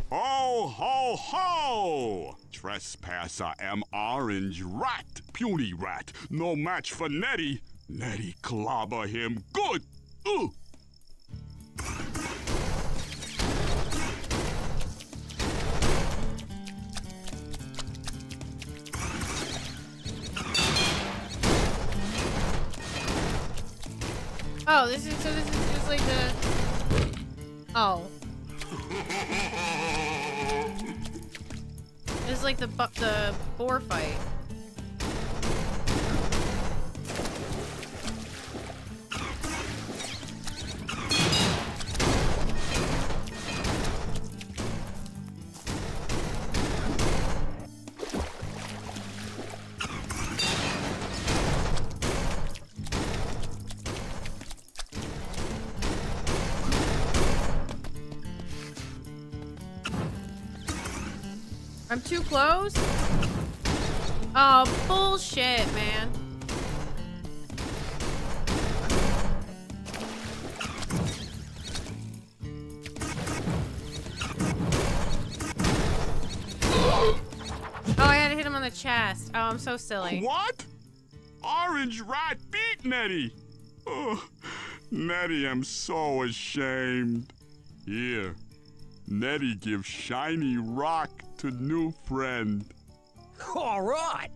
Ho, ho, ho! Trespasser am Orange Rat, puny rat. No match for Neddy. Neddy clobber him good. Ooh. Oh, this is just like the. Oh. This is like the boar fight. I'm too close? Oh, bullshit, man. Oh, I had to hit him on the chest. Oh, I'm so silly. What? Orange Rat beat Nettie. Oh, Nettie, I'm so ashamed. Here, Nettie gives shiny rock to new friend. All right.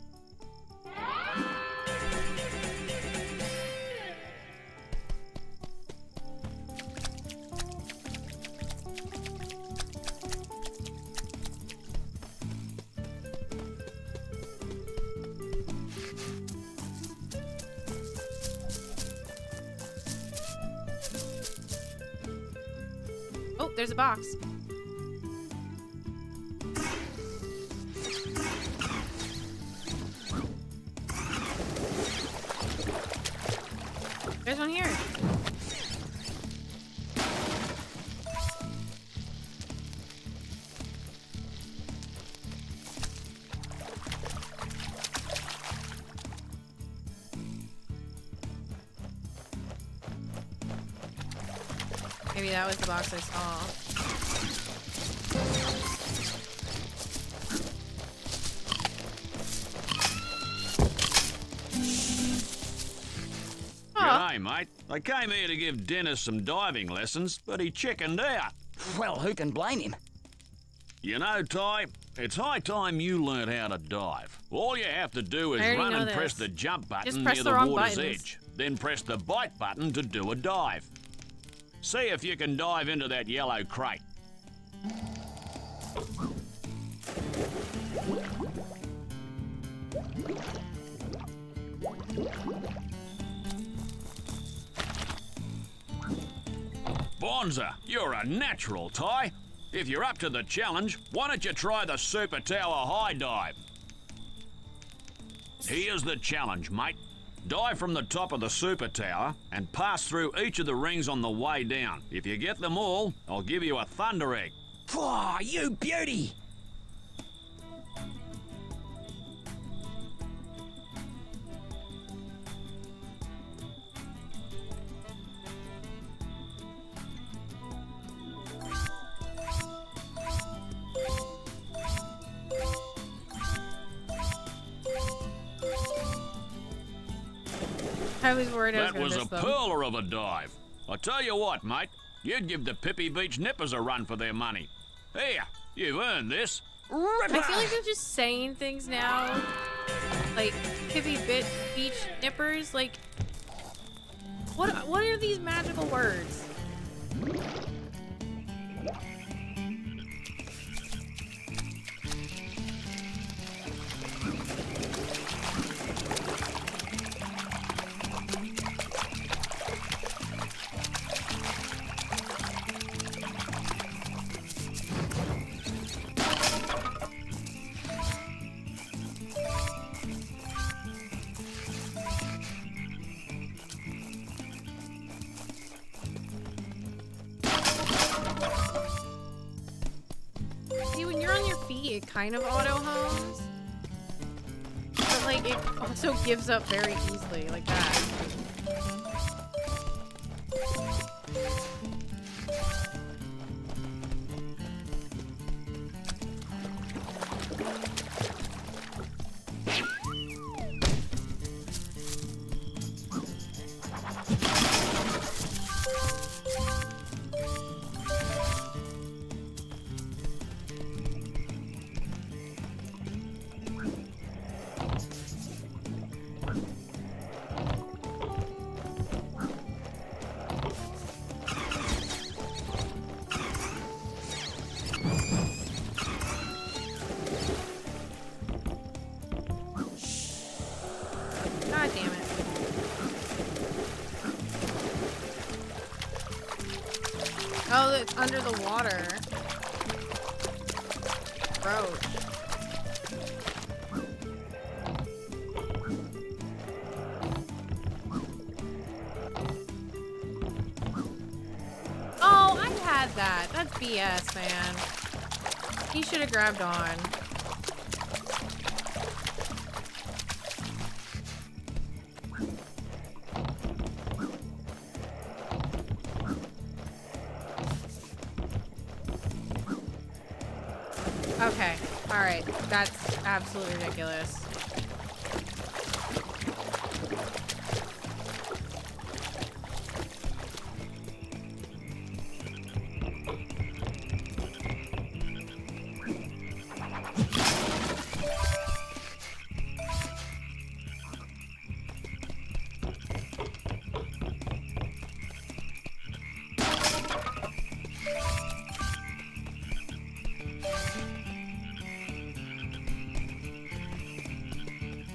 Oh, there's a box. There's one here. Maybe that was the box I saw. G'day, mate. I came here to give Dennis some diving lessons, but he chickened out. Well, who can blame him? You know, Ty, it's high time you learned how to dive. All you have to do is I already run know and this. press the jump button Just press near the the wrong water's buttons. edge. Then press the bite button to do a dive. See if you can dive into that yellow crate. Bonza, you're a natural, Ty. If you're up to the challenge, why don't you try the Super Tower High Dive? Here's the challenge, mate. Dive from the top of the Super Tower and pass through each of the rings on the way down. If you get them all, I'll give you a Thunder Egg. Oh, you beauty! I was worried I was That gonna was a miss them. pearler of a dive. I tell you what, mate, you'd give the Pippi Beach Nippers a run for their money. Here, you've earned this. I feel like they're just saying things now. Like, Pippi Beach Nippers, like... What are these magical words? See, when you're on your feet, it kind of auto-homes. But, like, it also gives up very easily, like that. it's under the water. Roach. Oh, I had that. That's BS, man. He should have grabbed on. Okay, alright. That's absolutely ridiculous.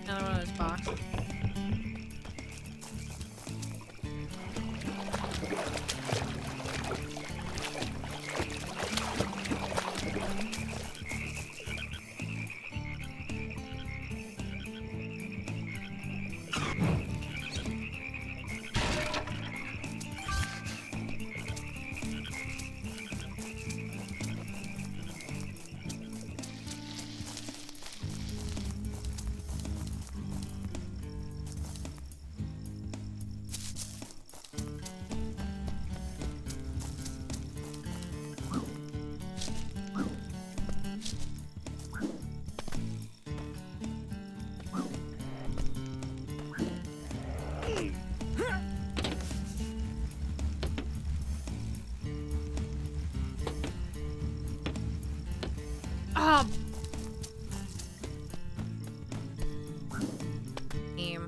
Another one of those boxes. Oh. Team.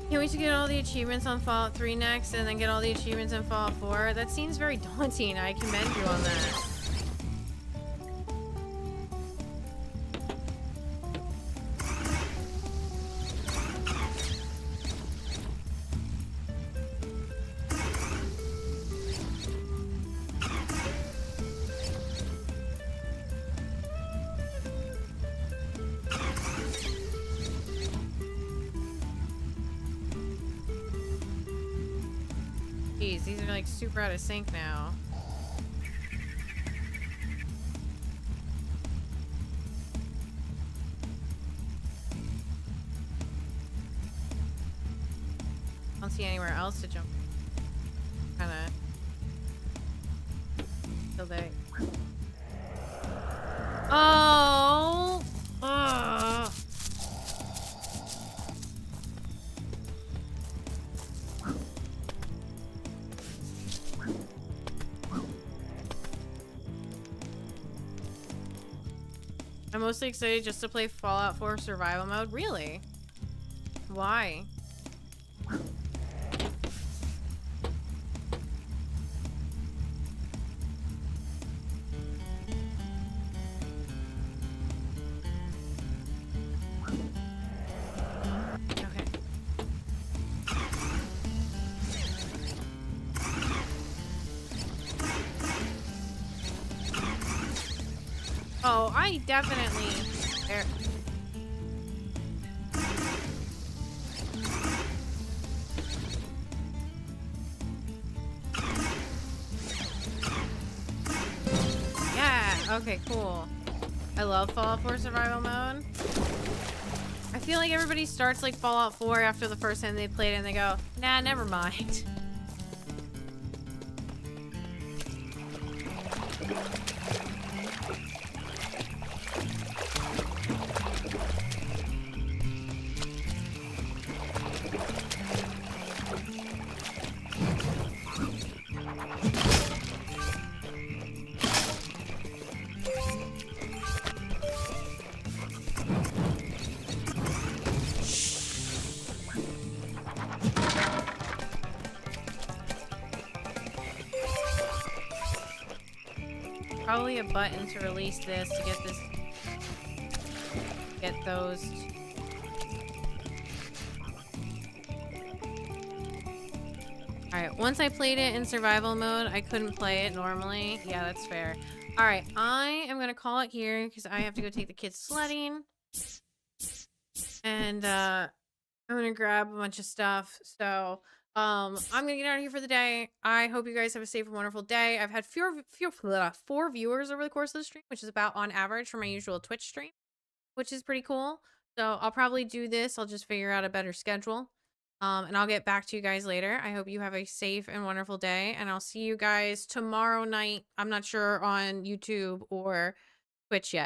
Can't wait to get all the achievements on Fallout 3 next and then get all the achievements in Fallout 4. That seems very daunting. I commend you on that. Jeez, these are like super out of sync now. I don't see anywhere else to jump. Kinda. Still there. Oh! Ugh. I'm mostly excited just to play Fallout 4 survival mode. Really? Why? Okay. Oh, I definitely... Yeah, okay, cool. I love Fallout 4 survival mode. I feel like everybody starts like Fallout 4 after the first time they played it and they go, nah, never mind. Probably a button to release this to get this, get those Alright, once I played it in survival mode, I couldn't play it normally. Yeah, that's fair. Alright, I am gonna call it here because I have to go take the kids sledding. And I'm gonna grab a bunch of stuff. So I'm gonna get out of here for the day. I hope you guys have a safe and wonderful day. I've had 4 viewers over the course of the stream, which is about on average for my usual Twitch stream, which is pretty cool. So I'll probably do this. I'll just figure out a better schedule. And I'll get back to you guys later. I hope you have a safe and wonderful day, and I'll see you guys tomorrow night. I'm not sure on YouTube or Twitch yet.